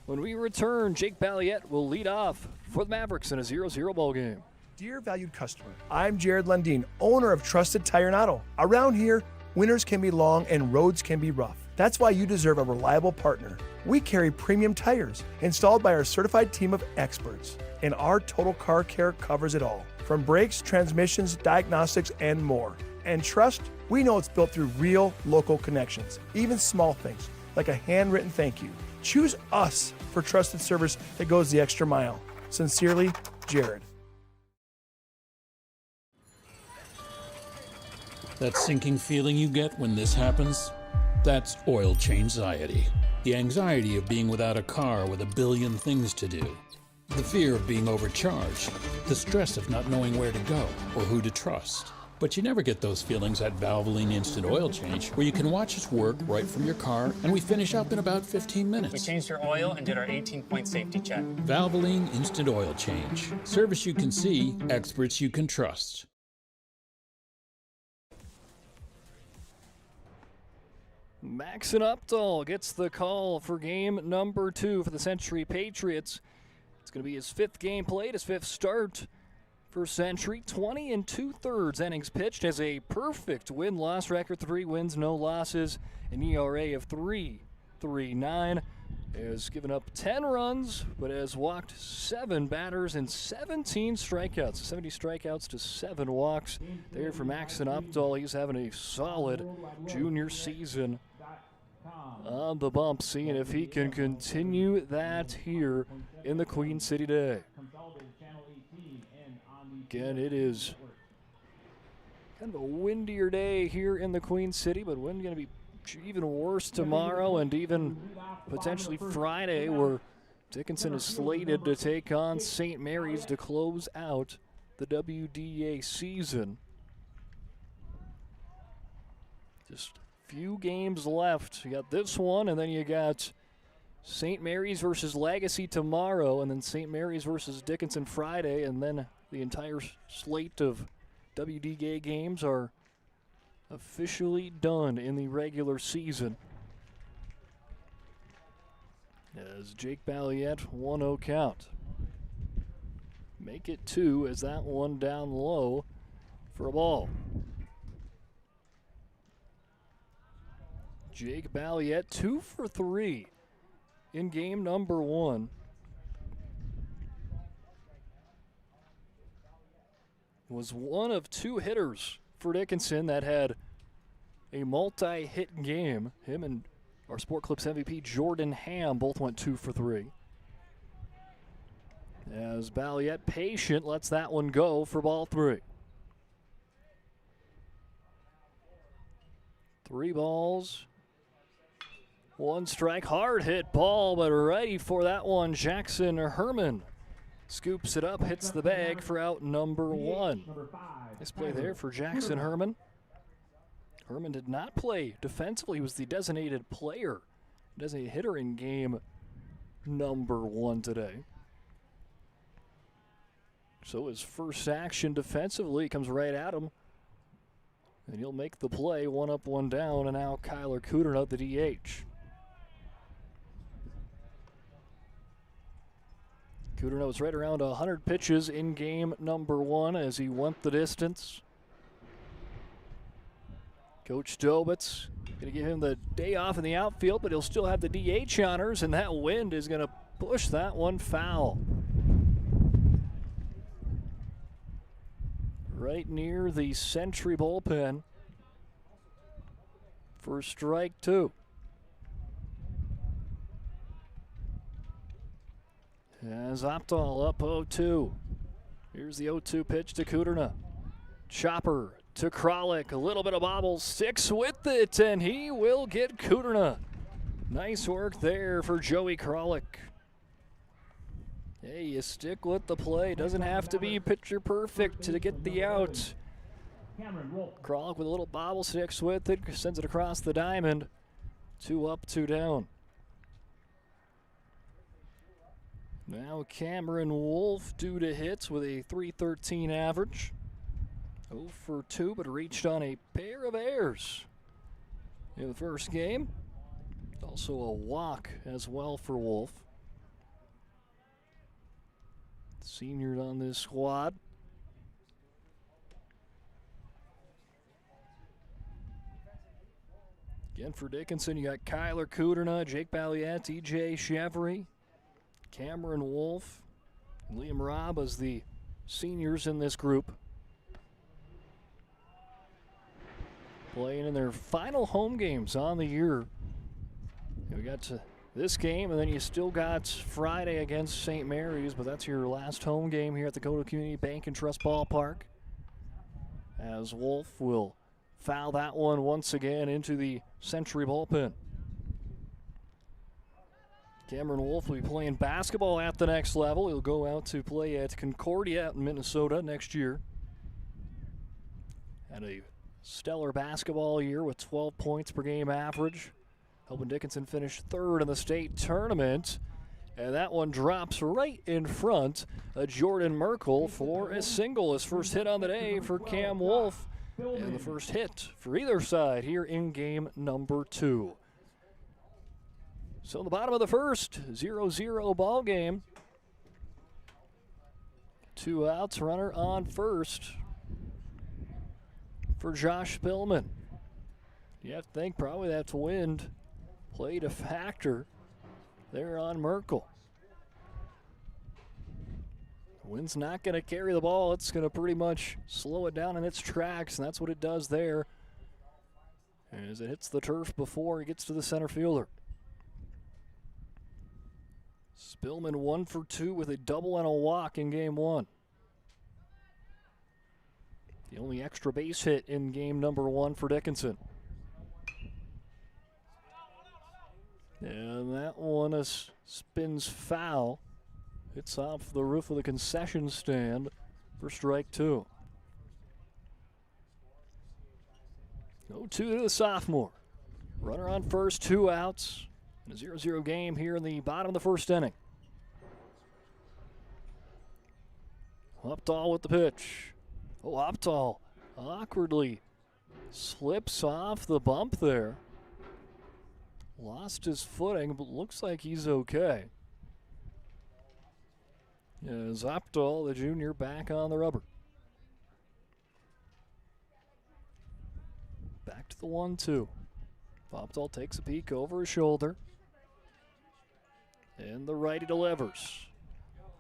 when we return, Jake Balliet will lead off for the Mavericks in a 0-0 ball game. Dear valued customer, I'm Jared Lundeen, owner of Trusted Tire and Auto. Around here, winters can be long and roads can be rough. That's why you deserve a reliable partner. We carry premium tires installed by our certified team of experts, and our total car care covers it all, from brakes, transmissions, diagnostics, and more. And trust, we know it's built through real local connections, even small things like a handwritten thank you. Choose us for trusted service that goes the extra mile. Sincerely, Jared. That sinking feeling you get when this happens? That's oil change-anxiety. The anxiety of being without a car with a billion things to do. The fear of being overcharged. The stress of not knowing where to go or who to trust. But you never get those feelings at Valvoline Instant Oil Change, where you can watch us work right from your car, and we finish up in about 15 minutes. We changed your oil and did our 18-point safety check. Valvoline Instant Oil Change. Service you can see, experts you can trust. Maxon Updahl gets the call for game number 2 for the Century Patriots. It's going to be his 5th game played, his 5th start for Century. 20 2/3 innings pitched, has a perfect win-loss record, 3 wins, no losses, an ERA of 3.39. Has given up 10 runs, but has walked 7 batters and 17 strikeouts. 70 strikeouts to 7 walks. There for Maxon Updahl. He's having a solid junior season on the bump, seeing if he can continue that here in the Queen City today. Again, it is kind of a windier day here in the Queen City, but wind going to be even worse tomorrow and even potentially Friday, where Dickinson is slated to take on St. Mary's to close out the WDA season. Just a few games left. You got this one, and then you got St. Mary's versus Legacy tomorrow, and then St. Mary's versus Dickinson Friday, and then the entire slate of WDA games are officially done in the regular season. As Jake Balliet, 1-0 count. Make it 2 as that one down low for a ball. Jake Balliet, 2 for 3 in game number 1. Was one of 2 hitters for Dickinson that had a multi-hit game. Him and our Sport Clips MVP Jordan Ham both went 2 for 3. As Balliet, patient, lets that one go for ball 3. 3 balls, 1 strike. Hard hit ball, but ready for that one. Jackson Herman scoops it up, hits the bag for out number 1. Nice play there for Jackson Herman. Herman did not play defensively. He was the designated player, designated hitter in game number 1 today. So his first action defensively comes right at him, and he'll make the play. 1 up, 1 down, and now Kyler Cooter out the DH. Cooter was right around 100 pitches in game number 1 as he went the distance. Coach Dobitz going to give him the day off in the outfield, but he'll still have the DH honors, and that wind is going to push that one foul. Right near the Century bullpen for strike 2. As Opdahl up 0-2. Here's the 0-2 pitch to Kuderna. Chopper to Kralik. A little bit of bobble. Sticks with it, and he will get Kuderna. Nice work there for Joey Kralik. Hey, you stick with the play. Doesn't have to be picture perfect to get the out. Kralik with a little bobble, sticks with it, sends it across the diamond. 2 up, 2 down. Now Cameron Wolf due to hits with a .313 average. 0 for 2, but reached on a pair of errors in the first game. Also a walk as well for Wolf. Senior on this squad. Again for Dickinson, you got Kyler Kuderna, Jake Balliet, DJ Chevry, Cameron Wolf, and Liam Robb as the seniors in this group. Playing in their final home games on the year. We got to this game, and then you still got Friday against St. Mary's, but that's your last home game here at the Dakota Community Bank and Trust Ballpark. As Wolf will foul that one once again into the Century bullpen. Cameron Wolf will be playing basketball at the next level. He'll go out to play at Concordia in Minnesota next year. Had a stellar basketball year with 12 points per game average. Helping Dickinson finish 3rd in the state tournament. And that one drops right in front of Jordan Merkel for a single. His first hit on the day for Cam Wolf. And the first hit for either side here in game number 2. So in the bottom of the first, 0-0 ball game. 2 outs, runner on first for Josh Spillman. You have to think probably that wind played a factor there on Merkel. The wind's not going to carry the ball. It's going to pretty much slow it down in its tracks, and that's what it does there as it hits the turf before it gets to the center fielder. Spillman 1 for 2 with a double and a walk in game 1. The only extra base hit in game number 1 for Dickinson. And that one spins foul. It's off the roof of the concession stand for strike 2. 0-2 to the sophomore. Runner on first, 2 outs. A 0-0 game here in the bottom of the first inning. Updahl with the pitch. Oh, Updahl awkwardly slips off the bump there. Lost his footing, but looks like he's okay. As Updahl, the junior, back on the rubber. Back to the 1-2. Updahl takes a peek over his shoulder. And the righty delivers.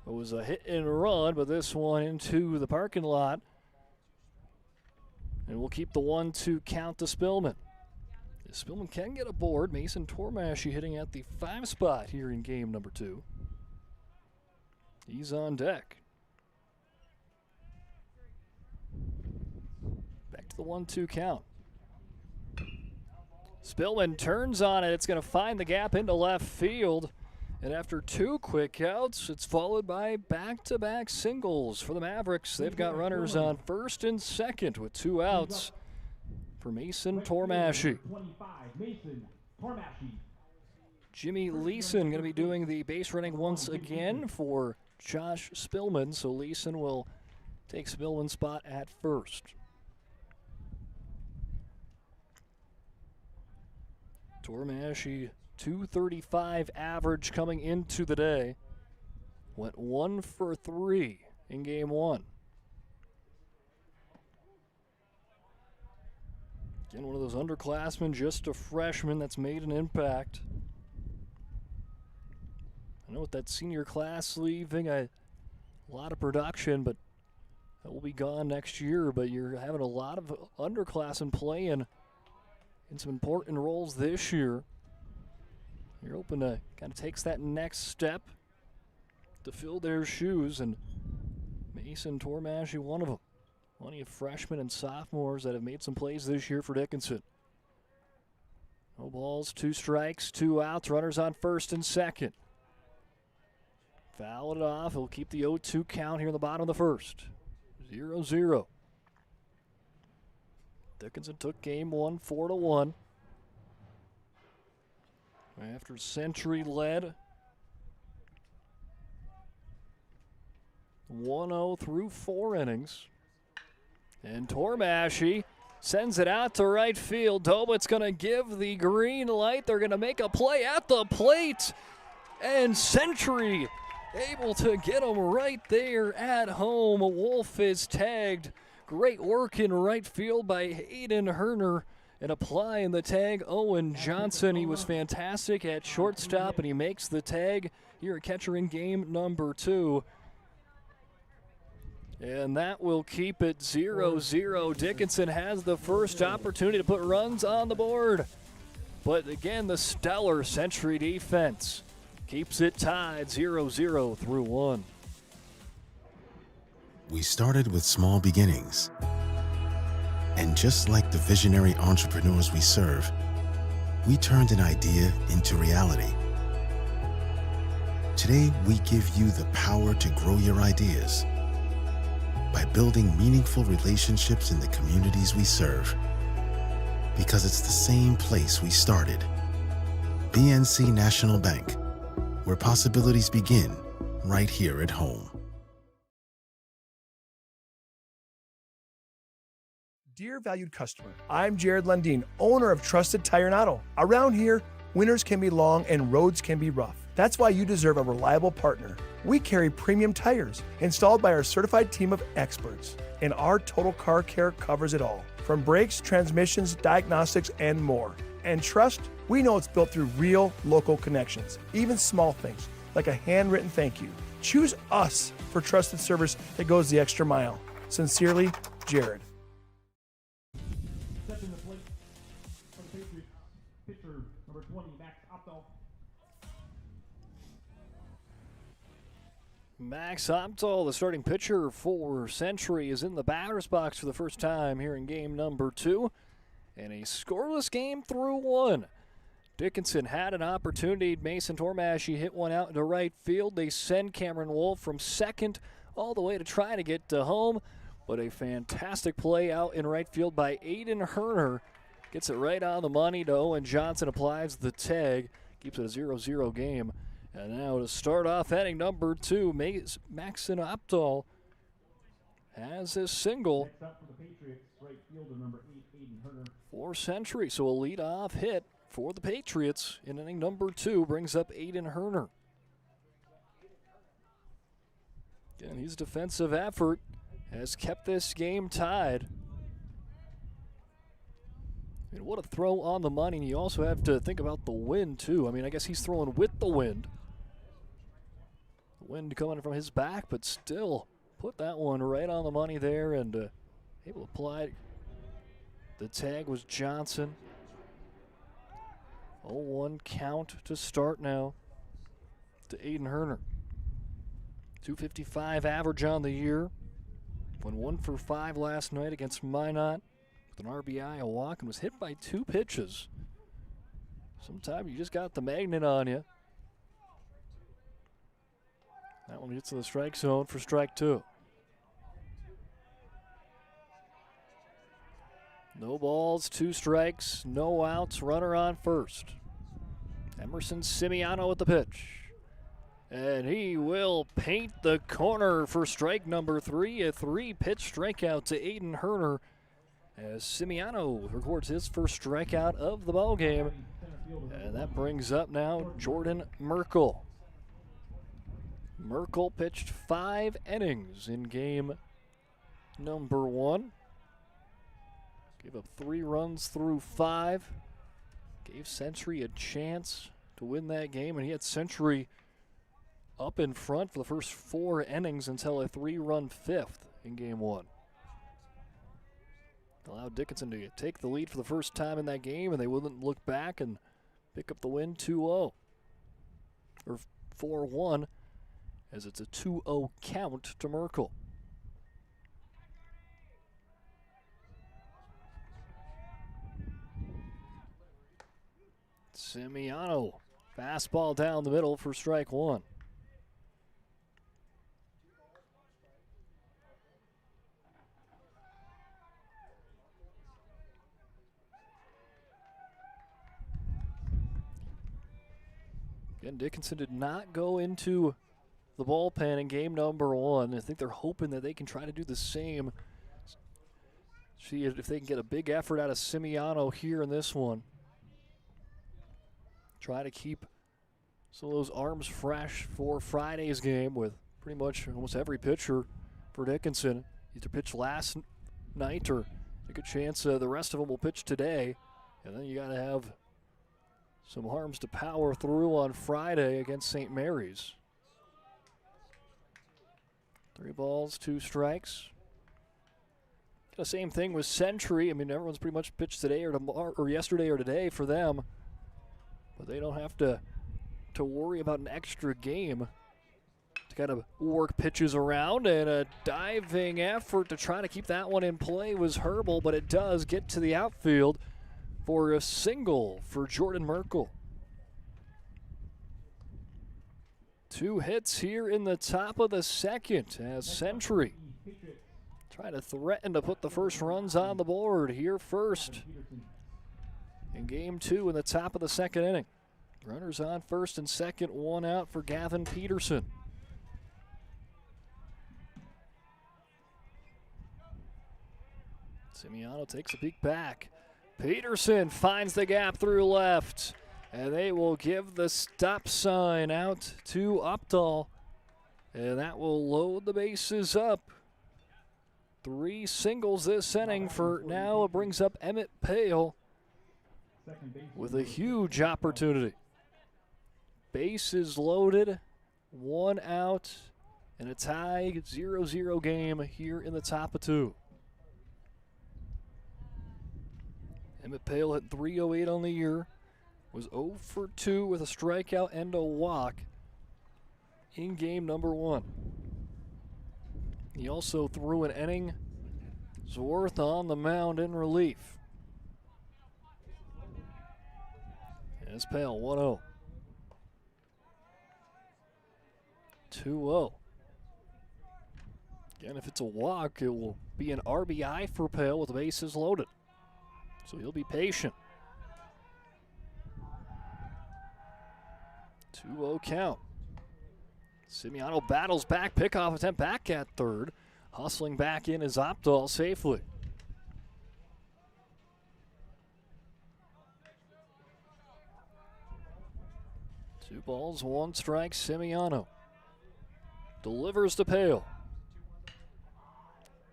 It was a hit and run, but this one into the parking lot. And we'll keep the 1-2 count to Spillman. Spillman can get aboard. Mason Tormashy hitting at the 5 spot here in game number 2. He's on deck. Back to the 1-2 count. Spillman turns on it. It's going to find the gap into left field. And after 2 quick outs, it's followed by back-to-back singles for the Mavericks. They've got runners on first and second with 2 outs for Mason Tormashy. Jimmy Leeson going to be doing the base running once again for Josh Spillman, so Leeson will take Spillman's spot at first. Tormashy, 235 average coming into the day. Went 1 for 3 in game 1. Again, one of those underclassmen, just a freshman that's made an impact. I know with that senior class leaving, a lot of production, but that will be gone next year. But you're having a lot of underclassmen playing in some important roles this year. You're hoping to kind of takes that next step to fill their shoes, and Mason Tormashy, one of them. Plenty of freshmen and sophomores that have made some plays this year for Dickinson. No balls, 2 strikes, 2 outs, runners on first and second. Foul it off. He'll keep the 0-2 count here in the bottom of the first. 0-0. Dickinson took game 1 4-1. After Century led 1-0 through 4 innings. And Tormashy sends it out to right field. Dobit's going to give the green light. They're going to make a play at the plate. And Century able to get him right there at home. Wolf is tagged. Great work in right field by Hayden Herner. And applying the tag, Owen Johnson. He was fantastic at shortstop, and he makes the tag here at catcher in game number 2. And that will keep it 0-0. Dickinson has the first opportunity to put runs on the board. But again, the stellar Century defense keeps it tied 0-0 through 1. We started with small beginnings. And just like the visionary entrepreneurs we serve, we turned an idea into reality. Today, we give you the power to grow your ideas by building meaningful relationships in the communities we serve. Because it's the same place we started. BNC National Bank, where possibilities begin right here at home. Dear valued customer, I'm Jared Lundeen, owner of Trusted Tire and Auto. Around here, winters can be long and roads can be rough. That's why you deserve a reliable partner. We carry premium tires installed by our certified team of experts, and our total car care covers it all, from brakes, transmissions, diagnostics, and more. And trust, we know it's built through real local connections, even small things like a handwritten thank you. Choose us for trusted service that goes the extra mile. Sincerely, Jared. Stepping the plate for the Patriots, pitcher number 20, Max Opdahl. Max Opdahl, the starting pitcher for Century, is in the batter's box for the first time here in game number 2. And a scoreless game through 1. Dickinson had an opportunity. Mason Tormash, he hit one out into right field. They send Cameron Wolf from second all the way to try to get to home. But a fantastic play out in right field by Aiden Herner. Gets it right on the money to Owen Johnson, applies the tag. Keeps it a 0-0 game. And now to start off inning number 2, Maxon Opdahl has his single. Next up for the Patriots, right fielder number 8, Aiden Herner. For Century, so a lead-off hit for the Patriots in inning number 2 brings up Aiden Herner. Again, his defensive effort has kept this game tied. And what a throw on the money. And you also have to think about the wind, too. I mean, I guess he's throwing with the wind. The wind coming from his back, but still put that one right on the money there and able to apply it. The tag was Johnson. 0-1 count to start now to Aiden Herner. 255 average on the year. Went 1 for 5 last night against Minot with an RBI, a walk, and was hit by 2 pitches. Sometimes you just got the magnet on you. That one gets to the strike zone for strike 2. No balls, 2 strikes, no outs, runner on first. Emerson Simiano at the pitch. And he will paint the corner for strike number 3, a 3-pitch strikeout to Aiden Herner as Simiano records his first strikeout of the ballgame. And that brings up now Jordan Merkel. Merkel pitched 5 innings in game number 1. Gave up 3 runs through 5. Gave Century a chance to win that game, and he had Century up in front for the first 4 innings until a 3-run 5th in game 1. Allowed Dickinson to take the lead for the first time in that game, and they wouldn't look back and pick up the win 2-0. Or 4-1, as it's a 2-0 count to Merkel. Simiano, fastball down the middle for strike 1. Again, Dickinson did not go into the bullpen in game number 1. I think they're hoping that they can try to do the same. See if they can get a big effort out of Simiano here in this one. Try to keep some of those arms fresh for Friday's game with pretty much almost every pitcher for Dickinson. Either pitched last night or a good chance the rest of them will pitch today. And then you got to have some arms to power through on Friday against St. Mary's. 3 balls, 2 strikes. The same thing with Century. I mean, everyone's pretty much pitched today or tomorrow or yesterday or today for them. But they don't have to worry about an extra game to kind of work pitches around. And a diving effort to try to keep that one in play was Herbal, but it does get to the outfield for a single for Jordan Merkel. 2 hits here in the top of the second as Century try to threaten to put the first runs on the board here first in game 2 in the top of the second inning. Runners on first and second, 1 out for Gavin Peterson. Simiano takes a peek back. Peterson finds the gap through left. And they will give the stop sign out to Updahl. And that will load the bases up. 3 singles this inning for now. It brings up Emmett Pale with a huge opportunity. Bases loaded, 1 out, and a tie 0-0 game here in the top of 2. Emmett Pale hit .308 on the year, was 0 for 2 with a strikeout and a walk in game number 1. He also threw an inning's worth on the mound in relief. As Pale 1-0. 2-0. Again, if it's a walk, it will be an RBI for Pale with the bases loaded. So he'll be patient. 2-0 count. Simiano battles back, pickoff attempt back at third. Hustling back in is Updahl safely. Two balls, 1 strike, Simiano. Delivers to Pale.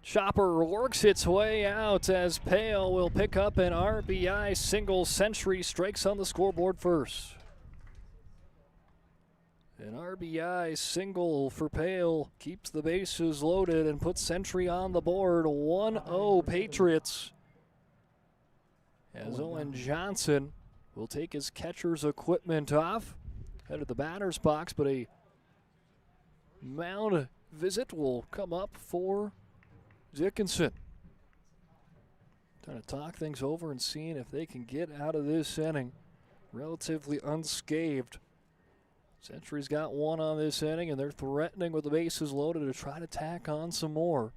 Chopper works its way out as Pale will pick up an RBI single. Century strikes on the scoreboard first. An RBI single for Pale keeps the bases loaded and puts Century on the board. 1-0 Patriots. As Owen Johnson will take his catcher's equipment off. Headed the batter's box, but a mound visit will come up for Dickinson. Trying to talk things over and seeing if they can get out of this inning relatively unscathed. Century's got 1 on this inning, and they're threatening with the bases loaded to try to tack on some more.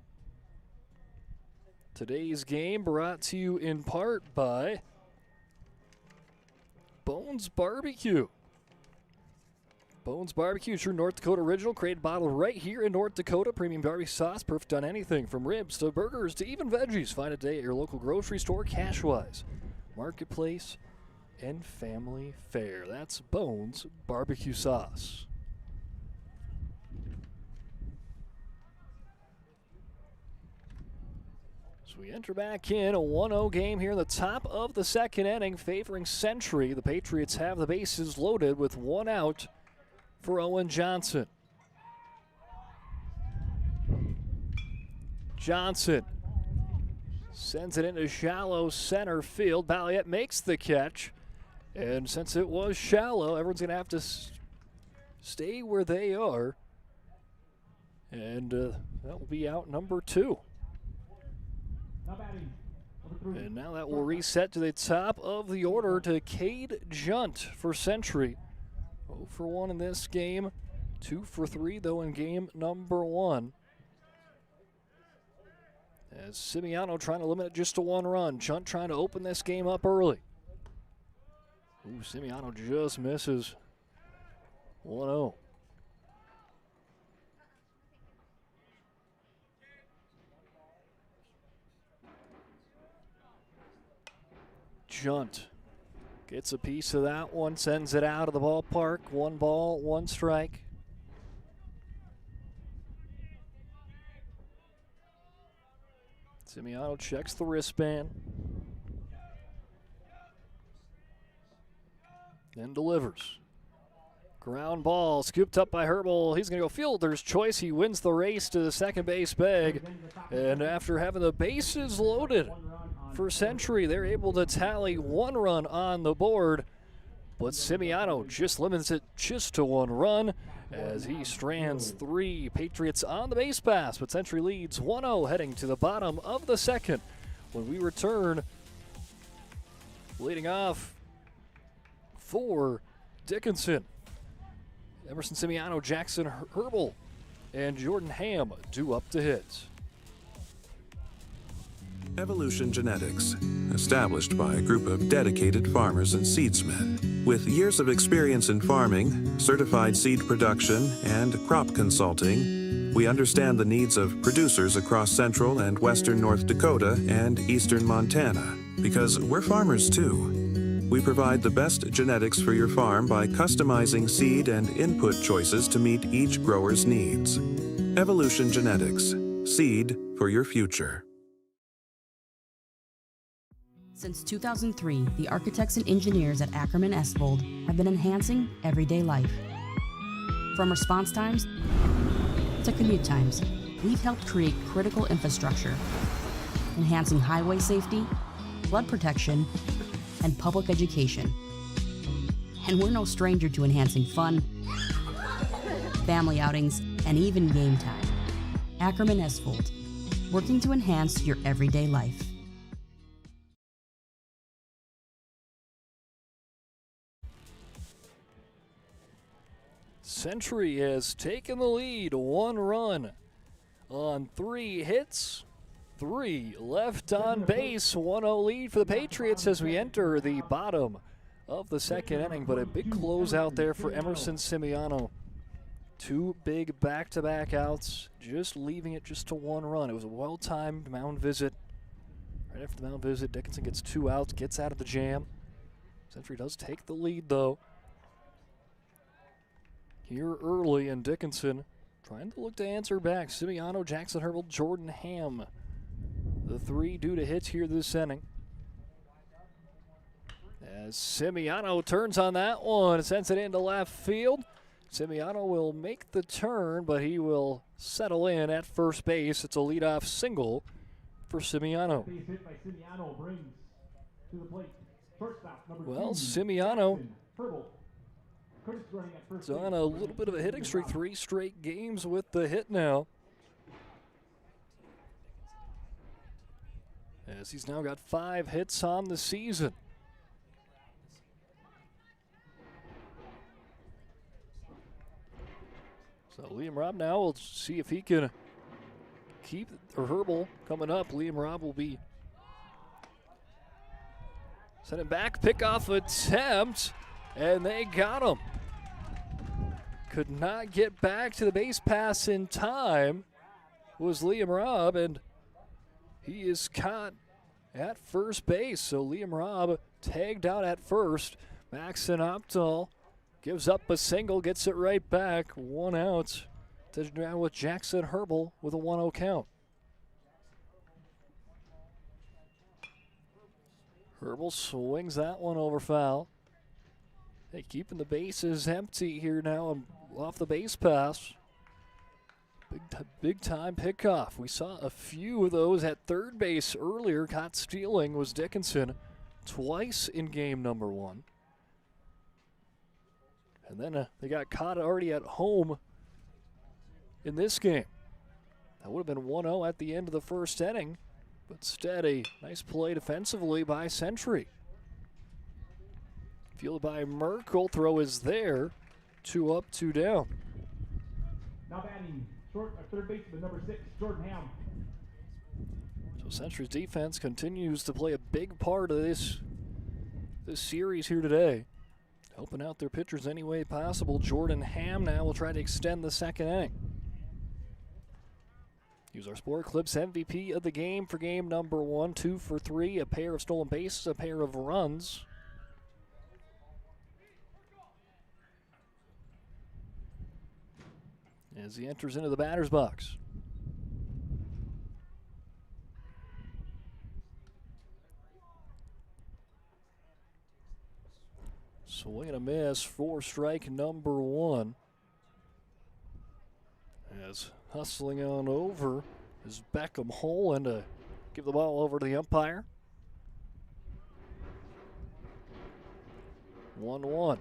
Today's game brought to you in part by Bones Barbecue. Bones Barbecue, true North Dakota original, created bottled right here in North Dakota. Premium barbecue sauce, perfect on anything from ribs to burgers to even veggies. Find it today at your local grocery store, Cashwise, Marketplace, and Family Fare. That's Bones Barbecue Sauce. So we enter back in a 1-0 game here in the top of the second inning, favoring Century. The Patriots have the bases loaded with 1 out for Owen Johnson. Johnson sends it into shallow center field. Balliet makes the catch. And since it was shallow, everyone's going to have to stay where they are. And that will be out number 2. And now that will reset to the top of the order to Cade Junt for Century. 0 for 1 in this game. 2 for 3, though, in game number 1. As Simiano trying to limit it just to 1 run. Junt trying to open this game up early. Ooh, Simiano just misses. 1-0. Junt gets a piece of that one, sends it out of the ballpark. 1 ball, 1 strike. Simiano checks the wristband. Then delivers. Ground ball scooped up by Herbal. He's going to go fielder's choice. He wins the race to the second base bag. And after having the bases loaded for Century, they're able to tally 1 run on the board. But Simiano just limits it just to 1 run as he strands 3 Patriots on the base pass. But Century leads 1-0 heading to the bottom of the second. When we return, leading off for Dickinson, Emerson Simiano, Jackson Herbal, and Jordan Ham due up to hit. Evolution Genetics, established by a group of dedicated farmers and seedsmen. With years of experience in farming, certified seed production, and crop consulting, we understand the needs of producers across central and western North Dakota and eastern Montana, because we're farmers too. We provide the best genetics for your farm by customizing seed and input choices to meet each grower's needs. Evolution Genetics. Seed for your future. Since 2003, the architects and engineers at Ackerman Esvold have been enhancing everyday life. From response times to commute times, we've helped create critical infrastructure, enhancing highway safety, flood protection, and public education. And we're no stranger to enhancing fun, family outings, and even game time. Ackerman Esvold, working to enhance your everyday life. Century has taken the lead, 1 run on 3 hits, 3 left on base, 1-0 lead for the Patriots as we enter the bottom of the second inning, but a big closeout there for Emerson Simiano. 2 big back-to-back outs, just leaving it just to 1 run. It was a well-timed mound visit. Right after the mound visit, Dickinson gets 2 outs, gets out of the jam. Century does take the lead, though. Here early, and Dickinson trying to look to answer back. Simiano, Jackson Herbal, Jordan Ham. The 3 due to hits here this inning. As Simiano turns on that one, sends it into left field. Simiano will make the turn, but he will settle in at first base. It's a leadoff single for Simiano. Base hit by Simiano brings to the plate shortstop number 2. Well, Simiano Herbal. Curtis running at first is on a little bit of a hitting streak, 3 straight games with the hit now. As he's now got 5 hits on the season. So Liam Robb now will see if he can keep, or Herbal coming up. Liam Robb will be sending back, pickoff attempt, and they got him. Could not get back to the base pass in time, was Liam Robb, and he is caught at first base. So Liam Robb tagged out at first. Maxon Optal gives up a single, gets it right back. 1 out. Now with Jackson Herbal with a 1-0 count. Herbal swings that one over foul. Hey, keeping the bases empty here now and off the base pass. Big time pickoff. We saw a few of those at third base earlier. Caught stealing was Dickinson twice in game number 1. And then they got caught already at home in this game. That would have been 1-0 at the end of the first inning, but instead a nice play defensively by Century. Fielded by Merkel, throw is there. 2 up, 2 down. Now batting third baseman number 6, Jordan Ham. So Century's defense continues to play a big part of this series here today. Helping out their pitchers any way possible. Jordan Ham now will try to extend the second inning. Here's our Sport Clips MVP of the game for game number 1. 2 for 3, a pair of stolen bases, a pair of runs. As he enters into the batter's box. Swing and a miss for strike number 1. As hustling on over is Beckham Holland to give the ball over to the umpire. 1-1.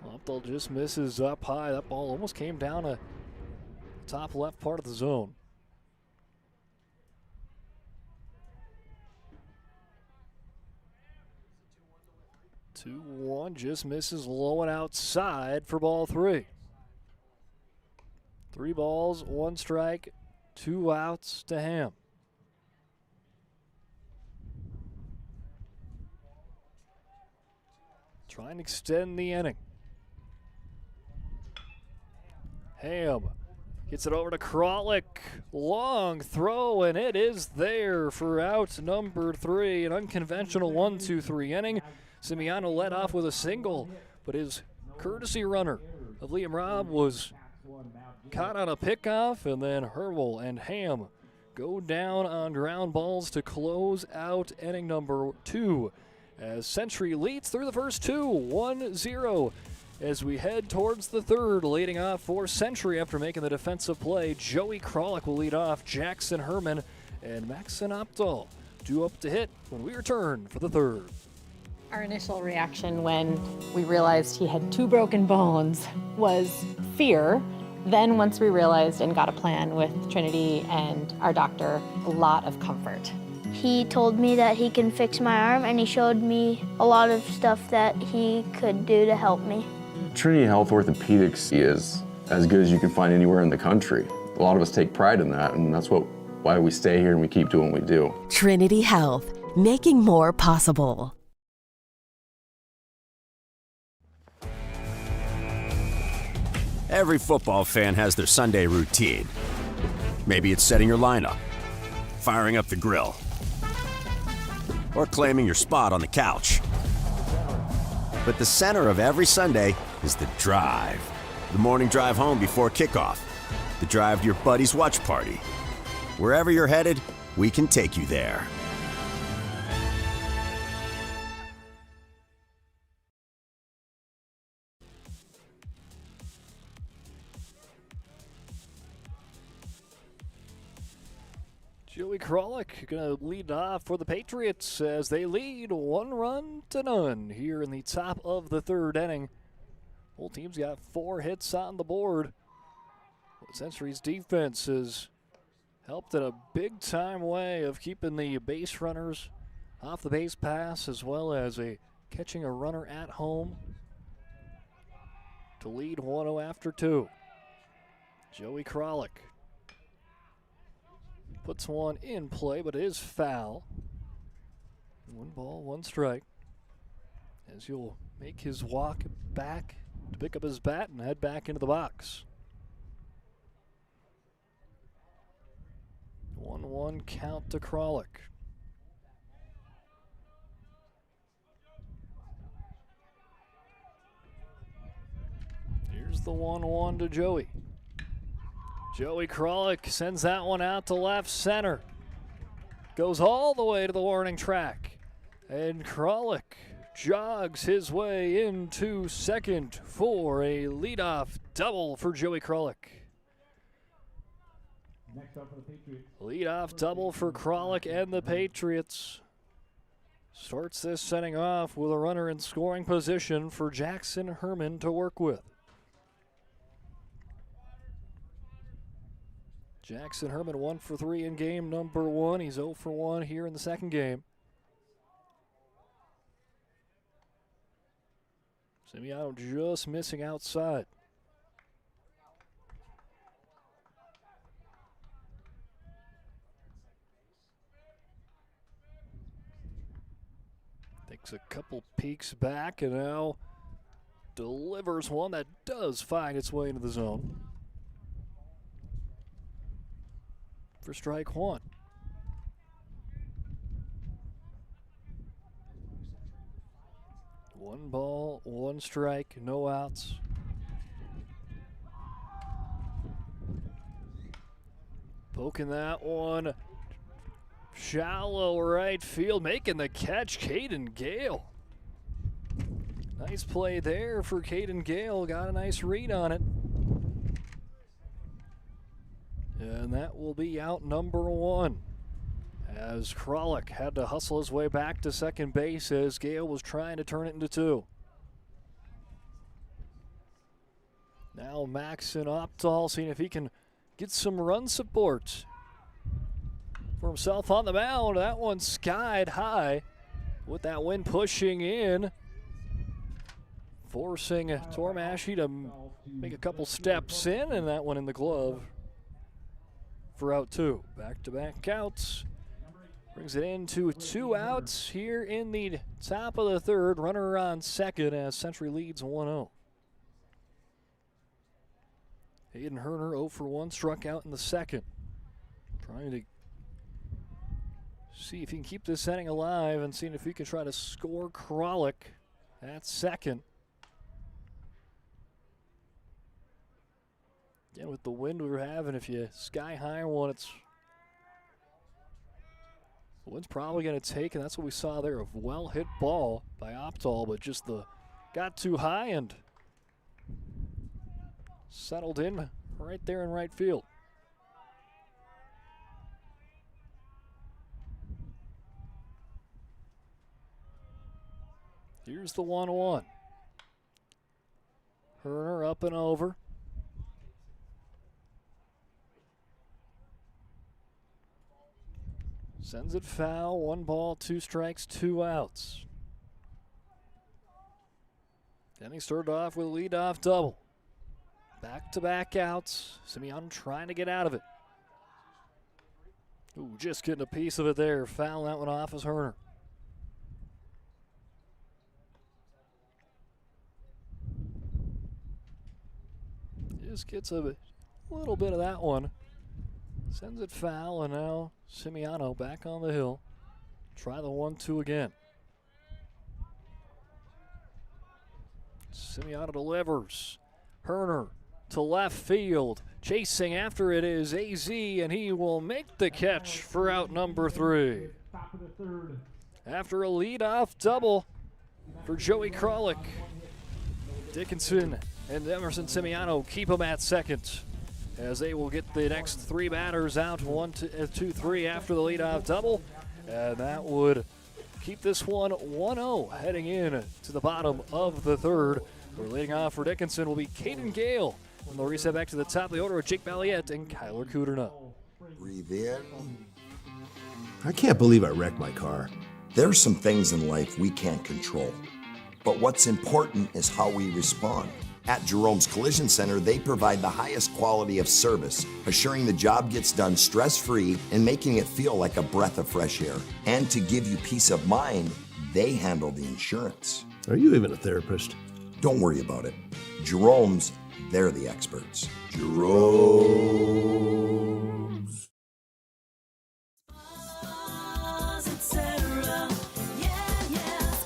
Optal just misses up high. That ball almost came down a top left part of the zone. Two, 1 just misses low and outside for ball 3. 3 balls, 1 strike, 2 outs to Ham. Trying to extend the inning. Ham Gets it over to Kralik. Long throw, and it is there for out number 3. An unconventional 1-2-3 inning. Simiano led off with a single, but his courtesy runner of Liam Robb was caught on a pickoff, and then Hervel and Ham go down on ground balls to close out inning number 2. As Century leads through the first 2, 1-0. As we head towards the third, leading off for Century after making the defensive play, Joey Kralik will lead off, Jackson Herman and Maxon Opdahl due up to hit when we return for the third. Our initial reaction when we realized he had 2 broken bones was fear. Then once we realized and got a plan with Trinity and our doctor, a lot of comfort. He told me that he can fix my arm, and he showed me a lot of stuff that he could do to help me. Trinity Health Orthopedics is as good as you can find anywhere in the country. A lot of us take pride in that, and that's why we stay here and we keep doing what we do. Trinity Health, making more possible. Every football fan has their Sunday routine. Maybe it's setting your lineup, firing up the grill, or claiming your spot on the couch. But the center of every Sunday is the drive. The morning drive home before kickoff. The drive to your buddy's watch party. Wherever you're headed, we can take you there. Joey Kralik going to lead off for the Patriots as they lead 1-0 here in the top of the third inning. Both teams got 4 hits on the board. Century's defense has helped in a big-time way of keeping the base runners off the base pass, as well as catching a runner at home to lead 1-0 after 2. Joey Kralik puts one in play, but it is foul. 1 ball, 1 strike. As he'll make his walk back to pick up his bat and head back into the box. 1-1 count to Kralik. Here's the 1-1 to Joey. Joey Kralik sends that one out to left center. Goes all the way to the warning track. And Kralik jogs his way into second for a leadoff double for Joey Kralik. Next up for the Patriots. Leadoff double for Kralik and the Patriots. Starts this setting off with a runner in scoring position for Jackson Herman to work with. Jackson Herman 1 for 3 in game number 1. He's 0 for 1 here in the second game. Simiano just missing outside. Takes a couple peeks back and now delivers one that does find its way into the zone. For strike 1. One ball, 1 strike, no outs. Poking that one shallow right field, making the catch, Caden Gale. Nice play there for Caden Gale, got a nice read on it. And that will be out number 1. As Kralik had to hustle his way back to second base as Gale was trying to turn it into 2. Now Maxon Opdahl seeing if he can get some run support for himself on the mound. That one skied high with that wind pushing in, forcing Tormashy to make a couple steps in, and that one in the glove for out 2. Back-to-back outs. Brings it into 2 outs here in the top of the third. Runner on second as Century leads 1-0. Hayden Herner 0 for 1, struck out in the second. Trying to see if he can keep this inning alive and seeing if he can try to score Kralik at second. Again, with the wind we're having, if you sky high one, the wind's probably going to take, and that's what we saw there. A well hit ball by Opdahl, but just got too high and settled in right there in right field. Here's the 1-1. Herner up and over. Sends it foul. 1 ball, 2 strikes, 2 outs. Then he started off with a leadoff double. Back-to-back outs. Simeon trying to get out of it. Ooh, just getting a piece of it there. Foul that one off as Herner. Just gets a little bit of that one. Sends it foul, and now Simiano back on the hill. Try the 1-2 again. Simiano delivers. Herner to left field. Chasing after it is AZ, and he will make the catch for out number 3. After a leadoff double for Joey Kralik, Dickinson and Emerson Simiano keep him at second, as they will get the next 3 batters out, 1, 2, 3 after the leadoff double. And that would keep this one 1-0 heading in to the bottom of the 3rd. We're leading off for Dickinson will be Caden Gale. And they'll reset back to the top of the order with Jake Balliette and Kyler Kuderna. Breathe in. I can't believe I wrecked my car. There's some things in life we can't control, but what's important is how we respond. At Jerome's Collision Center, they provide the highest quality of service, assuring the job gets done stress-free and making it feel like a breath of fresh air. And to give you peace of mind, they handle the insurance. Are you even a therapist? Don't worry about it. Jerome's, they're the experts. Jerome's.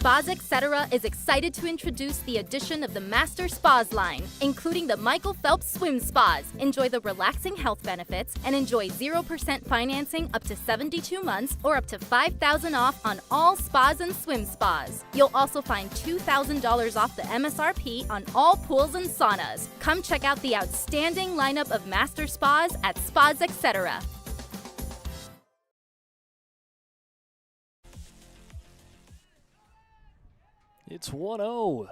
Spas Etc. is excited to introduce the addition of the Master Spas line, including the Michael Phelps Swim Spas. Enjoy the relaxing health benefits and enjoy 0% financing up to 72 months or up to $5,000 off on all spas and swim spas. You'll also find $2,000 off the MSRP on all pools and saunas. Come check out the outstanding lineup of Master Spas at Spas Etc. It's 1-0.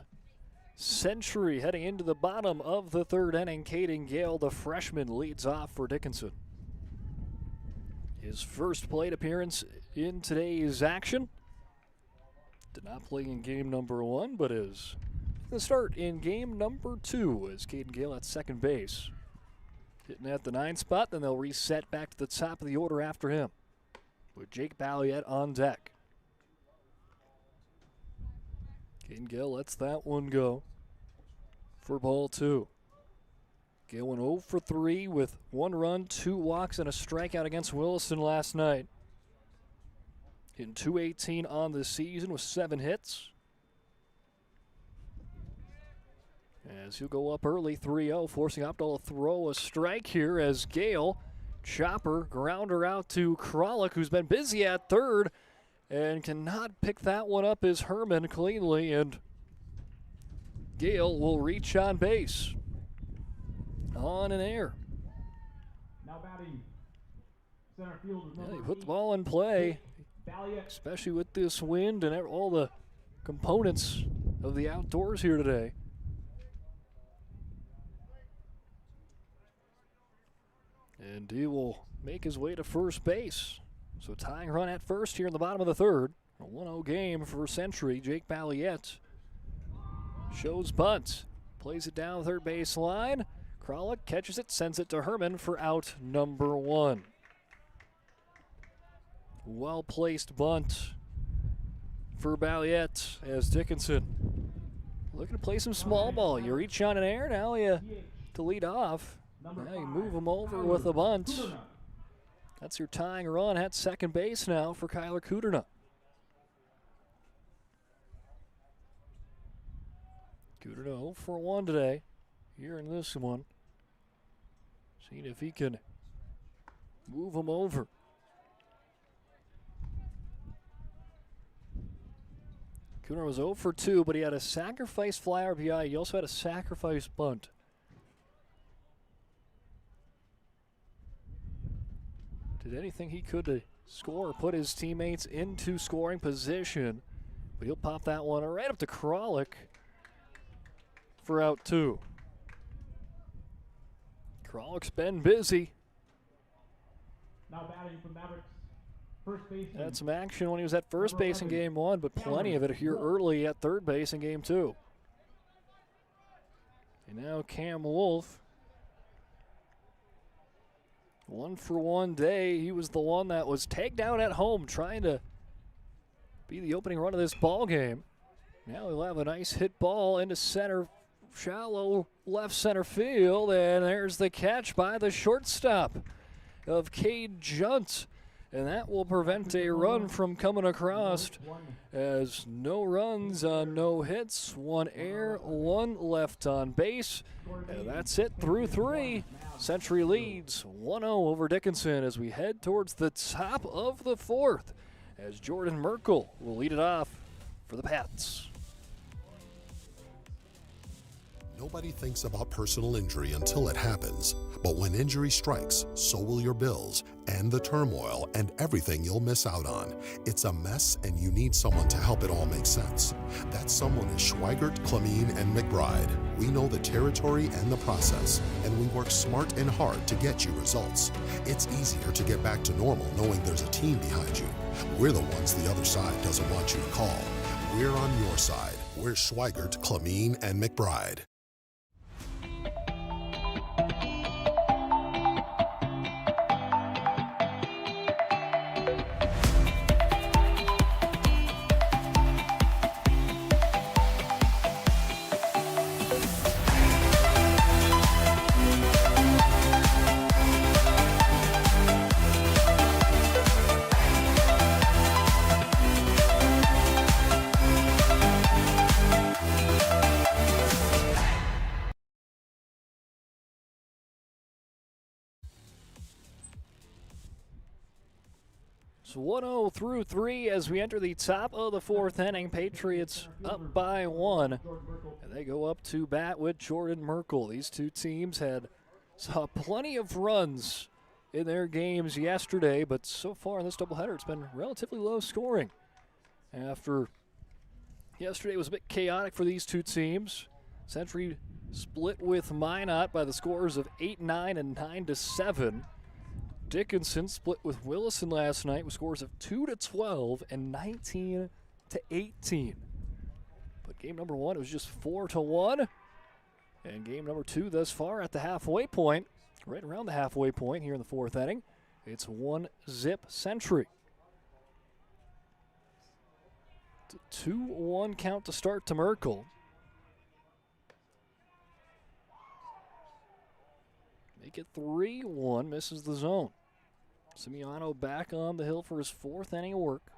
Century heading into the bottom of the 3rd inning. Caden Gale, the freshman, leads off for Dickinson. His first plate appearance in today's action. Did not play in game number 1, but is going to start in game number 2 as Caden Gale at second base. Hitting at the 9 spot, then they'll reset back to the top of the order after him, with Jake Balliette on deck. Caden Gale lets that one go for ball 2. Gale went 0 for 3 with 1 run, 2 walks, and a strikeout against Williston last night. Hitting .218 on the season with 7 hits. As he'll go up early, 3-0, forcing Opdahl to throw a strike here as Gale, chopper, grounder out to Kralik, who's been busy at third, and cannot pick that one up as Herman cleanly, and Gale will reach on base. On an air. Now batting center field. Yeah, he put the ball in play, especially with this wind and all the components of the outdoors here today. And he will make his way to first base. So tying run at first here in the bottom of the 3rd. A 1-0 game for Century. Jake Balliette shows bunt. Plays it down the third base line. Kralik catches it, sends it to Herman for out number 1. Well-placed bunt for Balliette as Dickinson looking to play some small ball. You reach on an air, now you to lead off. Now you move him over with a bunt. That's your tying run at second base now for Kyler Kuderna. Kuderna 0 for 1 today here in this one. Seeing if he can move him over. Kuderna was 0 for 2, but he had a sacrifice fly RBI. He also had a sacrifice bunt. Did anything he could to score, put his teammates into scoring position. But he'll pop that one right up to Kralik for out 2. Kralik's been busy. Now batting from Mavericks, first baseman. Had some action when he was at first base in game 1, but plenty of it here early at third base in game 2. And now Cam Wolf. 1 for 1 day. He was the one that was tagged out at home trying to be the opening run of this ball game. Now he'll have a nice hit ball into center, shallow left center field, and there's the catch by the shortstop of Cade Junt. And that will prevent a run from coming across, as no runs on no hits, 1 error, 1 left on base. And that's it through 3. Century leads 1-0 over Dickinson as we head towards the top of the 4th, as Jordan Merkel will lead it off for the Pats. Nobody thinks about personal injury until it happens. But when injury strikes, so will your bills and the turmoil and everything you'll miss out on. It's a mess, and you need someone to help it all make sense. That someone is Schweigert, Clemene, and McBride. We know the territory and the process, and we work smart and hard to get you results. It's easier to get back to normal knowing there's a team behind you. We're the ones the other side doesn't want you to call. We're on your side. We're Schweigert, Clemene, and McBride. So 1-0 through 3 as we enter the top of the 4th inning. Patriots up by 1. And they go up to bat with Jordan Merkel. These two teams saw plenty of runs in their games yesterday, but so far in this doubleheader, it's been relatively low scoring. After yesterday was a bit chaotic for these two teams. Century split with Minot by the scores of 8-9 and 9-7. Dickinson split with Willison last night with scores of 2-12 and 19-18. But game number 1, it was just 4-1. And game number 2 thus far at the halfway point, right around the halfway point here in the 4th inning. It's 1-0 Century. It's a 2-1 count to start to Merkel. Make it 3-1, misses the zone. Simiano back on the hill for his 4th inning of work.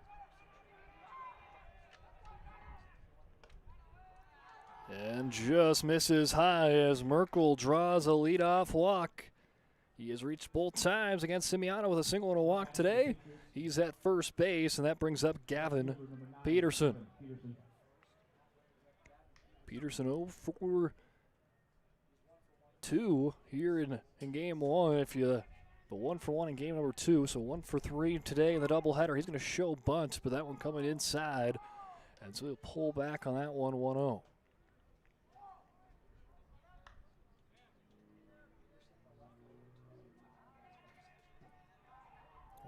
And just misses high as Merkel draws a leadoff walk. He has reached both times against Simiano with a single and a walk today. He's at first base, and that brings up Gavin Peterson. Peterson 0 for 2 here in game 1. But 1 for 1 in game number 2, so 1 for 3 today in the doubleheader. He's going to show bunt, but that one coming inside, and so he'll pull back on that one 1-0.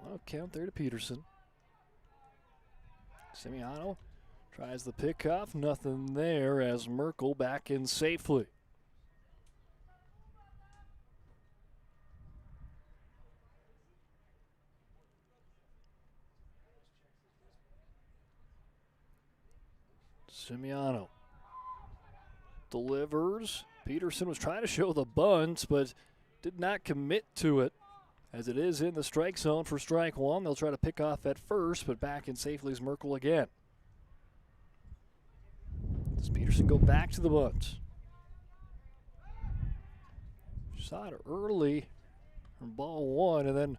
Well, count there to Peterson. Simiano tries the pickoff, nothing there as Merkel back in safely. Simiano delivers. Peterson was trying to show the bunt, but did not commit to it, as it is in the strike zone for strike one. They'll try to pick off at first, but back in safely is Merkel again. Does Peterson go back to the bunt? Shot early from ball one, and then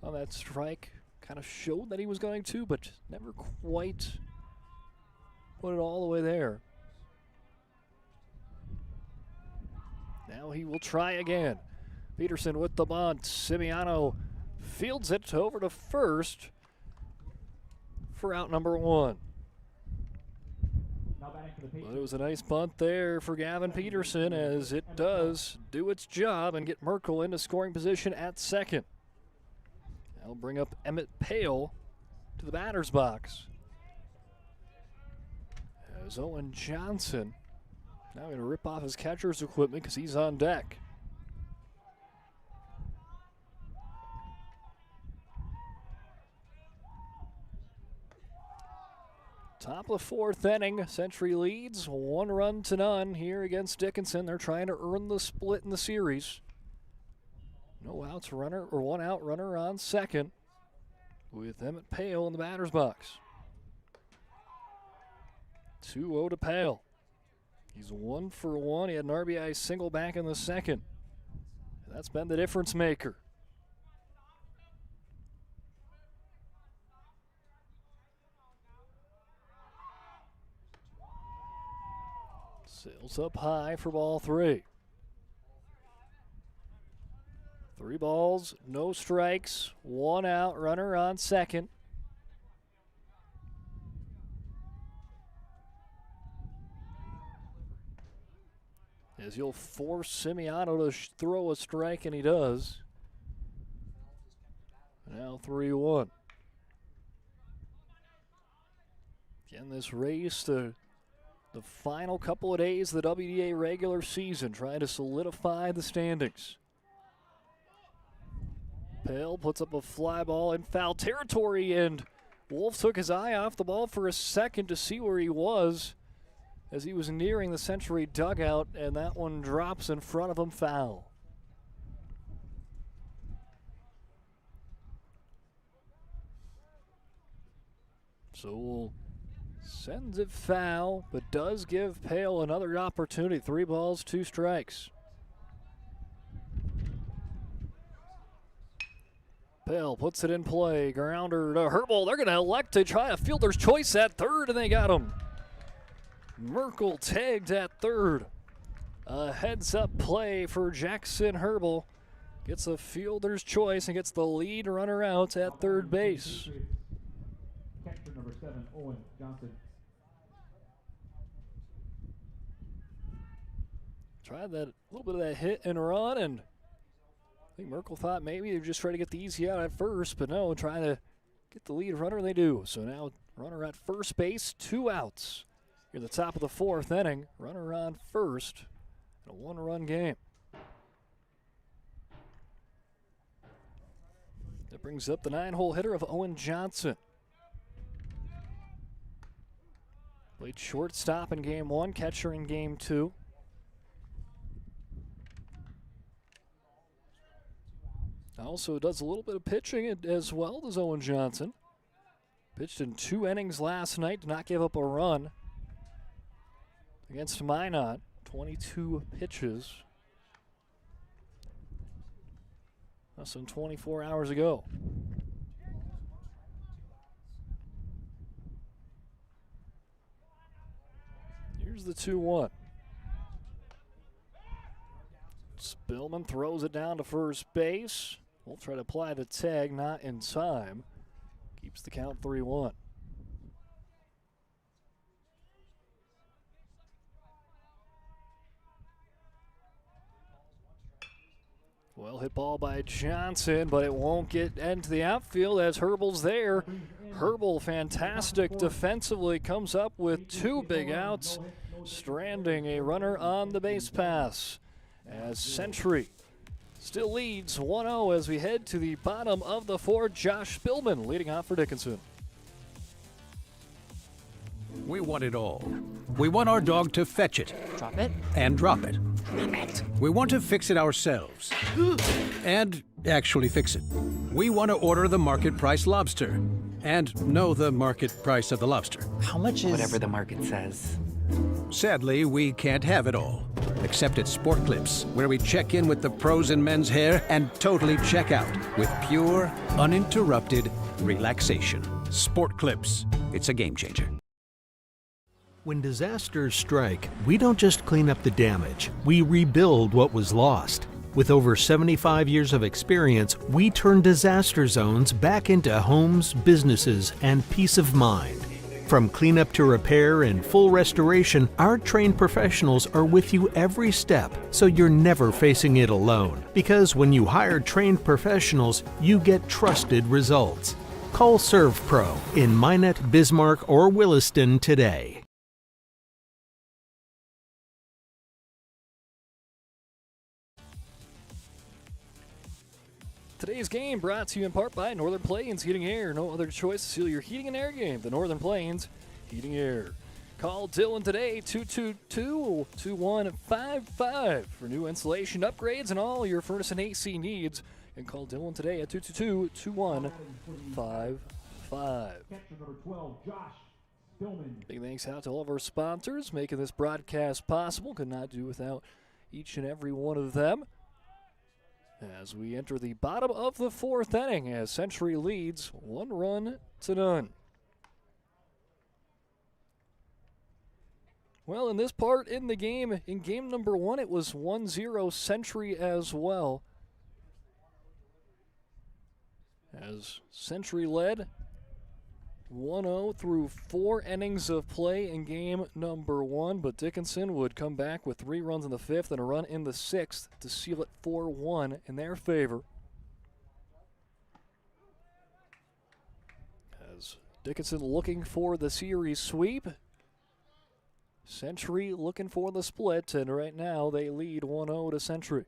on that strike kind of showed that he was going to, but never quite put it all the way there. Now he will try again. Peterson with the bunt. Simiano fields it over to first for out number one. But it was a nice bunt there for Gavin Peterson, as it does do its job and get Merkel into scoring position at second. That'll bring up Emmett Pale to the batter's box. As Owen Johnson now going to rip off his catcher's equipment because he's on deck. Top of the fourth inning, Century leads 1-0 here against Dickinson. They're trying to earn the split in the series. No outs, runner or one out runner on second with Emmett Pale in the batter's box. 2-0 to Pale. He's 1 for 1. He had an RBI single back in the second. That's been the difference maker. Sails up high for ball three. 3 balls, no strikes, 1 out, runner on second. As you'll force Simiano to throw a strike, and he does. Now 3-1. Again, this race to the final couple of days of the WDA regular season, trying to solidify the standings. Pale puts up a fly ball in foul territory, and Wolf took his eye off the ball for a second to see where he was as he was nearing the Century dugout, and that one drops in front of him, foul. So Wolf sends it foul, but does give Pale another opportunity. 3 balls, 2 strikes. Pale puts it in play. Grounder to Herbal. They're going to elect to try a fielder's choice at third, and they got him. Merkel tagged at third. A heads-up play for Jackson Herbal. Gets a fielder's choice and gets the lead runner out at third base. Catcher number 7, Owen Johnson. Tried that a little bit of that hit and run, and I think Merkel thought maybe they were just trying to get the easy out at first, but no, trying to get the lead runner, they do. So now runner at first base, 2 outs. Here at the top of the fourth inning, runner on first, and a 1-run game. That brings up the 9-hole hitter of Owen Johnson. Played shortstop in game 1, catcher in game 2. Also does a little bit of pitching as well as Owen Johnson. Pitched in 2 innings last night, did not give up a run against Minot. 22 pitches. Less than 24 hours ago. Here's the 2-1. Spillman throws it down to first base. We'll try to apply the tag, not in time. Keeps the count 3-1. Well hit ball by Johnson, but it won't get into the outfield as Herbal's there. Herbal, fantastic defensively, comes up with 2 big outs, stranding a runner on the base pass. As Century still leads 1-0 as we head to the bottom of the 4th. Josh Spillman leading off for Dickinson. We want it all. We want our dog to fetch it. Drop it. And drop it. We want to fix it ourselves. And actually fix it. We want to order the market price lobster. And know the market price of the lobster. How much is... Whatever the market says. Sadly, we can't have it all. Except at Sport Clips, where we check in with the pros in men's hair and totally check out with pure, uninterrupted relaxation. Sport Clips. It's a game changer. When disasters strike, we don't just clean up the damage, we rebuild what was lost. With over 75 years of experience, we turn disaster zones back into homes, businesses, and peace of mind. From cleanup to repair and full restoration, our trained professionals are with you every step, so you're never facing it alone. Because when you hire trained professionals, you get trusted results. Call ServPro in Minot, Bismarck, or Williston today. Today's game brought to you in part by Northern Plains Heating Air. No other choice to seal your heating and air game than Northern Plains Heating Air. Call Dylan today, 222-2155 for new installation upgrades and all your furnace and AC needs. And call Dylan today at 222-2155. Big thanks out to all of our sponsors making this broadcast possible. Could not do without each and every one of them. As we enter the bottom of the fourth inning as Century leads 1-0. Well, in this part in the game, in game number 1, it was 1-0 Century as well. As Century led 1-0 through 4 innings of play in game number 1, but Dickinson would come back with 3 runs in the 5th and a run in the 6th to seal it 4-1 in their favor. As Dickinson looking for the series sweep, Century looking for the split, and right now they lead 1-0 to Century.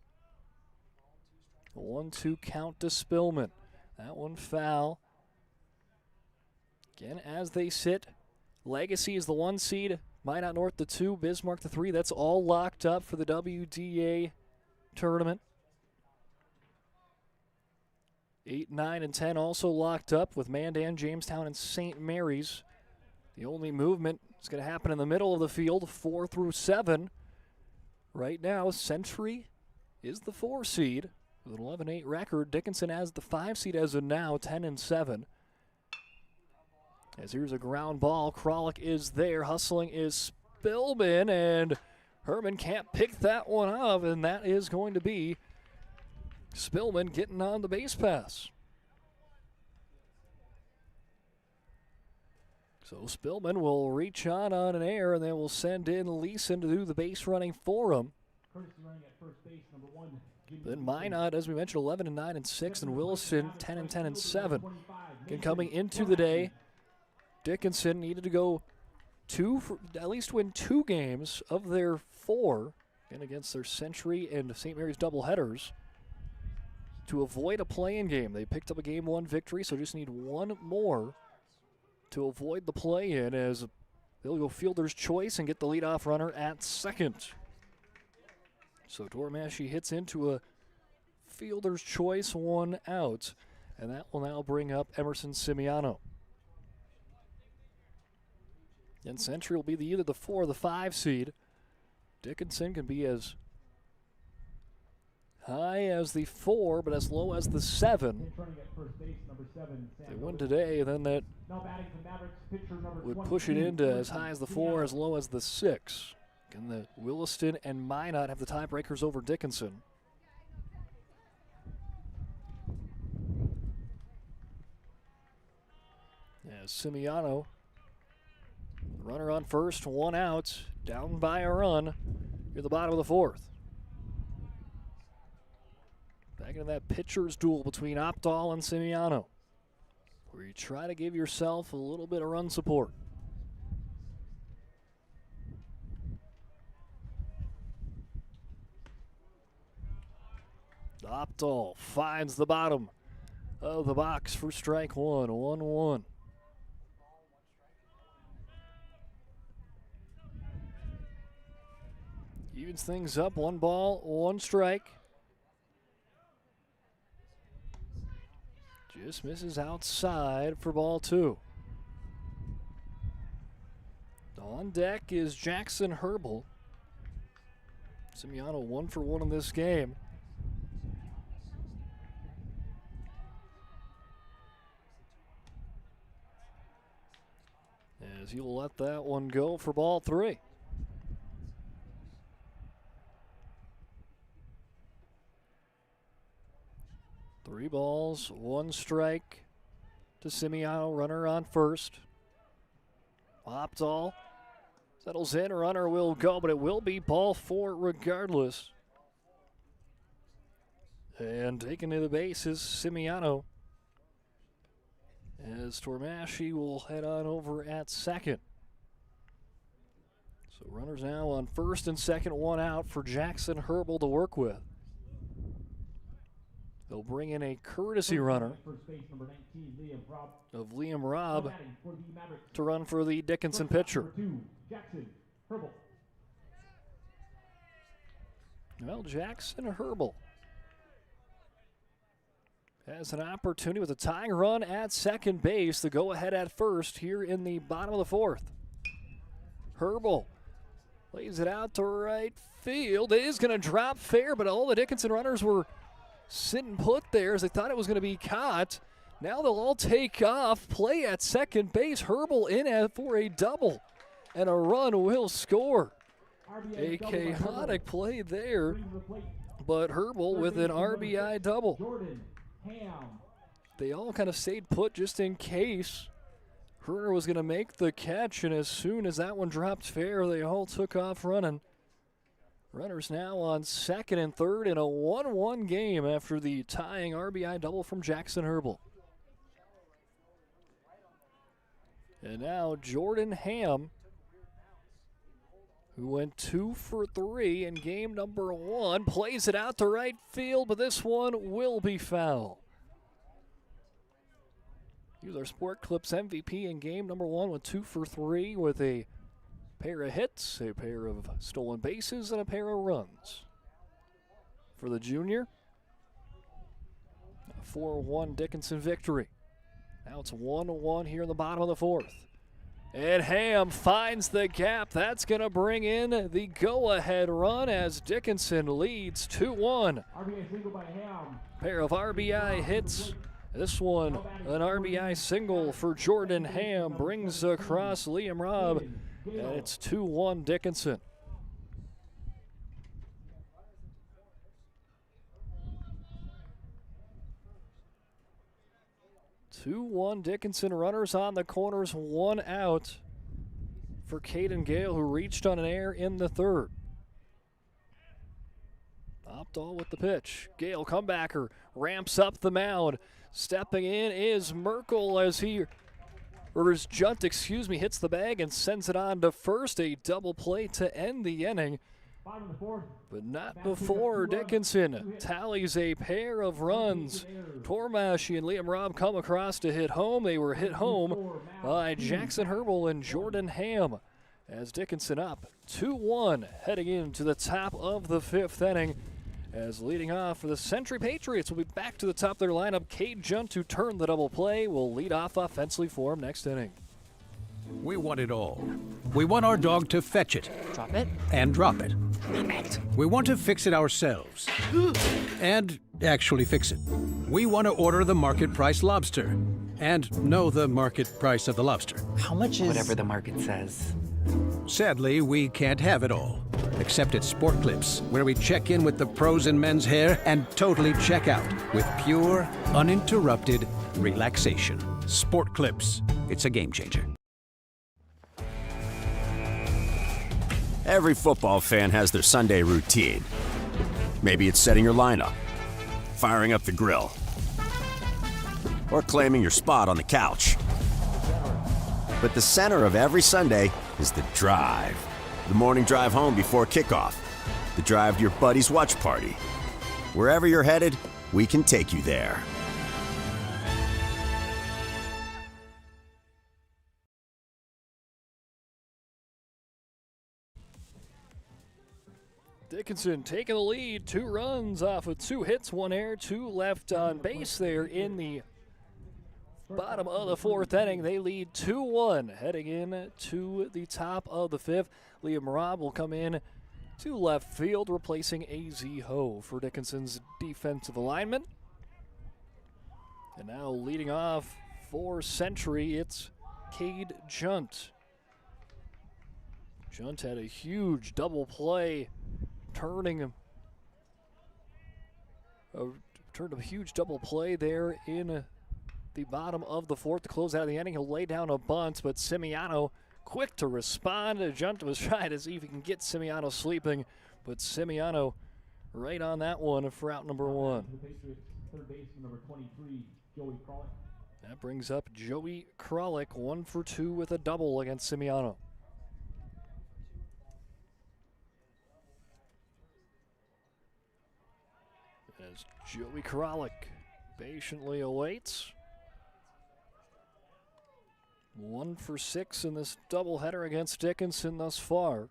A 1-2 count to Spillman. That one foul. Again, as they sit, Legacy is the 1 seed, Minot North the 2, Bismarck the 3. That's all locked up for the WDA tournament. 8, 9, and 10 also locked up with Mandan, Jamestown, and St. Mary's. The only movement is going to happen in the middle of the field, 4 through 7. Right now, Century is the 4 seed with an 11-8 record. Dickinson has the 5 seed as of now, 10-7. As here's a ground ball, Kralik is there, hustling is Spillman, and Herman can't pick that one up, and that is going to be Spillman getting on the base pass. So Spillman will reach on an air, and they will send in Leeson to do the base running for him. Then Minot, as we mentioned, 11 and 9 and 6, and Williston 10 and 10 and 7. Again, coming into the day, Dickinson needed to go at least win 2 games of their 4, and against their Century and St. Mary's doubleheaders, to avoid a play-in game. They picked up a Game 1 victory, so just need 1 more to avoid the play-in, as they'll go fielder's choice and get the leadoff runner at second. So Dormashi hits into a fielder's choice, 1 out, and that will now bring up Emerson Simiano. And Century will be either the 4 or the 5 seed. Dickinson can be as high as the 4, but as low as the 7. If they win today, then that would push it into as high as the 4, as low as the 6. Again, the Williston and Minot have the tiebreakers over Dickinson. As Simiano, runner on first, 1 out, down by a run near the bottom of the 4th. Back into that pitcher's duel between Opdahl and Simiano, where you try to give yourself a little bit of run support. Opdahl finds the bottom of the box for strike 1, 1-1. Evens things up, 1 ball, 1 strike. Just misses outside for ball 2. On deck is Jackson Herbal. Simiano 1 for 1 in this game. As he will let that one go for ball 3. Three balls, 1 strike to Simiano, runner on first. Opdahl settles in, runner will go, but it will be ball 4 regardless. And taken to the base is Simiano, as Tormasci will head on over at second. So runners now on first and second, 1 out for Jackson Herbal to work with. They'll bring in a courtesy runner of Liam Robb to run for the Dickinson pitcher. Well, Jackson Herbal has an opportunity with a tying run at second base to go ahead at first here in the bottom of the 4th. Herbal lays it out to right field. It is going to drop fair, but all the Dickinson runners were sitting put there as they thought it was going to be caught. Now they'll all take off, play at second base. Herbal in for a double, and a run will score. A chaotic play there, but Herbal with an RBI double. They all kind of stayed put just in case Herner was going to make the catch, and as soon as that one dropped fair, they all took off running. Runners now on second and third in a 1-1 game after the tying RBI double from Jackson Herbal. And now Jordan Ham, who went 2 for 3 in game number 1, plays it out to right field, but this one will be foul. He was our Sport Clips MVP in game number 1 with 2 for 3 with a pair of hits, a pair of stolen bases, and a pair of runs. For the junior, a 4-1 Dickinson victory. Now it's 1-1 here in the bottom of the 4th. And Ham finds the gap. That's going to bring in the go-ahead run as Dickinson leads 2-1. RBI single by Ham. Pair of RBI hits. This one, an RBI single for Jordan Ham, brings across Liam Robb, and it's 2-1 Dickinson. Dickinson, runners on the corners, 1 out for Caden Gale, who reached on an error in the 3rd. Opdahl with the pitch. Gale, comebacker, ramps up the mound. Stepping in is Merkel as Junt, hits the bag and sends it on to first. A double play to end the inning. But not before Dickinson tallies a pair of runs. Tormasci and Liam Robb come across to hit home. They were hit home by Jackson Herbal and Jordan Ham as Dickinson up 2-1 heading into the top of the 5th inning. As leading off for the Century Patriots will be back to the top of their lineup. Cade Junt, who turned the double play, will lead off offensively for him next inning. We want it all. We want our dog to fetch it. Drop it. And drop it. Clean it. We want to fix it ourselves. And actually fix it. We want to order the market price lobster. And know the market price of the lobster. How much is... Whatever the market says. Sadly, we can't have it all. Except at Sport Clips, where we check in with the pros in men's hair and totally check out with pure, uninterrupted relaxation. Sport Clips. It's a game changer. Every football fan has their Sunday routine. Maybe it's setting your lineup, firing up the grill, or claiming your spot on the couch. But the center of every Sunday is the drive. The morning drive home before kickoff. The drive to your buddy's watch party. Wherever you're headed, we can take you there. Dickinson taking the lead, 2 runs off of 2 hits, 1 error, 2 left on base there in the bottom of the 4th inning. They lead 2-1 heading in to the top of the 5th. Liam Robb will come in to left field, replacing A.Z. Ho for Dickinson's defensive alignment. And now leading off for Century, it's Cade Junt. Junt had a huge double play, turned a huge double play there in the bottom of the 4th to close out the inning. He'll lay down a bunt, but Simiano quick to respond. Junt was trying to see if he can get Simiano sleeping, but Simiano right on that one for out number 1. The Patriots, third baseman number 23, Joey Kralik. That brings up Joey Kralik, 1 for 2 with a double against Simiano. As Joey Kralik patiently awaits. 1 for 6 in this doubleheader against Dickinson thus far.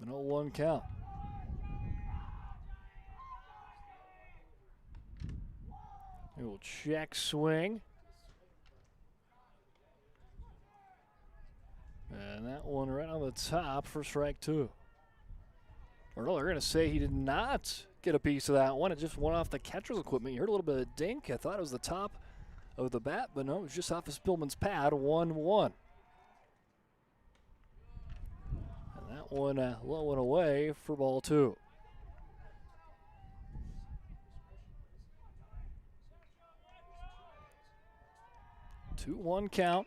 An 0-1 count. A little check swing. And that one right on the top for strike 2. Or no, they're going to say he did not get a piece of that one. It just went off the catcher's equipment. You heard a little bit of dink. I thought it was the top of the bat, but no, it was just off of Spillman's pad, 1-1. And that one low and away for ball 2. Two-one count.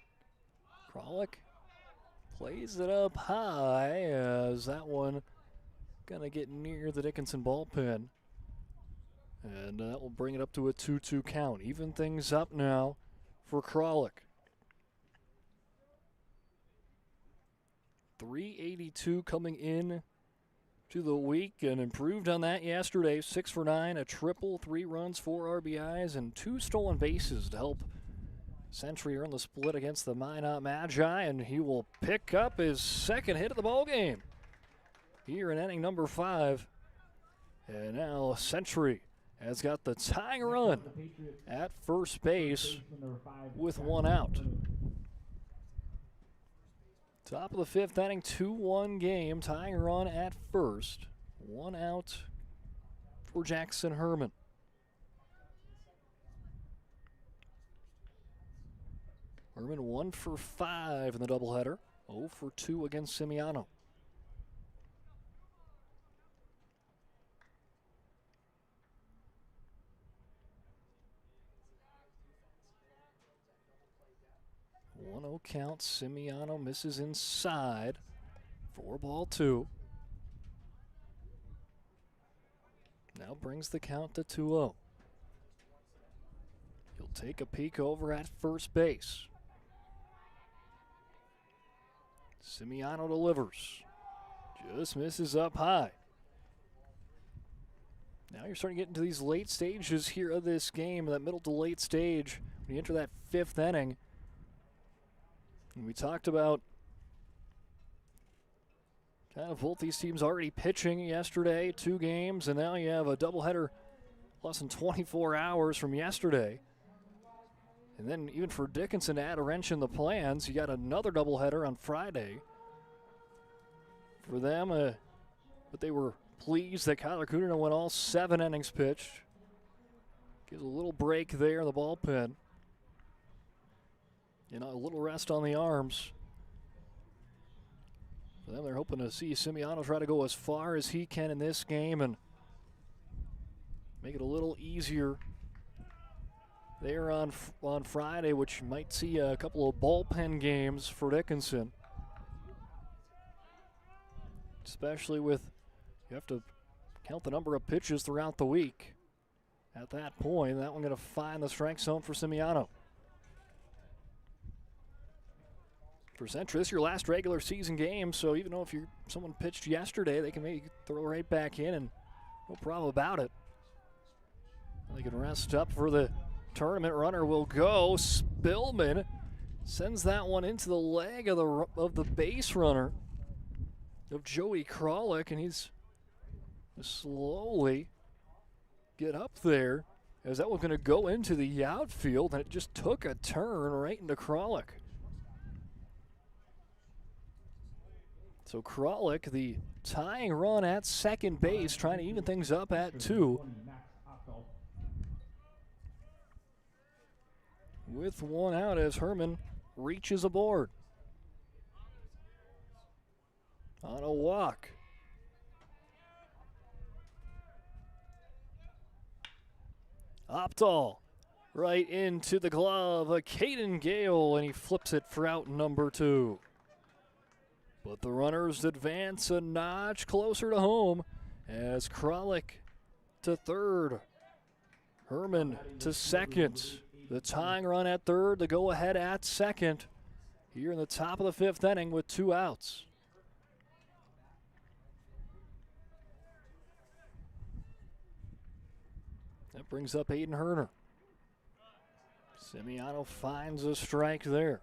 Kralik plays it up high as that one gonna get near the Dickinson bullpen. And that will bring it up to a 2-2 count. Even things up now for Kralik. 382 coming in to the week and improved on that yesterday. 6 for 9, a triple, 3 runs, 4 RBIs, and 2 stolen bases to help Century earn the split against the Minot Magi, and he will pick up his 2nd hit of the ballgame here in inning number 5. And now Century has got the tying run at first base with 1 out. Top of the 5th inning, 2-1 game, tying run at first. 1 out for Jackson Herman. Herman 1 for 5 in the doubleheader, 0 for 2 against Simiano. One-0 count. Simiano misses inside. 4-2. Now brings the count to 2-0. He'll take a peek over at first base. Simiano delivers. Just misses up high. Now you're starting to get into these late stages here of this game, that middle to late stage, when you enter that 5th inning. And we talked about kind of both these teams already pitching yesterday, 2 games, and now you have a doubleheader less than 24 hours from yesterday. And then even for Dickinson to add a wrench in the plans, you got another doubleheader on Friday for them. But they were pleased that Kyler Coonerty went all 7 innings pitched. Gives a little break there in the bullpen. You know, a little rest on the arms. For them, they're hoping to see Simiano try to go as far as he can in this game and make it a little easier there on Friday, which might see a couple of bullpen games for Dickinson. Especially with, you have to count the number of pitches throughout the week. At that point, that one going to find the strike zone for Simiano. For Century, this is your last regular season game, so even though if someone pitched yesterday, they can maybe throw right back in and no problem about it. They can rest up for the tournament. Runner will go. Spillman sends that one into the leg of the base runner of Joey Kralik, and he's slowly get up there, as that was going to go into the outfield, and it just took a turn right into Kralik. So Kralik, the tying run at second base, trying to even things up at 2. With one out as Herman reaches aboard. On a walk. Opdahl right into the glove of Caden Gale, and he flips it for out number 2. But the runners advance a notch closer to home as Kralik to third. Herman to second. The tying run at third, the go-ahead at second. Here in the top of the 5th inning with 2 outs. That brings up Aiden Herner. Semiano finds a strike there.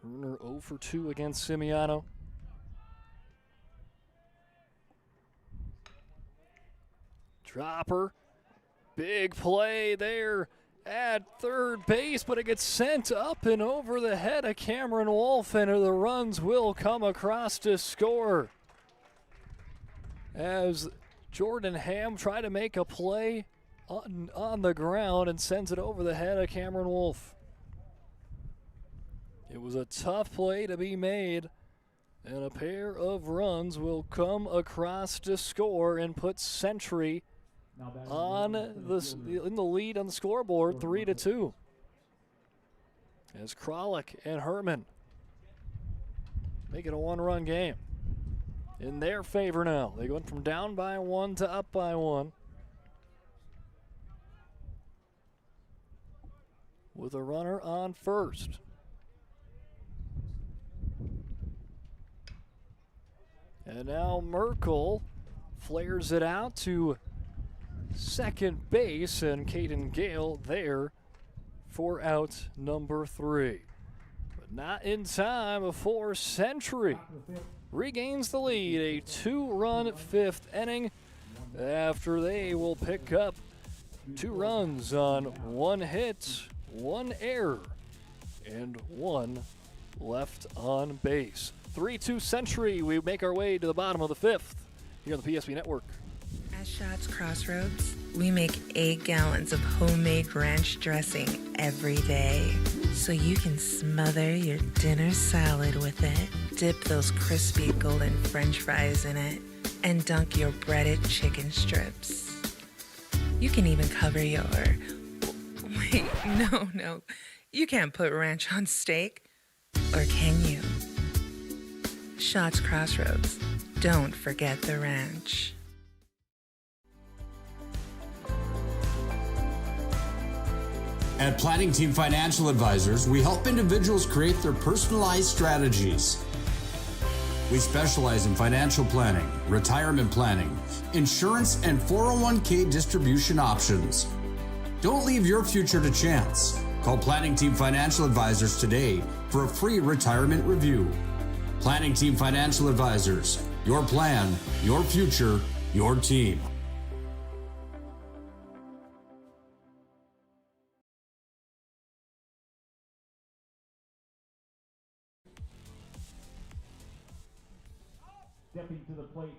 Herner 0 for 2 against Semiano. Dropper. Big play there at third base, but it gets sent up and over the head of Cameron Wolf, and the runs will come across to score. As Jordan Ham tried to make a play on the ground and sends it over the head of Cameron Wolf. It was a tough play to be made, and a pair of runs will come across to score and put Century in the lead on the scoreboard, 3-2. As Kralik and Herman make it a 1-run game in their favor now. They went from down by 1 to up by 1. With a runner on first. And now Merkel flares it out to second base, and Caden Gale there for out number 3. But not in time before Century regains the lead. A 2-run 5th inning after they will pick up 2 runs on 1 hit, 1 error, and 1 left on base. 3-2 Century. We make our way to the bottom of the 5th here on the PSP Network. At Shots Crossroads, we make 8 gallons of homemade ranch dressing every day, so you can smother your dinner salad with it, dip those crispy golden French fries in it, and dunk your breaded chicken strips. You can even cover your... Wait, no. You can't put ranch on steak, or can you? Shots Crossroads. Don't forget the ranch. At Planning Team Financial Advisors, we help individuals create their personalized strategies. We specialize in financial planning, retirement planning, insurance, and 401k distribution options. Don't leave your future to chance. Call Planning Team Financial Advisors today for a free retirement review. Planning Team Financial Advisors. Your plan, your future, your team. Stepping to the plate.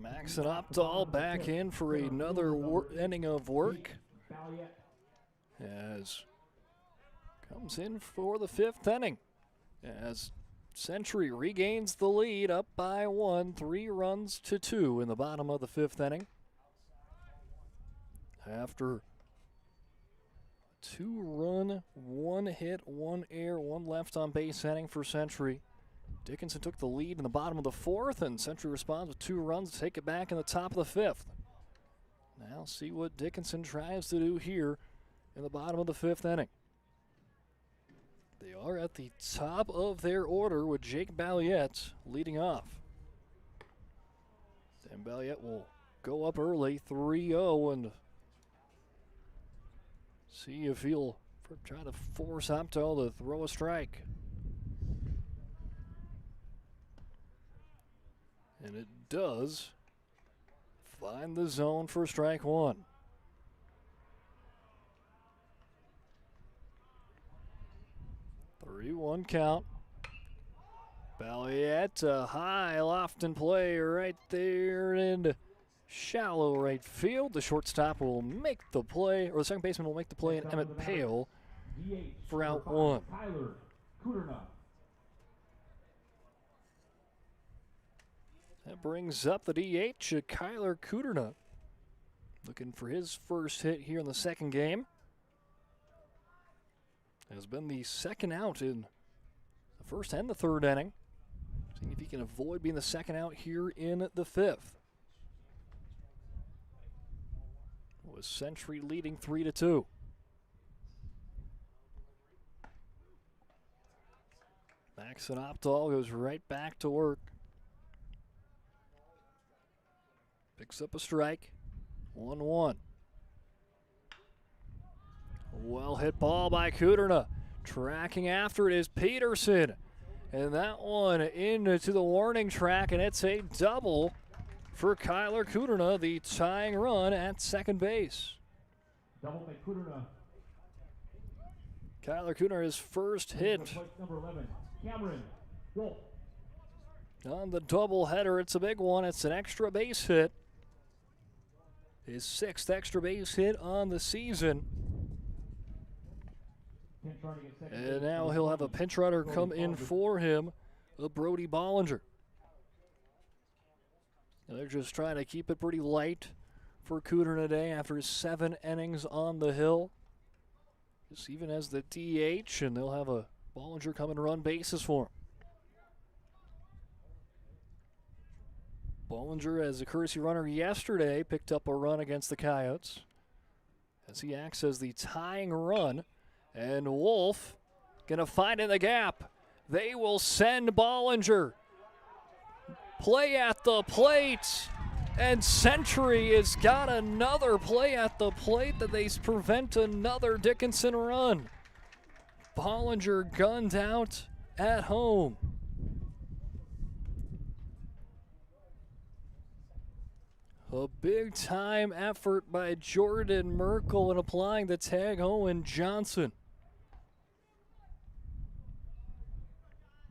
Max and Opdahl back in for another inning of work. As comes in for the 5th inning. As Century regains the lead up by 1, 3 runs to 2 in the bottom of the 5th inning. After a 2-run, 1 hit, 1 error, 1 left on base inning for Century. Dickinson took the lead in the bottom of the 4th, and Century responds with 2 runs to take it back in the top of the 5th. Now see what Dickinson tries to do here in the bottom of the 5th inning. They are at the top of their order with Jake Balliette leading off. Sam Balliette will go up early, 3-0, and see if he'll try to force Opdahl to throw a strike. And it does find the zone for strike one. Three-one count. Ballietta, high lofting play right there in shallow right field. The shortstop will make the play, or the second baseman will make the play, and Emmett Pale for out one. That brings up the DH, Kyler Kudrna, looking for his first hit here in the second game. Has been the second out in the first and the third inning. Seeing if he can avoid being the second out here in the fifth. Was Century leading 3-2. Maxon Opdahl goes right back to work. Picks up a strike. 1-1. Well hit ball by Kudrna. Tracking after it is Peterson. And that one into the warning track, and it's a double for Kyler Kudrna, the tying run at second base. Double by Kudrna. Kyler Kudrna, his first hit. Number 11, Cameron Wolf. On the doubleheader, it's a big one. It's an extra base hit. His sixth extra base hit on the season. And now he'll have a pinch runner come in for him, Brody Bollinger. Now they're just trying to keep it pretty light for Kudrna today after his 7 innings on the hill. Just even as the DH, and they'll have a Bollinger come and run bases for him. Bollinger, as a courtesy runner yesterday, picked up a run against the Coyotes as he acts as the tying run. And Wolf gonna find in the gap. They will send Bollinger. Play at the plate. And Century has got another play at the plate that they prevent another Dickinson run. Bollinger gunned out at home. A big-time effort by Jordan Merkel in applying the tag. Owen Johnson.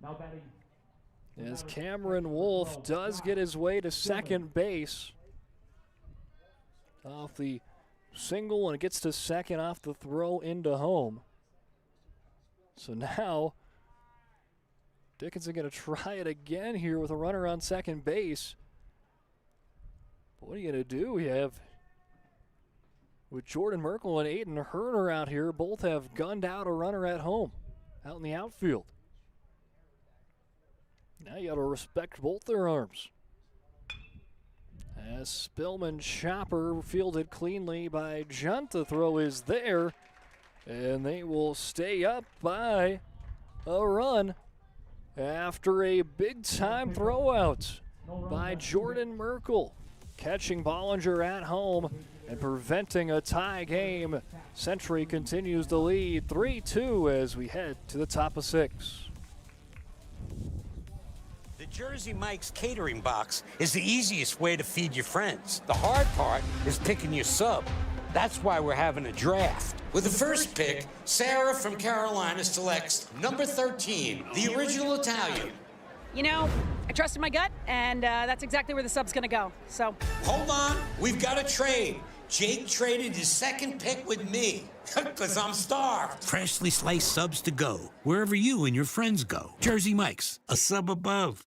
Now batting. As Cameron Wolf does get his way to second base. Off the single, and it gets to second off the throw into home. So now, Dickinson going to try it again here with a runner on second base. But what are you going to do? We have, with Jordan Merkel and Aiden Herner out here, both have gunned out a runner at home, out in the outfield. Now you got to respect both their arms. As Spillman Chopper fielded cleanly by Junt, the throw is there, and they will stay up by a run after a big-time throwout by Jordan Merkel, catching Bollinger at home and preventing a tie game. Century continues to lead 3-2 as we head to the top of 6. The Jersey Mike's catering box is the easiest way to feed your friends. The hard part is picking your sub. That's why we're having a draft. With the first pick, Sarah from Carolina selects number 13, the original Italian. You know, I trusted my gut, and that's exactly where the sub's gonna go, so. Hold on, we've got a trade. Jake traded his second pick with me, because I'm starved. Freshly sliced subs to go, wherever you and your friends go. Jersey Mike's, a sub above.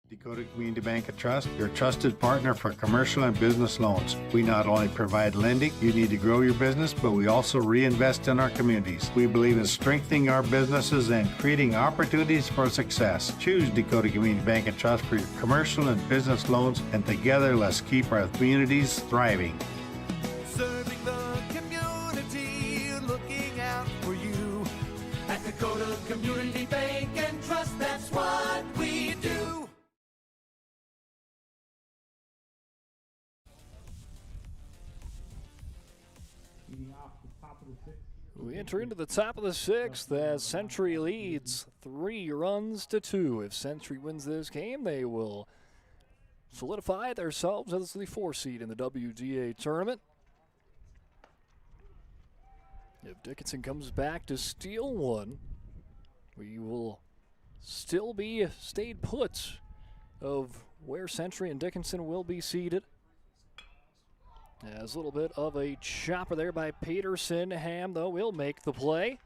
Dakota Community Bank and Trust, your trusted partner for commercial and business loans. We not only provide lending you need to grow your business, but we also reinvest in our communities. We believe in strengthening our businesses and creating opportunities for success. Choose Dakota Community Bank and Trust for your commercial and business loans, and together let's keep our communities thriving. Serving the community, looking out for you. At Dakota Community Bank and Trust, that's what we do. Leading off the top of the 6th, We enter into the top of the 6th as Century leads 3-2. If Century wins this game, they will solidify themselves as the 4 seed in the WDA tournament. If Dickinson comes back to steal one, we will still be stayed put of where Century and Dickinson will be seated. As a little bit of a chopper there by Peterson. Ham, though, will make the play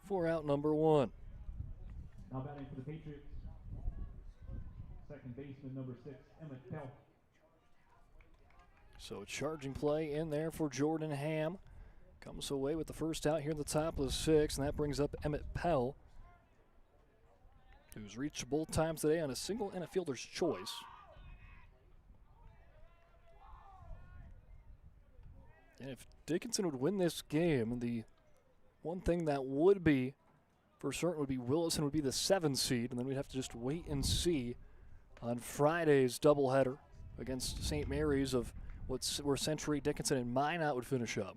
for out number 1. Now batting for the Patriots, second baseman number 6, Emmett Pell. So a charging play in there for Jordan Ham. Comes away with the first out here in the top of the 6th, and that brings up Emmett Pell, who's reached both times today on a single and a fielder's choice. And if Dickinson would win this game, the one thing that would be for certain would be Willison would be the 7 seed, and then we'd have to just wait and see on Friday's doubleheader against St. Mary's of where Century, Dickinson, and Minot would finish up.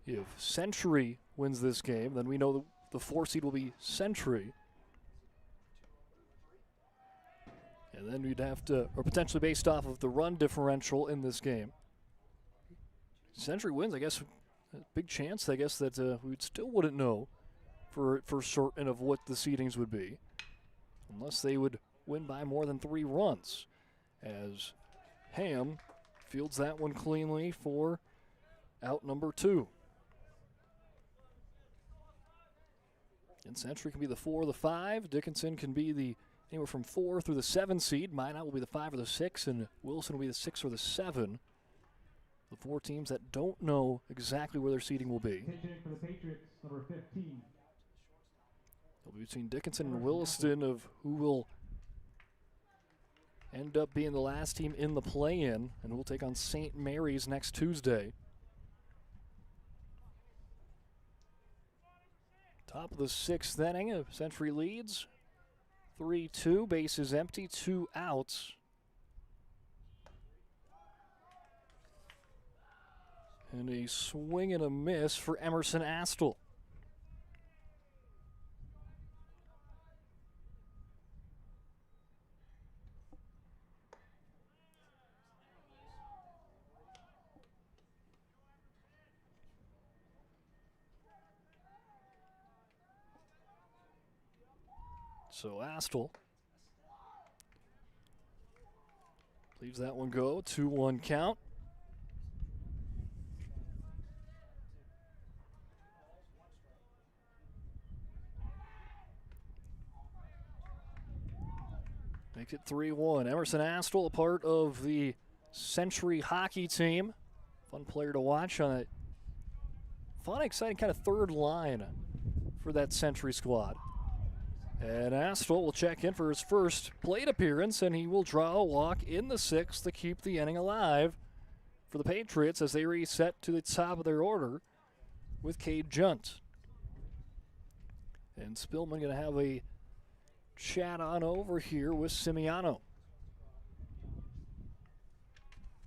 If Century wins this game, then we know the 4 seed will be Century. And then we'd have to, or potentially based off of the run differential in this game. Century wins, I guess, a big chance, I guess, that we still wouldn't know for certain of what the seedings would be, unless they would win by more than 3 runs, as Ham fields that one cleanly for out number 2. And Century can be the 4 or the 5. Dickinson can be the anywhere from 4 through the 7 seed. Minot will be the 5 or the 6, and Wilson will be the 6 or the 7. The 4 teams that don't know exactly where their seeding will be. Pitching for the Patriots, number 15. It'll be between Dickinson and Williston of who will end up being the last team in the play-in, and we'll take on St. Mary's next Tuesday. Top of the 6th inning, Century leads 3-2, bases empty, 2 outs. And a swing and a miss for Emerson Astle. So Astle leaves that one go, 2-1 count. Makes it 3-1. Emerson Astle, a part of the Century hockey team. Fun player to watch on a fun, exciting kind of third line for that Century squad. And Astle will check in for his first plate appearance, and he will draw a walk in the 6th to keep the inning alive for the Patriots as they reset to the top of their order with Cade Junt. And Spillman going to have a chat on over here with Simiano.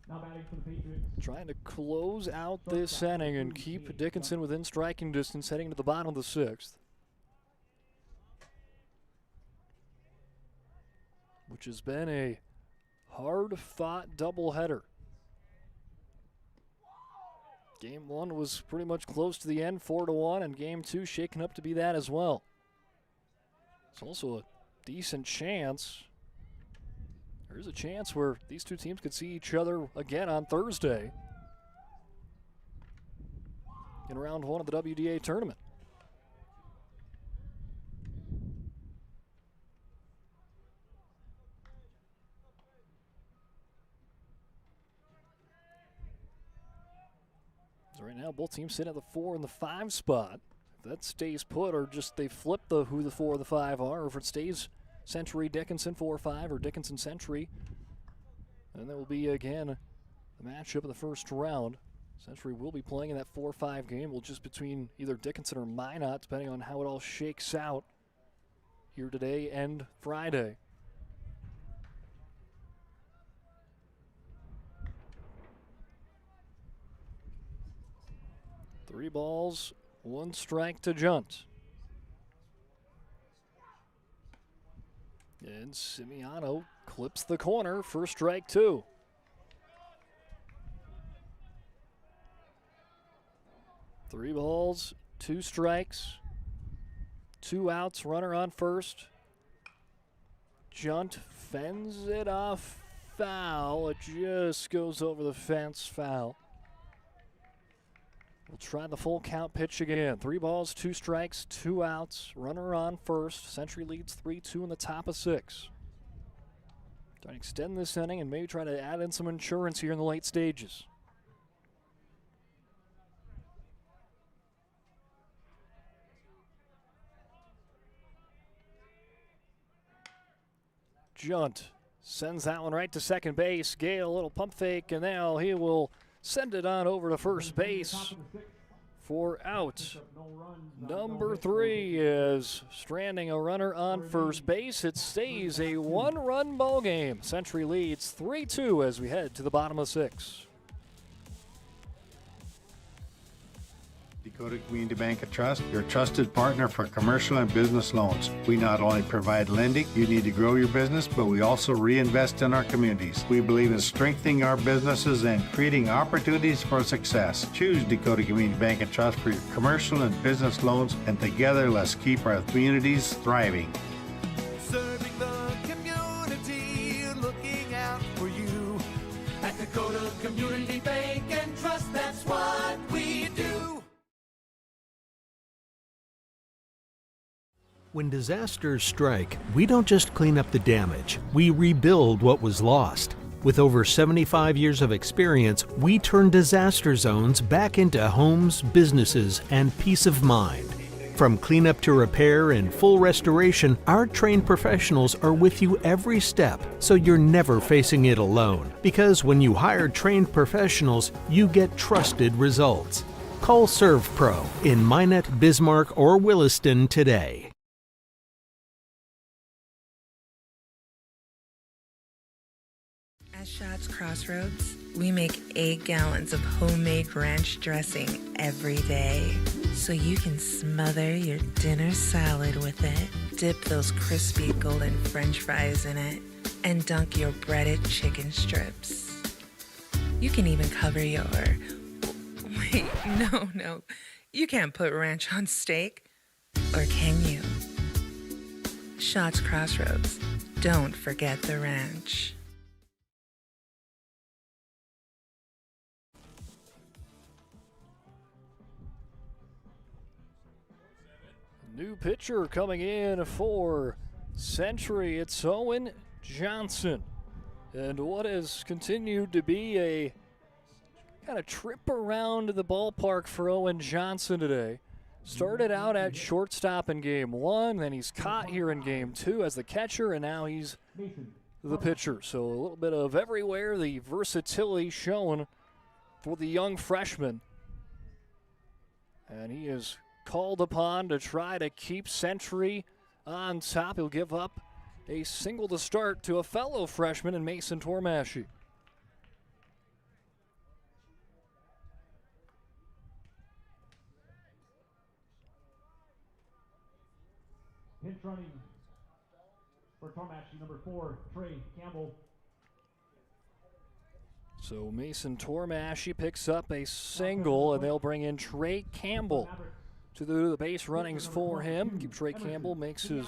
Now batting for the Patriots. Trying to close out this inning and keep Dickinson within striking distance heading to the bottom of the 6th. Which has been a hard-fought doubleheader. Game 1 was pretty much close to the end, 4-1, and Game 2 shaking up to be that as well. It's also a decent chance. There's a chance where these two teams could see each other again on Thursday in round 1 of the WDA tournament. So right now, both teams sit at the 4 and the 5 spot. If that stays put, or just they flip who the 4 or the 5 are, or if it stays Century Dickinson 4 or 5, or Dickinson Century, then there will be again the matchup of the first round. Century will be playing in that 4-5 game, well, just between either Dickinson or Minot, depending on how it all shakes out here today and Friday. 3 balls, 1 strike to Junt. And Simiano clips the corner for strike 2. Three balls, 2 strikes, 2 outs, runner on first. Junt fends it off, foul. It just goes over the fence, foul. We'll try the full count pitch again. 3 balls, 2 strikes, 2 outs, runner on first. Century leads 3-2 in the top of 6. Trying to extend this inning and maybe try to add in some insurance here in the late stages. Junt sends that one right to second base. Gale, a little pump fake, and now he will send it on over to first base for out. Number 3 is stranding a runner on first base. It stays a 1-run ball game. Century leads 3-2 as we head to the bottom of 6. Dakota Community Bank and Trust, your trusted partner for commercial and business loans. We not only provide lending you need to grow your business, but we also reinvest in our communities. We believe in strengthening our businesses and creating opportunities for success. Choose Dakota Community Bank and Trust for your commercial and business loans, and together let's keep our communities thriving. Serving the community, looking out for you. At Dakota Community Bank and Trust, that's what we do. When disasters strike, we don't just clean up the damage, we rebuild what was lost. With over 75 years of experience, we turn disaster zones back into homes, businesses, and peace of mind. From cleanup to repair and full restoration, our trained professionals are with you every step, so you're never facing it alone. Because when you hire trained professionals, you get trusted results. Call ServPro in Minot, Bismarck, or Williston today. At Shots Crossroads, we make 8 gallons of homemade ranch dressing every day, so you can smother your dinner salad with it, dip those crispy golden French fries in it, and dunk your breaded chicken strips. You can even cover your... Wait, no. You can't put ranch on steak. Or can you? Shots Crossroads. Don't forget the ranch. New pitcher coming in for Century. It's Owen Johnson. And what has continued to be a kind of trip around the ballpark for Owen Johnson today. Started out at shortstop in game 1, then he's caught here in game 2 as the catcher, and now he's the pitcher. So a little bit of everywhere, the versatility shown for the young freshman. And he is called upon to try to keep Century on top. He'll give up a single to start to a fellow freshman in Mason Tormashy. Pinch running for Tormashy, number 4, Trey Campbell. So Mason Tormashy picks up a single, and they'll bring in Trey Campbell to do the base runnings for him. Trey Campbell makes his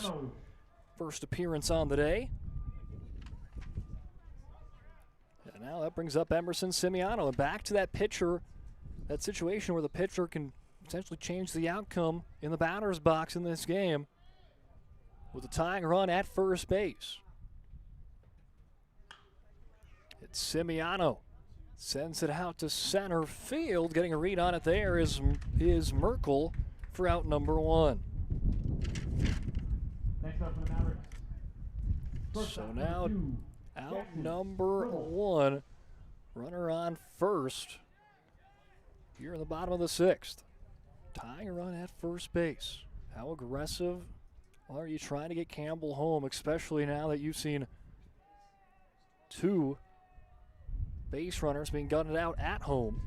first appearance on the day. And now that brings up Emerson Simiano. And back to that pitcher, that situation where the pitcher can potentially change the outcome in the batter's box in this game with a tying run at first base. It's Simiano. Sends it out to center field. Getting a read on it there is Merkel for out number 1. Next up for the Mavericks. So now out number 1. Runner on first here in the bottom of the 6th. Tying a run at first base. How aggressive are you trying to get Campbell home, especially now that you've seen 2 base runners being gutted out at home?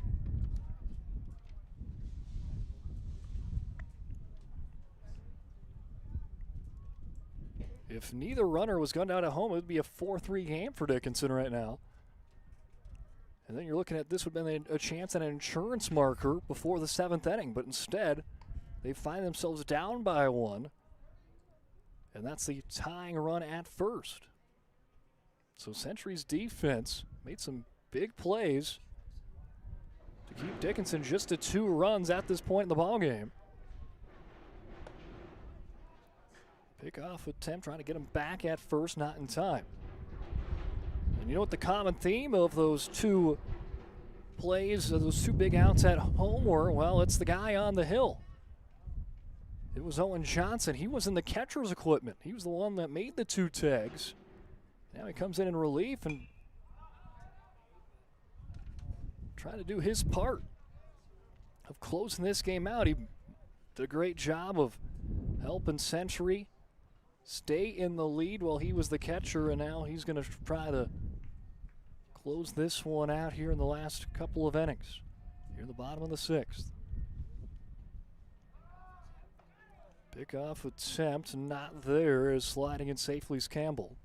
If neither runner was gunned out at home, it would be a 4-3 game for Dickinson right now. And then you're looking at this would have been a chance at an insurance marker before the 7th inning, but instead they find themselves down by 1. And that's the tying run at first. So Century's defense made some big plays to keep Dickinson just to 2 runs at this point in the ballgame. Pickoff attempt trying to get him back at first, not in time. And you know what the common theme of those 2 plays, those 2 big outs at home were? Well, it's the guy on the hill. It was Owen Johnson. He was in the catcher's equipment. He was the one that made the 2 tags. Now he comes in relief and trying to do his part of closing this game out. He did a great job of helping Century stay in the lead while he was the catcher, and now he's going to try to close this one out here in the last couple of innings. Here in the bottom of the 6th. Pickoff attempt not there as sliding in safely is Campbell.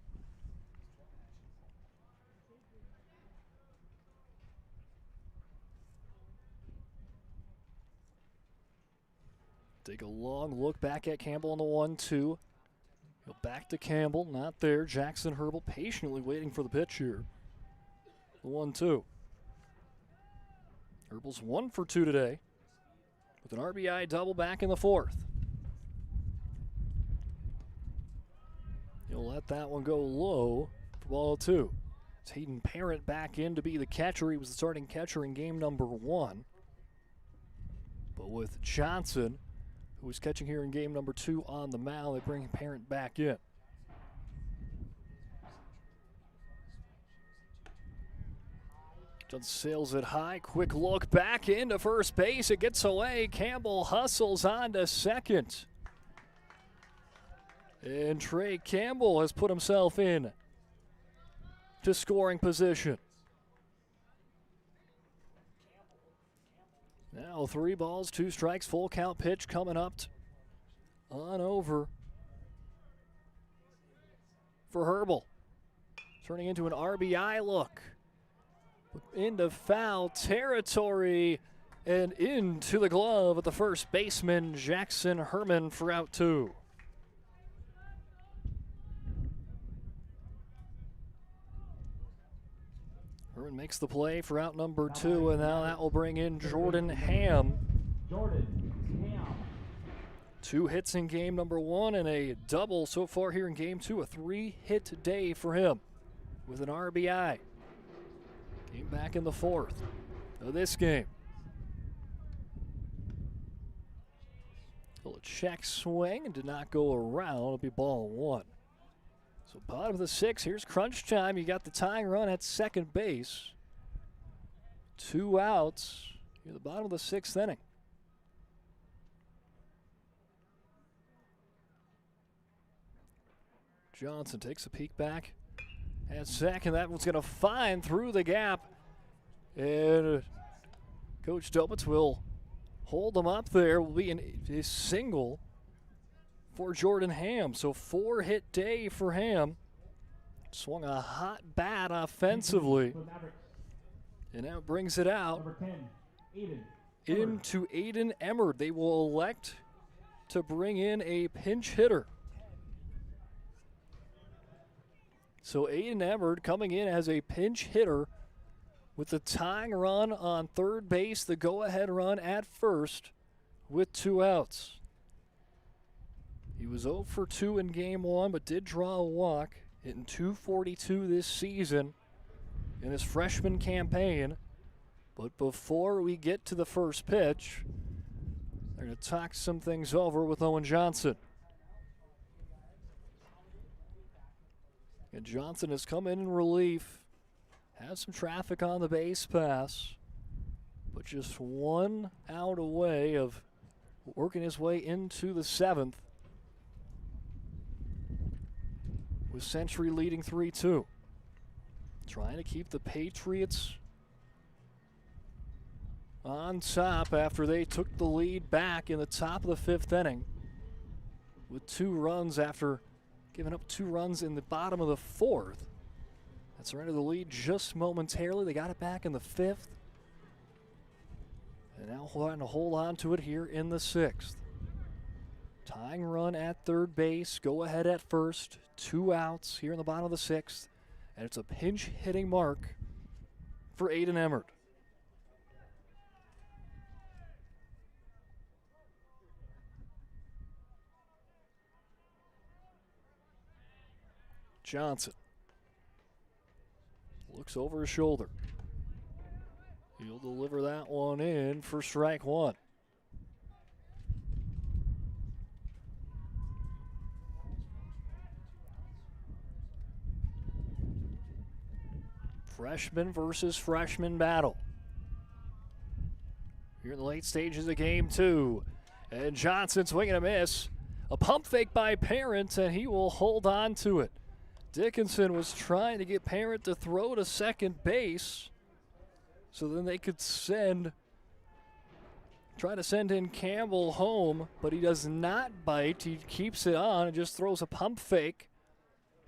Take a long look back at Campbell on the 1-2. Go back to Campbell, not there. Jackson Herbal patiently waiting for the pitch here. The 1-2. Herbal's 1 for 2 today with an RBI double back in the 4th. He'll let that one go low for ball 2. It's Hayden Parent back in to be the catcher. He was the starting catcher in game number 1. But with Johnson, who was catching here in game number 2 on the mound, they bring Parent back in. Johnson sails it high, quick look back into first base. It gets away. Campbell hustles on to second. And Trey Campbell has put himself in to scoring position. Now 3 balls, 2 strikes, full count pitch coming up on over for Herbal. Turning into an RBI look. Into foul territory and into the glove of the first baseman, Jackson Herman, for out 2. Herman makes the play for out number 2, and now that will bring in Jordan Ham. 2 hits in game number 1 and a double so far here in game 2. A 3-hit day for him with an RBI. Came back in the 4th of this game. A check swing and did not go around. It'll be ball 1. So bottom of the 6th, here's crunch time. You got the tying run at second base. 2 outs. You're the bottom of the 6th inning. Johnson takes a peek back at second. That one's going to find through the gap. And Coach Dobitz will hold them up there. Will be a single for Jordan Ham. So 4-hit day for Ham. Swung a hot bat offensively. And now brings it out into Aiden Emmerd. They will elect to bring in a pinch hitter. So Aiden Emmerd coming in as a pinch hitter with the tying run on third base, the go-ahead run at first with 2 outs. He was 0 for 2 in game 1, but did draw a walk, hitting .242 this season in his freshman campaign. But before we get to the first pitch, they're going to talk some things over with Owen Johnson. And Johnson has come in relief, has some traffic on the base pass, but just 1 out away of working his way into the 7th. With Century leading 3-2. Trying to keep the Patriots on top after they took the lead back in the top of the 5th inning with 2 runs after giving up 2 runs in the bottom of the 4th. That surrendered the lead just momentarily. They got it back in the 5th. And now trying to hold on to it here in the 6th. Tying run at third base, go ahead at first. 2 outs here in the bottom of the 6th. And it's a pinch hitting mark for Aiden Emmert. Johnson looks over his shoulder. He'll deliver that one in for strike 1. Freshman versus freshman battle. Here in the late stages of game 2. And Johnson swinging a miss. A pump fake by Parent, and he will hold on to it. Dickinson was trying to get Parent to throw to second base so then they could try to send in Campbell home, but he does not bite. He keeps it on and just throws a pump fake.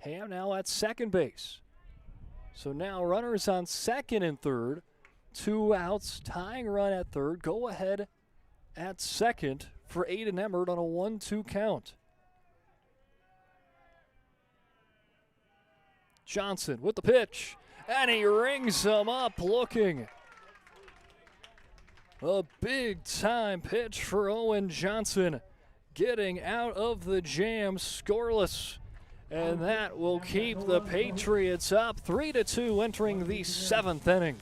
Ham now at second base. So now runners on second and third, 2 outs, tying run at third, go ahead at second for Aiden Emmert on a 1-2 count. Johnson with the pitch, and he rings him up looking. A big-time pitch for Owen Johnson, getting out of the jam scoreless. And that will keep the Patriots up 3-2 entering the 7th inning.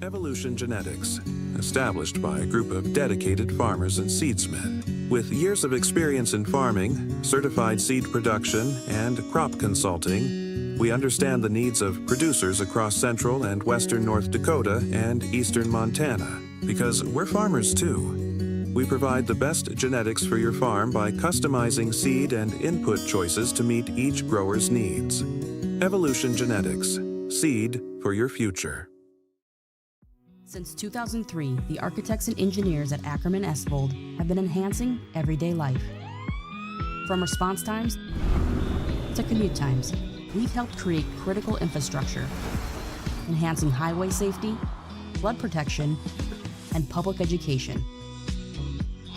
Evolution Genetics, established by a group of dedicated farmers and seedsmen. With years of experience in farming, certified seed production, and crop consulting, we understand the needs of producers across central and western North Dakota and eastern Montana, because we're farmers too. We provide the best genetics for your farm by customizing seed and input choices to meet each grower's needs. Evolution Genetics, seed for your future. Since 2003, the architects and engineers at Ackerman Esvold have been enhancing everyday life. From response times to commute times, we've helped create critical infrastructure, enhancing highway safety, flood protection, and public education.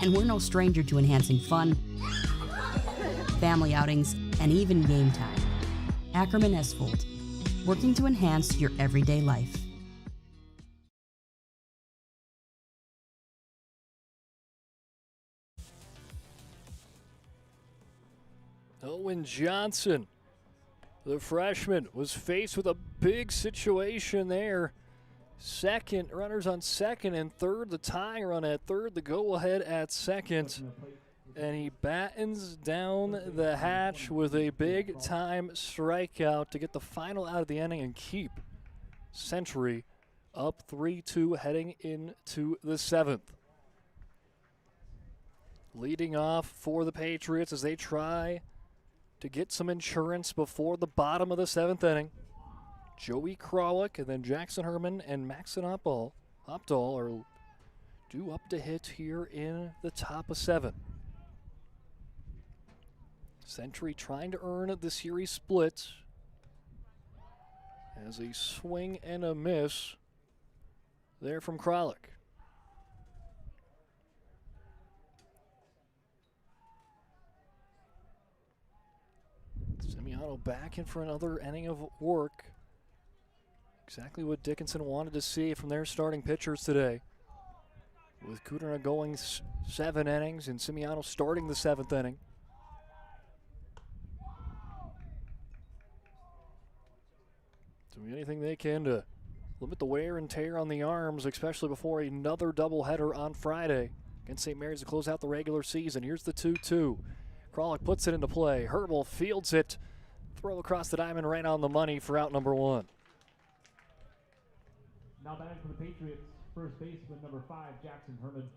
And we're no stranger to enhancing fun, family outings, and even game time. Ackerman Esvold, working to enhance your everyday life. Owen Johnson, the freshman, was faced with a big situation there. Runners on second and third, the tying run at third, the go-ahead at second. And he battens down the hatch with a big-time strikeout to get the final out of the inning and keep Century up 3-2 heading into the 7th. Leading off for the Patriots as they try to get some insurance before the bottom of the 7th inning. Joey Kralik and then Jackson Herman and Maxon Opdahl are due up to hit here in the top of 7. Century trying to earn the series split as a swing and a miss there from Kralik. Semiano back in for another inning of work. Exactly what Dickinson wanted to see from their starting pitchers today. With Kudrna going 7 innings and Semiano starting the 7th inning. Doing anything they can to limit the wear and tear on the arms, especially before another doubleheader on Friday against St. Mary's to close out the regular season. Here's the 2-2. Kralik puts it into play. Herbal fields it. Throw across the diamond right on the money for out number 1. Now batting for the Patriots, first baseman number 5, Jackson Herman.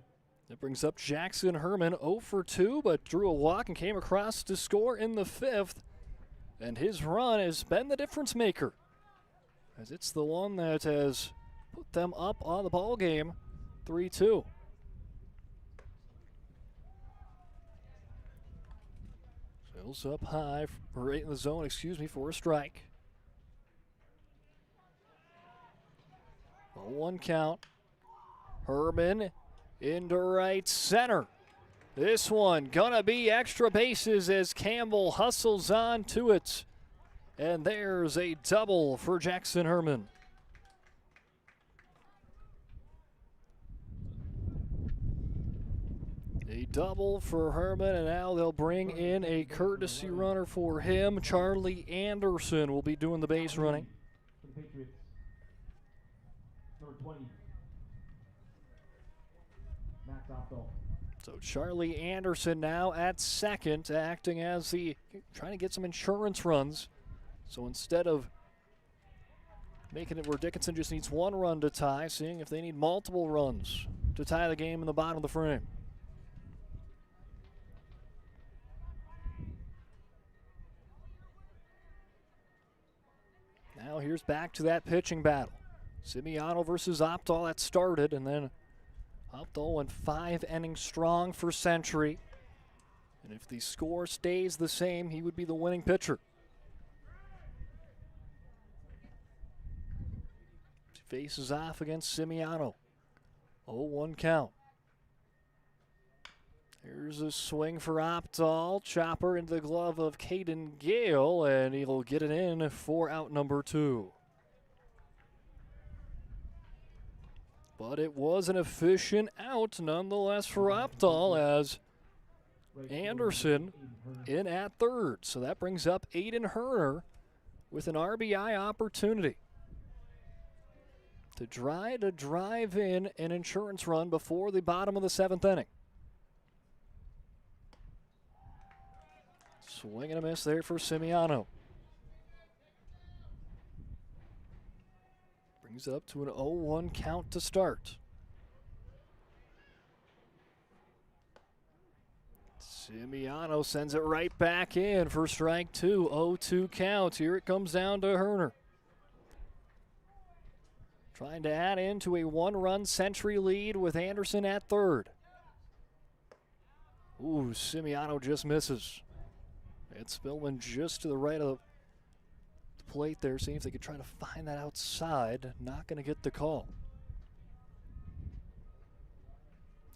That brings up Jackson Herman 0 for 2, but drew a walk and came across to score in the 5th. And his run has been the difference maker, as it's the one that has put them up on the ball game, 3-2. Mills up high, right in the zone, for a strike. 0-1 count. Herman into right center. This one gonna be extra bases as Campbell hustles on to it. And there's a double for Jackson Herman. A double for Herman, and now they'll bring in a courtesy runner for him. Charlie Anderson will be doing the base running. For the Patriots. Number 20. Max Opdahl. So Charlie Anderson now at second, acting as trying to get some insurance runs. So instead of making it where Dickinson just needs one run to tie, seeing if they need multiple runs to tie the game in the bottom of the frame. Now here's back to that pitching battle. Simiano versus Opdahl, that started, and then Opdahl went 5 innings strong for Century. And if the score stays the same, he would be the winning pitcher. He faces off against Simiano. 0-1 count. Here's a swing for Opdahl. Chopper into the glove of Caden Gale, and he'll get it in for out number 2. But it was an efficient out nonetheless for Opdahl as Anderson in at third. So that brings up Aiden Herner with an RBI opportunity to try to drive in an insurance run before the bottom of the 7th inning. Swing and a miss there for Simiano. Brings it up to an 0-1 count to start. Simiano sends it right back in for strike 2. 0-2 count. Here it comes down to Herner. Trying to add into a 1-run Century lead with Anderson at third. Ooh, Simiano just misses. It's Spillman just to the right of the plate there, seeing if they could try to find that outside. Not going to get the call.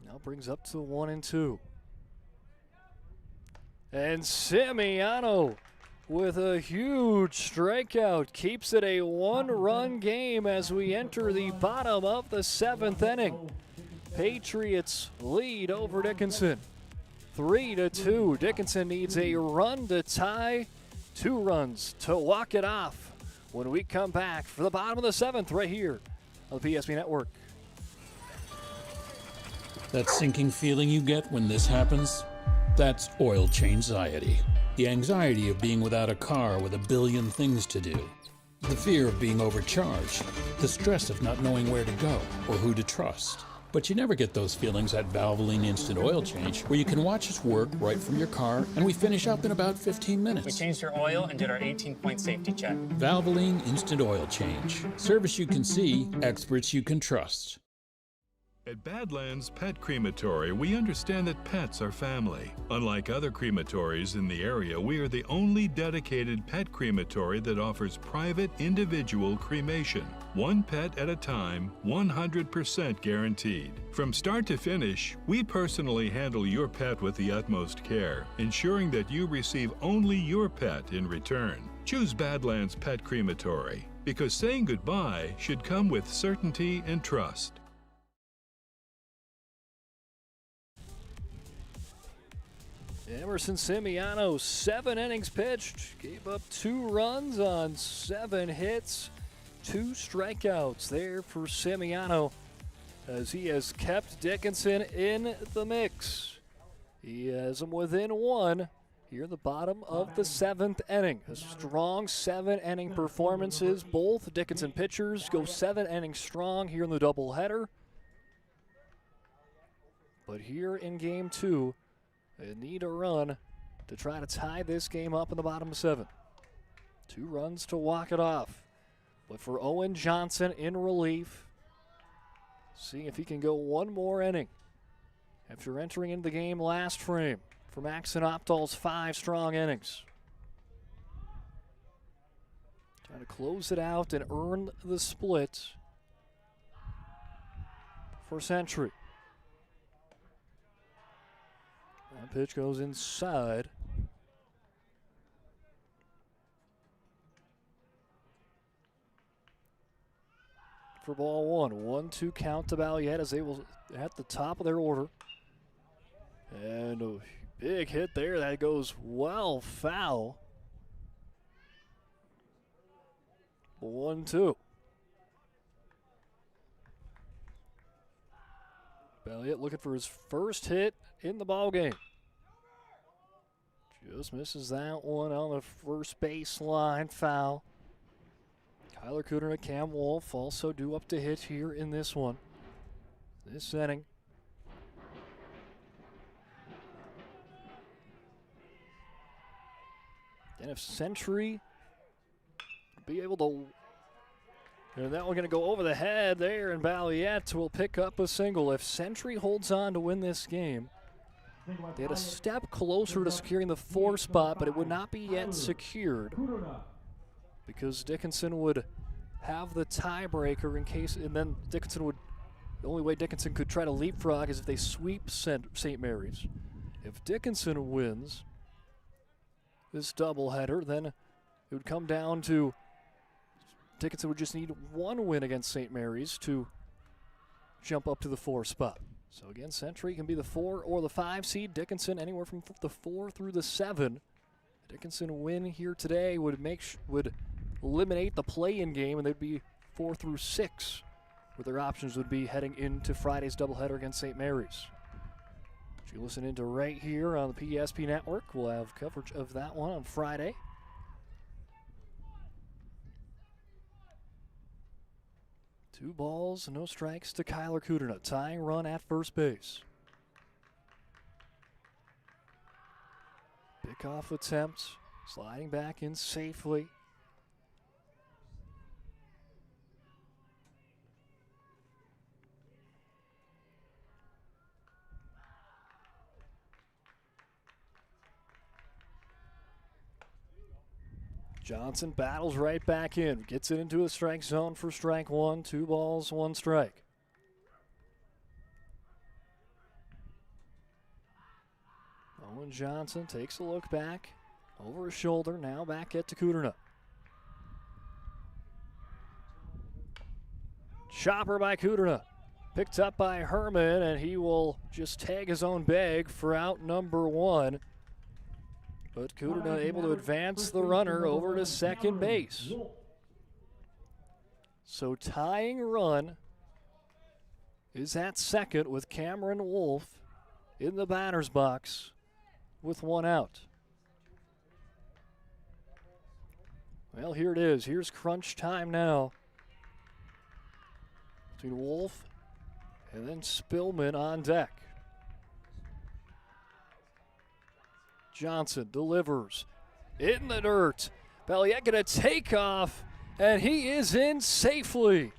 Now brings up to 1-2. And Simiano with a huge strikeout keeps it a 1-run game as we enter the bottom of the 7th inning. Patriots lead over Dickinson 3-2. Dickinson needs a run to tie, 2 runs to walk it off when we come back for the bottom of the 7th right here on the PSP Network. That sinking feeling you get when this happens? That's oil change-anxiety. The anxiety of being without a car with a billion things to do. The fear of being overcharged. The stress of not knowing where to go or who to trust. But you never get those feelings at Valvoline Instant Oil Change, where you can watch us work right from your car, and we finish up in about 15 minutes. We changed your oil and did our 18-point safety check. Valvoline Instant Oil Change. Service you can see, experts you can trust. At Badlands Pet Crematory, we understand that pets are family. Unlike other crematories in the area, we are the only dedicated pet crematory that offers private individual cremation. 1 pet at a time, 100% guaranteed. From start to finish, we personally handle your pet with the utmost care, ensuring that you receive only your pet in return. Choose Badlands Pet Crematory, because saying goodbye should come with certainty and trust. Emerson Simiano, 7 innings pitched, gave up 2 runs on 7 hits, 2 strikeouts there for Simiano as he has kept Dickinson in the mix. He has them within 1 here at the bottom of the 7th inning. A strong 7-inning performances. Both Dickinson pitchers go 7 innings strong here in the doubleheader. But here in game 2, they need a run to try to tie this game up in the bottom of 7. 2 runs to walk it off. But for Owen Johnson in relief, seeing if he can go 1 more inning after entering into the game last frame for Max and Opdahl's 5 strong innings. Trying to close it out and earn the split for Century. That pitch goes inside. For ball 1. 1-2 count to Balliet as they will at the top of their order. And a big hit there that goes well foul. 1-2. Balliet looking for his first hit in the ballgame. Just misses that one on the first baseline foul. Kyler Cooter and Cam Wolf also due up to hit here in this one. This inning. And if Century be able to, and that one going to go over the head there, and Balliet will pick up a single. If Century holds on to win this game, they had a step closer to securing the 4 spot, but it would not be yet secured because Dickinson would have the tiebreaker in case, and then Dickinson would, the only way Dickinson could try to leapfrog is if they sweep St. Mary's. If Dickinson wins this doubleheader, then it would come down to Dickinson would just need 1 win against St. Mary's to jump up to the 4 spot. So again, Century can be the 4 or the 5 seed. Dickinson anywhere from the 4 through the 7. A Dickinson win here today would eliminate the play-in game, and they'd be 4 through 6, where their options would be heading into Friday's doubleheader against St. Mary's. Which you listen into right here on the PSP Network. We'll have coverage of that one on Friday. Two balls, no strikes to Kyler Cooter. Tying run at first base. Pickoff attempt, sliding back in safely. Johnson battles right back in, gets it into a strike zone for strike 1. 2 balls, 1 strike. Owen Johnson takes a look back over his shoulder, now back at Kuderna. Chopper by Kuderna, picked up by Herman, and he will just tag his own bag for out number 1. But Kuderna able to advance the runner over to second base. So tying run is at second with Cameron Wolf in the batter's box with 1 out. Well, here it is. Here's crunch time now between Wolf and then Spillman on deck. Johnson delivers in the dirt. Balliet gonna take off, and he is in safely.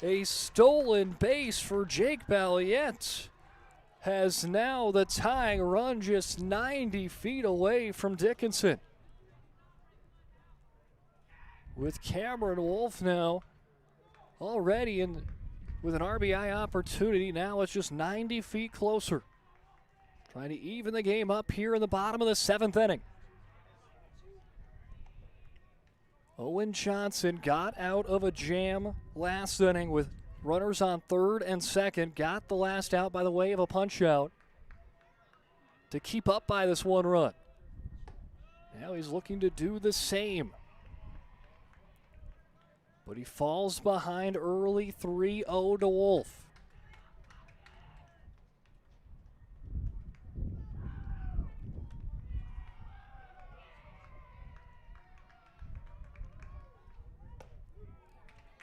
A stolen base for Jake Balliet has now the tying run just 90 feet away from Dickinson. With Cameron Wolf now already in with an RBI opportunity, now it's just 90 feet closer. Trying to even the game up here in the bottom of the 7th inning. Owen Johnson got out of a jam last inning with runners on 3rd and 2nd. Got the last out by the way of a punch out to keep up by this 1 run. Now he's looking to do the same. But he falls behind early 3-0 to Wolf.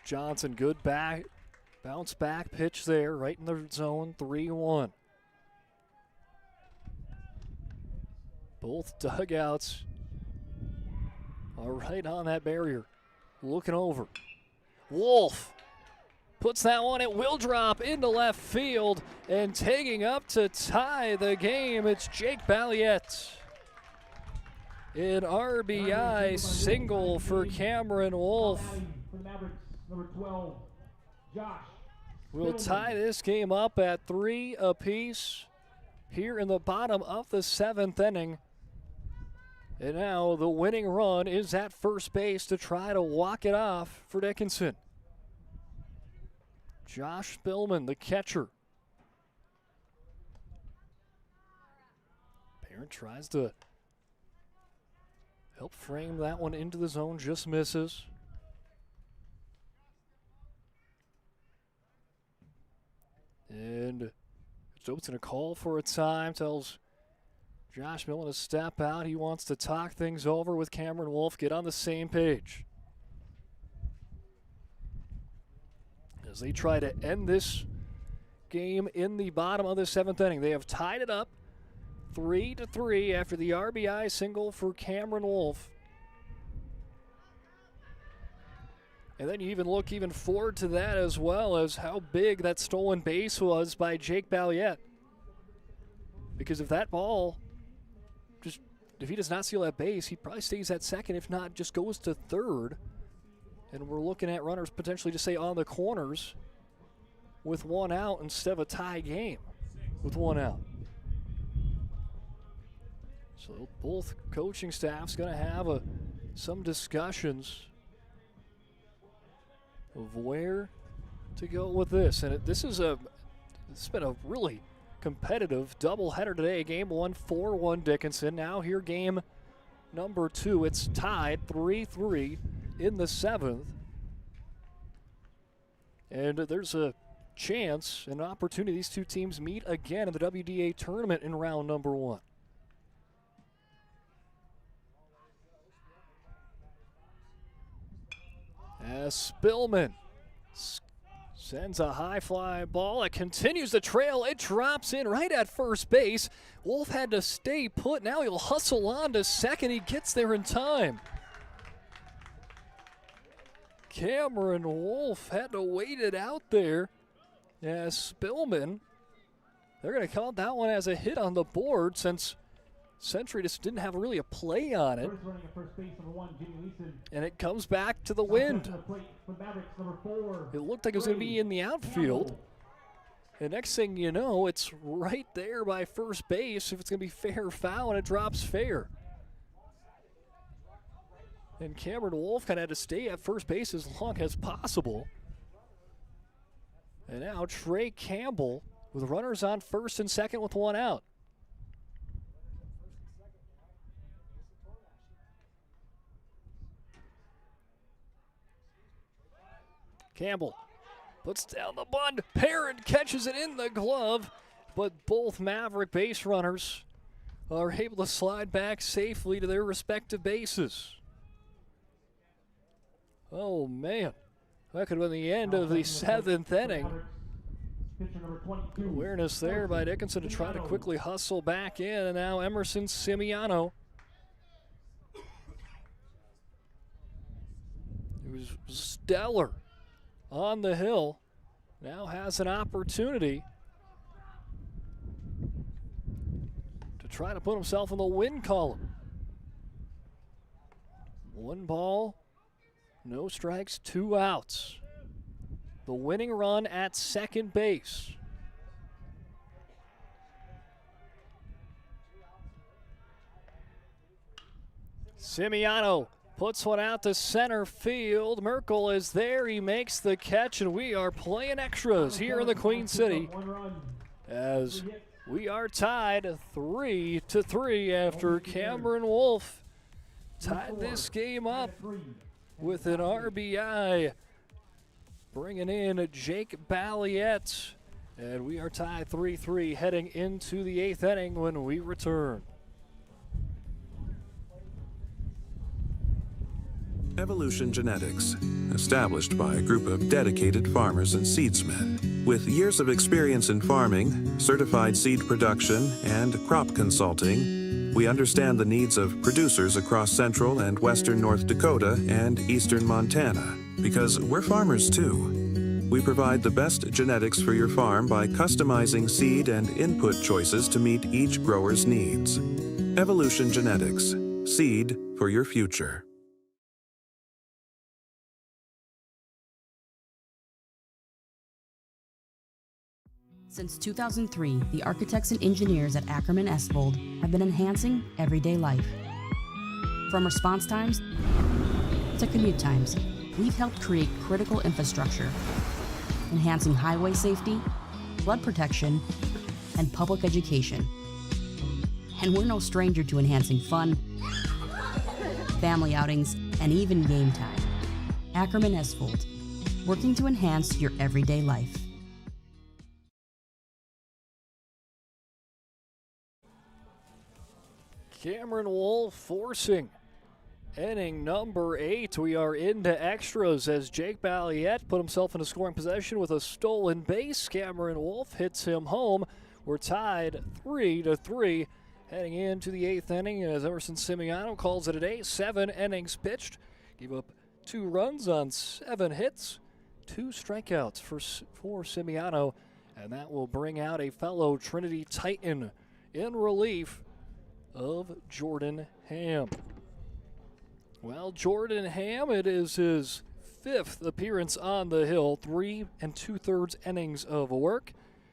Johnson, good bounce back pitch there, right in the zone, 3-1. Both dugouts are right on that barrier, looking over. Wolf puts that one, it will drop into left field, and taking up to tie the game, it's Jake Balliet. An RBI single for Cameron Wolf. For the Mavericks, number 12, Josh. We'll tie this game up at 3 apiece here in the bottom of the 7th inning. And now the winning run is at first base to try to walk it off for Dickinson. Josh Spillman, the catcher. Parent tries to help frame that one into the zone, just misses. And Stokes in a call for a time, tells Josh Millen to step out. He wants to talk things over with Cameron Wolf, get on the same page. As they try to end this game in the bottom of the 7th inning. They have tied it up 3-3 after the RBI single for Cameron Wolf. And then you even look even forward to that as well as how big that stolen base was by Jake Balliet. Because if that ball, if he does not steal that base, he probably stays at second, if not just goes to third. And we're looking at runners potentially to say on the corners with one out instead of a tie game with one out. So both coaching staffs going to have some discussions of where to go with this. And it's been a really competitive doubleheader today. Game 1, 4-1 Dickinson. Now here game number 2. It's tied 3-3 in the 7th. And there's a chance, an opportunity, these two teams meet again in the WDA tournament in round number 1. As Spillman sends a high fly ball. It continues to trail. It drops in right at first base. Wolf had to stay put. Now he'll hustle on to second. He gets there in time. Cameron Wolf had to wait it out there. As Spillman, they're going to count that one as a hit on the board since Century just didn't have really a play on it. And it comes back to the wind. It looked like it was going to be in the outfield. And next thing you know, it's right there by first base. If it's going to be fair or foul, and it drops fair. And Cameron Wolf kind of had to stay at first base as long as possible. And now Trey Campbell with runners on first and second with one out. Campbell puts down the bunt. Parent catches it in the glove, but both Maverick base runners are able to slide back safely to their respective bases. Oh, man. That could have been the end of the 7th inning. Awareness there by Dickinson to try to quickly hustle back in, and now Emerson Simiano. It was stellar on the hill. Now has an opportunity to try to put himself in the win column. 1 ball, no strikes, 2 outs. The winning run at second base. Simiano puts one out to center field. Merkel is there. He makes the catch, and we are playing extras here in the Queen City as we are tied 3-3 after Cameron Wolf tied this game up with an RBI, bringing in Jake Balliet. And we are tied 3-3 heading into the 8th inning when we return. Evolution Genetics, established by a group of dedicated farmers and seedsmen. With years of experience in farming, certified seed production, and crop consulting, we understand the needs of producers across central and western North Dakota and eastern Montana, because we're farmers too. We provide the best genetics for your farm by customizing seed and input choices to meet each grower's needs. Evolution Genetics. Seed for your future. Since 2003, the architects and engineers at Ackerman Estvold have been enhancing everyday life. From response times to commute times, we've helped create critical infrastructure, enhancing highway safety, flood protection, and public education. And we're no stranger to enhancing fun, family outings, and even game time. Ackerman Estvold, working to enhance your everyday life. Cameron Wolf forcing inning number 8. We are into extras as Jake Balliette put himself into scoring possession with a stolen base. Cameron Wolf hits him home. We're tied 3-3 heading into the 8th inning as Emerson Simiano calls it a day. 7 innings pitched. Gave up 2 runs on 7 hits. 2 strikeouts for Simiano. And that will bring out a fellow Trinity Titan in relief of Jordan Ham. Well, Jordan Ham, it is his 5th appearance on the hill, 3 2/3 innings of work.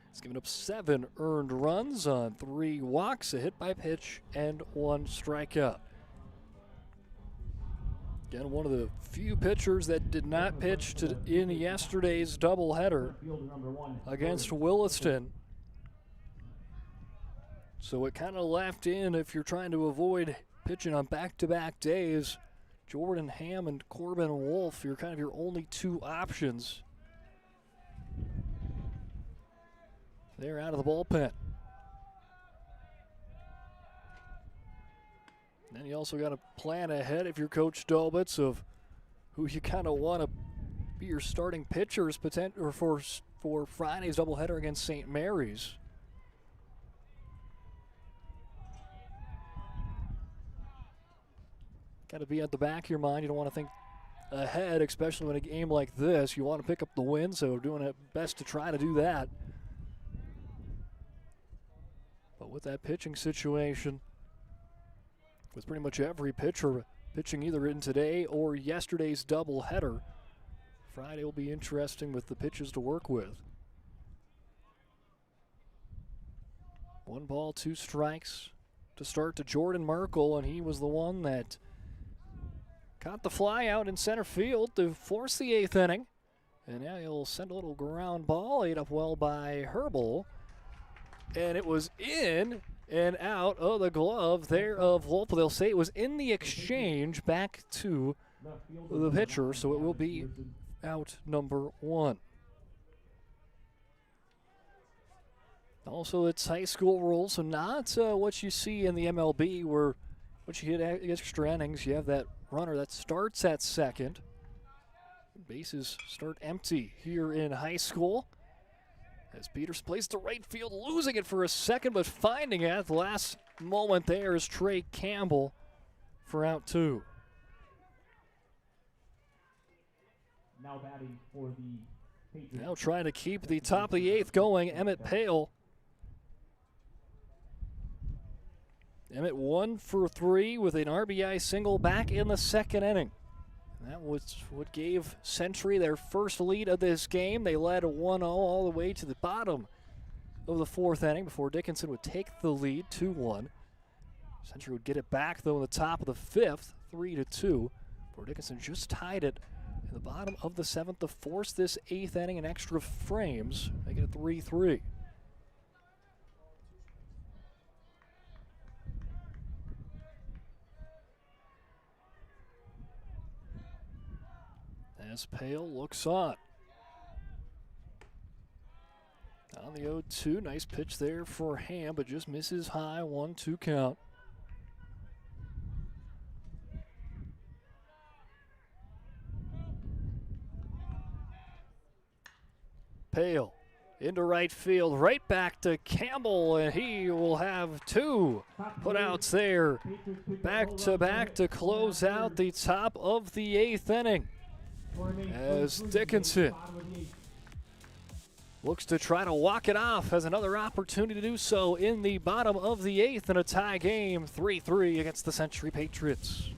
He's given up 7 earned runs on 3 walks, a hit by pitch, and 1 strikeout. Again, one of the few pitchers that did not pitch in yesterday's doubleheader against Williston. So it kind of left in, if you're trying to avoid pitching on back-to-back days, Jordan Ham and Corbin Wolf, you're kind of your only 2 options. They're out of the bullpen. Then you also got to plan ahead if you're Coach Dobitz of who you kind of want to be your starting pitchers for Friday's doubleheader against St. Mary's. Got to be at the back of your mind. You don't want to think ahead, especially when a game like this. You want to pick up the win, so doing it best to try to do that. But with that pitching situation, with pretty much every pitcher pitching either in today or yesterday's doubleheader, Friday will be interesting with the pitches to work with. 1 ball, 2 strikes to start to Jordan Merkel, and he was the one that caught the fly out in center field to force the 8th inning. And now he'll send a little ground ball, ate up well by Herbal. And it was in and out of the glove there of Wolf. They'll say it was in the exchange back to the pitcher, so it will be out number 1. Also, it's high school rules, so not what you see in the MLB where once you hit extra innings, you have that runner that starts at second. Bases start empty here in high school. As Peters plays to right field, losing it for a second, but finding it at the last moment there is Trey Campbell for out 2. Now batting for the Patriots. Now trying to keep the top of the 8th going, Emmett Pale. Emmett 1 for 3 with an RBI single back in the 2nd inning. That was what gave Century their first lead of this game. They led 1-0 all the way to the bottom of the 4th inning before Dickinson would take the lead 2-1. Century would get it back, though, in the top of the 5th, 3-2, before Dickinson just tied it in the bottom of the 7th to force this 8th inning in extra frames, making it 3-3. As Pale looks on. On the 0-2, nice pitch there for Ham, but just misses high, 1-2 count. Pale into right field, right back to Campbell, and he will have 2 putouts there. Back to close out the top of the 8th inning. As Dickinson looks to try to walk it off, has another opportunity to do so in the bottom of the 8th in a tie game, 3-3 against the Century Patriots.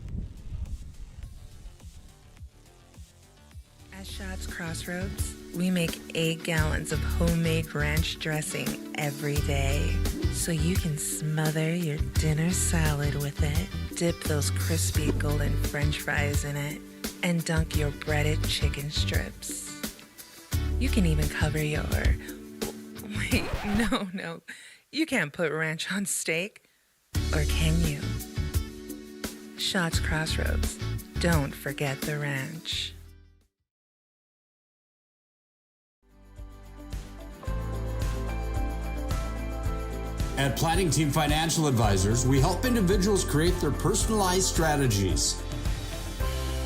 At Shots Crossroads, we make 8 gallons of homemade ranch dressing every day, so you can smother your dinner salad with it, dip those crispy golden French fries in it, and dunk your breaded chicken strips. You can even cover your... Wait, no. You can't put ranch on steak. Or can you? Shots Crossroads. Don't forget the ranch. At Planning Team Financial Advisors, we help individuals create their personalized strategies.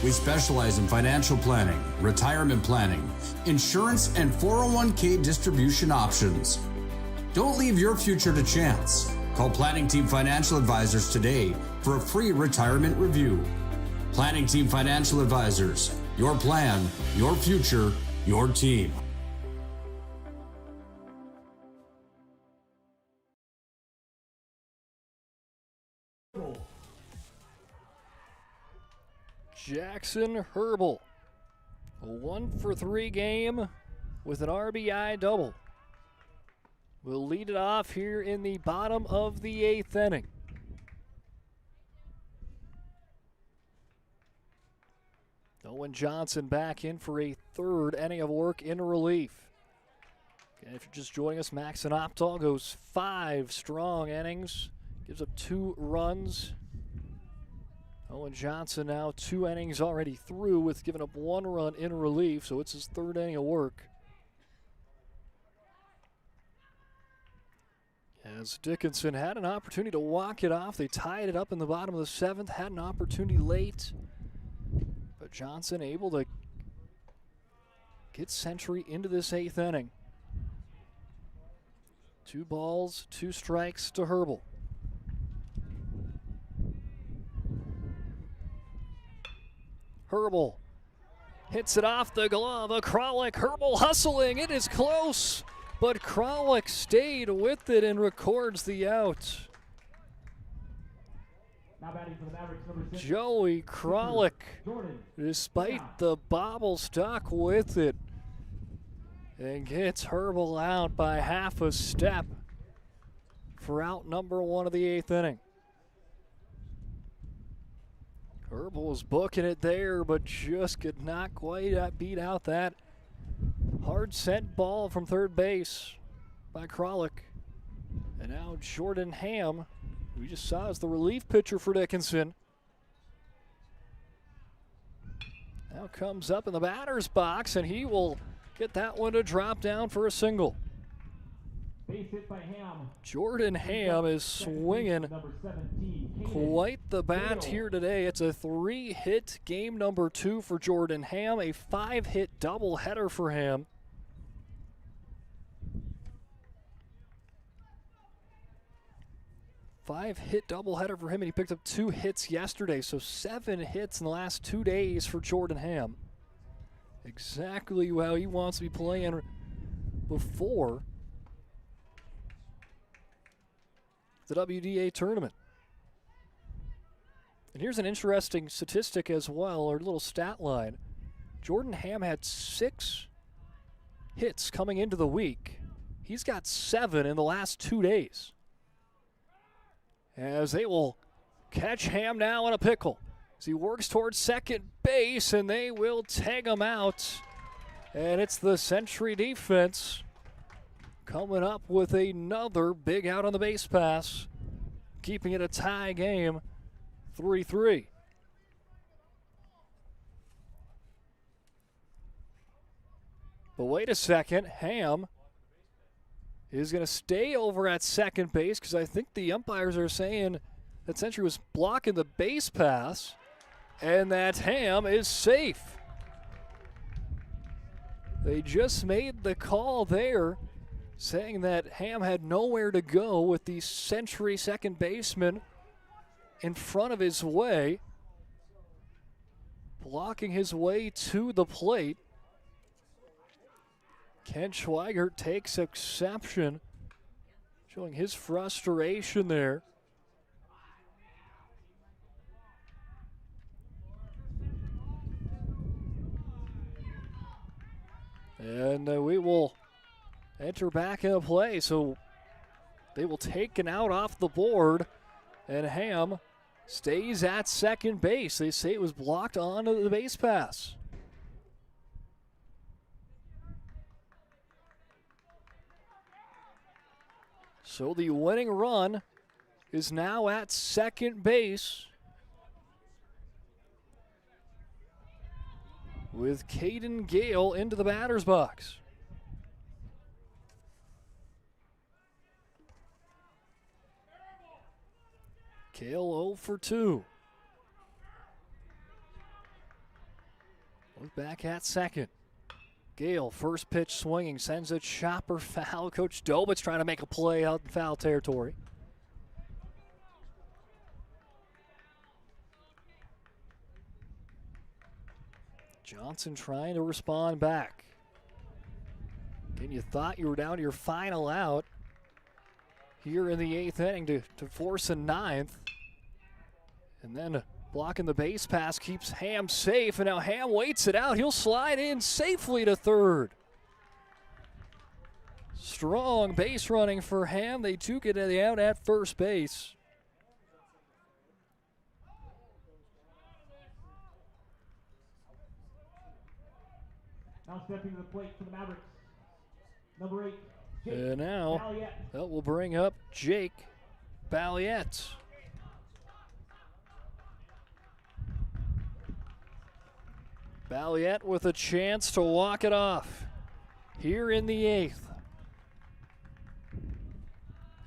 We specialize in financial planning, retirement planning, insurance, and 401k distribution options. Don't leave your future to chance. Call Planning Team Financial Advisors today for a free retirement review. Planning Team Financial Advisors, your plan, your future, your team. Jackson Herbal, a 1-for-3 game with an RBI double. We'll lead it off here in the bottom of the 8th inning. Owen Johnson back in for a 3rd inning of work in relief. And if you're just joining us, Maxon Opdahl goes 5 strong innings, gives up 2 runs. Owen Johnson now 2 innings already through with giving up 1 run in relief, so it's his 3rd inning of work. As Dickinson had an opportunity to walk it off, they tied it up in the bottom of the 7th, had an opportunity late, but Johnson able to get Century into this 8th inning. 2 balls, 2 strikes to Herbal. Herbal hits it off the glove of Kralik. Herbal hustling. It is close, but Kralik stayed with it and records the out. Now batting for the Mavericks, number 6. Joey Kralik, despite the bobble, stuck with it and gets Herbal out by half a step for out number 1 of the 8th inning. Herbal was booking it there, but just could not quite beat out that hard sent ball from third base by Kralik. And now Jordan Ham, who we just saw as the relief pitcher for Dickinson, now comes up in the batter's box, and he will get that one to drop down for a single. Base hit by Ham. Jordan Ham is swinging quite the bat here today. It's a 3-hit game number 2 for Jordan Ham, a 5-hit doubleheader for him. Five-hit doubleheader for him, and he picked up 2 hits yesterday, so 7 hits in the last 2 days for Jordan Ham. Exactly how he wants to be playing before the WDA tournament. And here's an interesting statistic as well, or little stat line. Jordan Ham had 6 hits coming into the week. He's got 7 in the last 2 days. As they will catch Ham now in a pickle as he works towards second base, and they will tag him out. And it's the Century defense coming up with another big out on the base pass, keeping it a tie game, 3-3. But wait a second, Ham is going to stay over at second base because I think the umpires are saying that Century was blocking the base pass and that Ham is safe. They just made the call there saying that Ham had nowhere to go with the Century second baseman in front of his way, blocking his way to the plate. Ken Schweigert takes exception, showing his frustration there. And we will enter back into play, so they will take an out off the board, and Ham stays at second base. They say it was blocked onto the base pass. So the winning run is now at second base with Caden Gale into the batter's box. Gale 0 for 2. Look back at second. Gale, first pitch swinging, sends a chopper foul. Coach Dobitz trying to make a play out in foul territory. Johnson trying to respond back. Again, you thought you were down to your final out here in the 8th inning to force a 9th. And then blocking the base pass keeps Ham safe, and now Ham waits it out. He'll slide in safely to third. Strong base running for Ham. They do get the out at first base. Now stepping to the plate for the Mavericks, number 8, Jake And now Balliet. that will bring up Jake Balliet. Balliet with a chance to walk it off here in the 8th.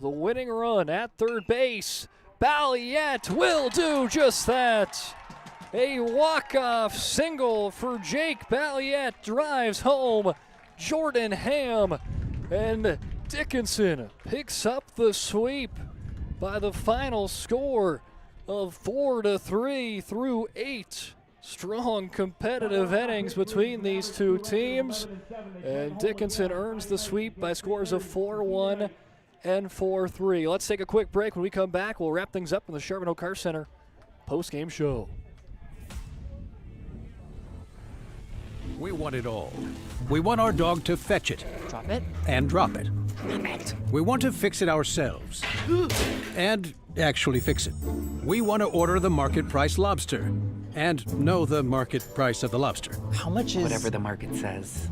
The winning run at third base. Balliet will do just that. A walk-off single for Jake Balliet drives home Jordan Ham, and Dickinson picks up the sweep by the final score of 4-3 through 8. Strong competitive innings between these two teams, and Dickinson earns the sweep by scores of 4-1 and 4-3. Let's take a quick break. When we come back, we'll wrap things up in the Sherman O'Carr Center post-game show. We want it all. We want our dog to fetch it. Drop it. And drop it. Clean it. We want to fix it ourselves. And actually fix it. We want to order the market price lobster. And know the market price of the lobster. How much is... Whatever the market says.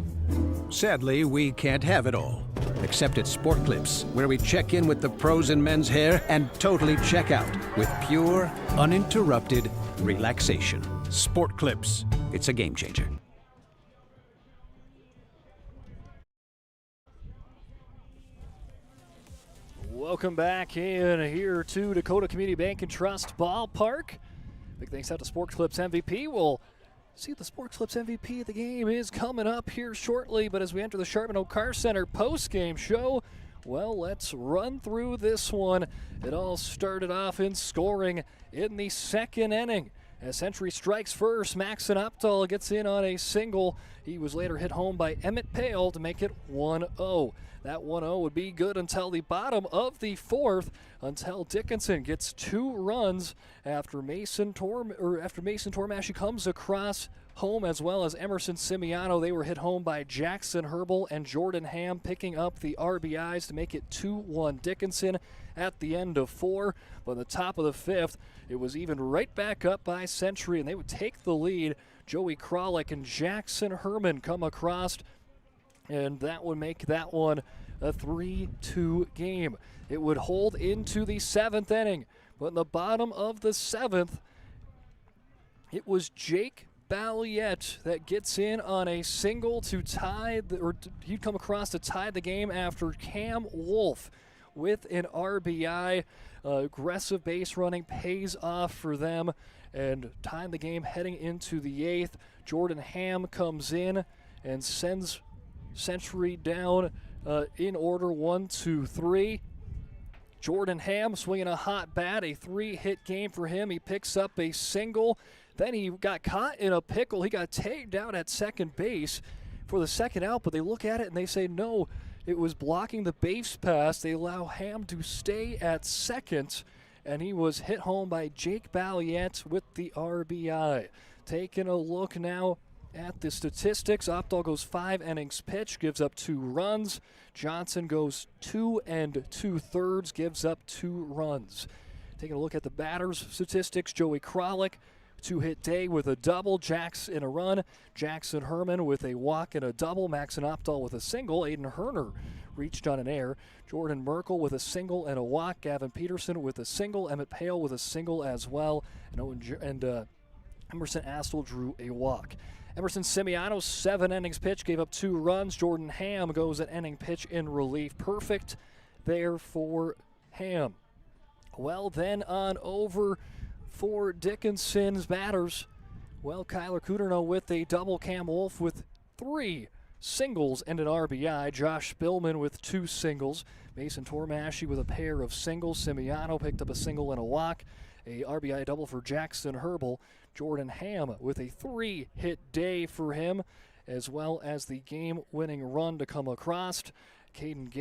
Sadly, we can't have it all. Except at Sport Clips, where we check in with the pros in men's hair and totally check out with pure, uninterrupted relaxation. Sport Clips. It's a game changer. Welcome back in here to Dakota Community Bank and Trust Ballpark. Big thanks out to Sport Clips MVP. We'll see the Sport Clips MVP of the game is coming up here shortly, but as we enter the Sherman O'Carr Center post-game show, well, let's run through this one. It all started off in scoring in the second inning. As Century strikes first, Maxon Opdahl gets in on a single. He was later hit home by Emmett Pale to make it 1-0. That 1-0 would be good until the bottom of the 4th, until Dickinson gets 2 runs after Mason Tormash comes across home, as well as Emerson Simiano. They were hit home by Jackson Herbal and Jordan Ham, picking up the RBIs to make it 2-1 Dickinson at the end of 4. But at the top of the 5th, it was even right back up by Century, and they would take the lead. Joey Kralik and Jackson Herman come across, and that would make that one a 3-2 game. It would hold into the 7th inning, but in the bottom of the 7th, it was Jake Balliet that gets in on a single to tie, he'd come across to tie the game after Cam Wolf with an RBI. Aggressive base running pays off for them and tying the game heading into the 8th. Jordan Ham comes in and sends Century down in order 1-2-3. Jordan Ham swinging a hot bat, a 3-hit game for him. He picks up a single. Then he got caught in a pickle. He got tagged out at second base. for the second out, but they look at it and they say, no, it was blocking the base pass. They allow Ham to stay at second, and he was hit home by Jake Balliet with the RBI. Taking a look now at the statistics, Opdahl goes 5 innings pitched, gives up 2 runs. Johnson goes 2 2/3, gives up 2 runs. Taking a look at the batters' statistics, Joey Kralik, 2-hit day with a double, Jax in a run, Jackson Herman with a walk and a double, Maxon Opdahl with a single, Aiden Herner reached on an error, Jordan Merkel with a single and a walk, Gavin Peterson with a single, Emmett Pale with a single as well, and Emerson Astle drew a walk. Emerson Simiano, 7 innings pitched, gave up 2 runs. Jordan Ham goes an inning pitch in relief. Perfect there for Ham. Well, then on over for Dickinson's batters. Well, Kyler Kuderno with a double, Cam Wolf with 3 singles and an RBI. Josh Spillman with 2 singles. Mason Tormashy with a pair of singles. Simiano picked up a single and a walk. A RBI double for Jackson Herbal. Jordan Ham with a 3-hit day for him, as well as the game-winning run to come across. Aiden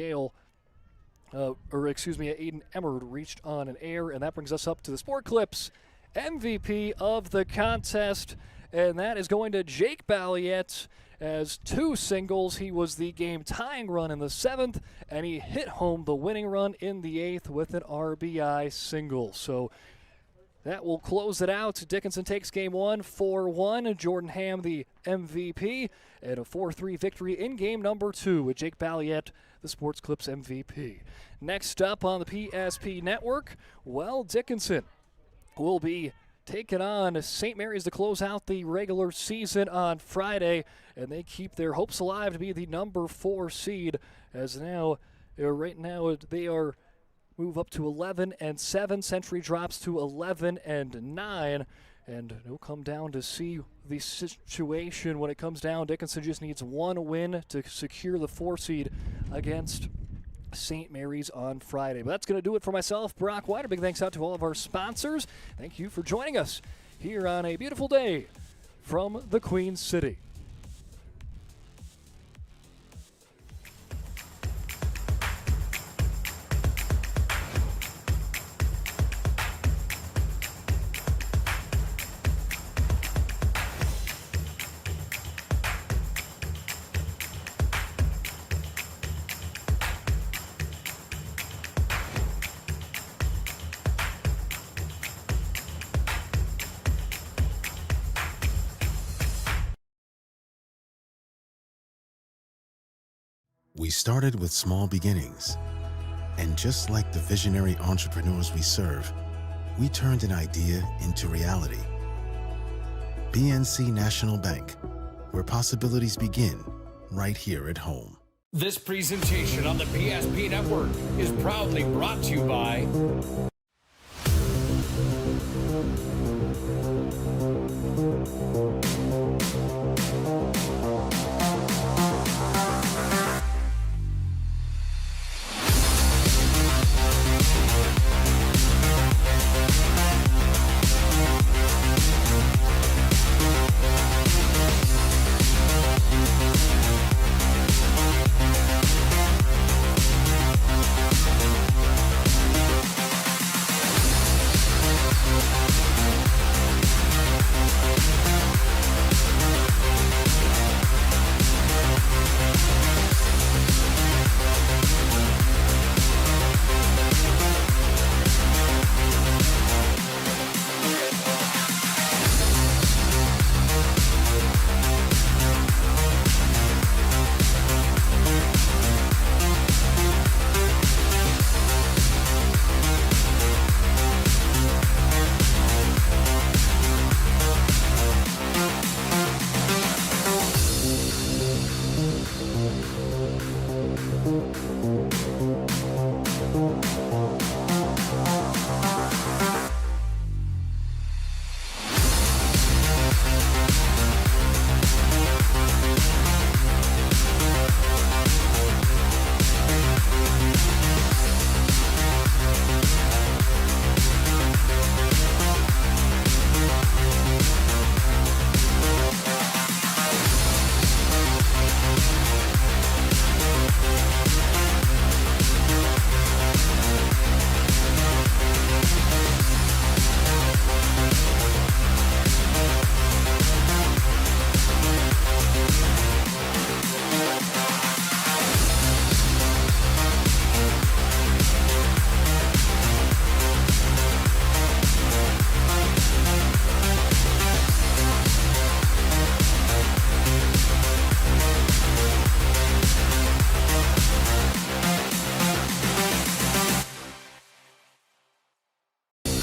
Emmerd reached on an error, and that brings us up to the Sport Clips MVP of the contest, and that is going to Jake Balliet as 2 singles. He was the game-tying run in the 7th, and he hit home the winning run in the 8th with an RBI single. So that will close it out. Dickinson takes game 1, 4-1. Jordan Ham, the MVP, and a 4-3 victory in game number 2 with Jake Balliet, the Sports Clips MVP. Next up on the PSP Network, well, Dickinson will be taking on St. Mary's to close out the regular season on Friday, and they keep their hopes alive to be the number 4 seed, as right now they are move up to 11-7. Century drops to 11-9, and it'll come down to see the situation when it comes down. Dickinson just needs 1 win to secure the 4 seed against St. Mary's on Friday. But that's going to do it for myself, Brock White. A big thanks out to all of our sponsors. Thank you for joining us here on a beautiful day from the Queen City. We started with small beginnings, and just like the visionary entrepreneurs we serve, we turned an idea into reality. PNC National Bank, where possibilities begin right here at home. This presentation on the PSP Network is proudly brought to you by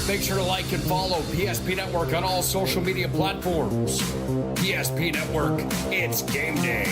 Make sure to like and follow PSP Network on all social media platforms. PSP Network, it's game day.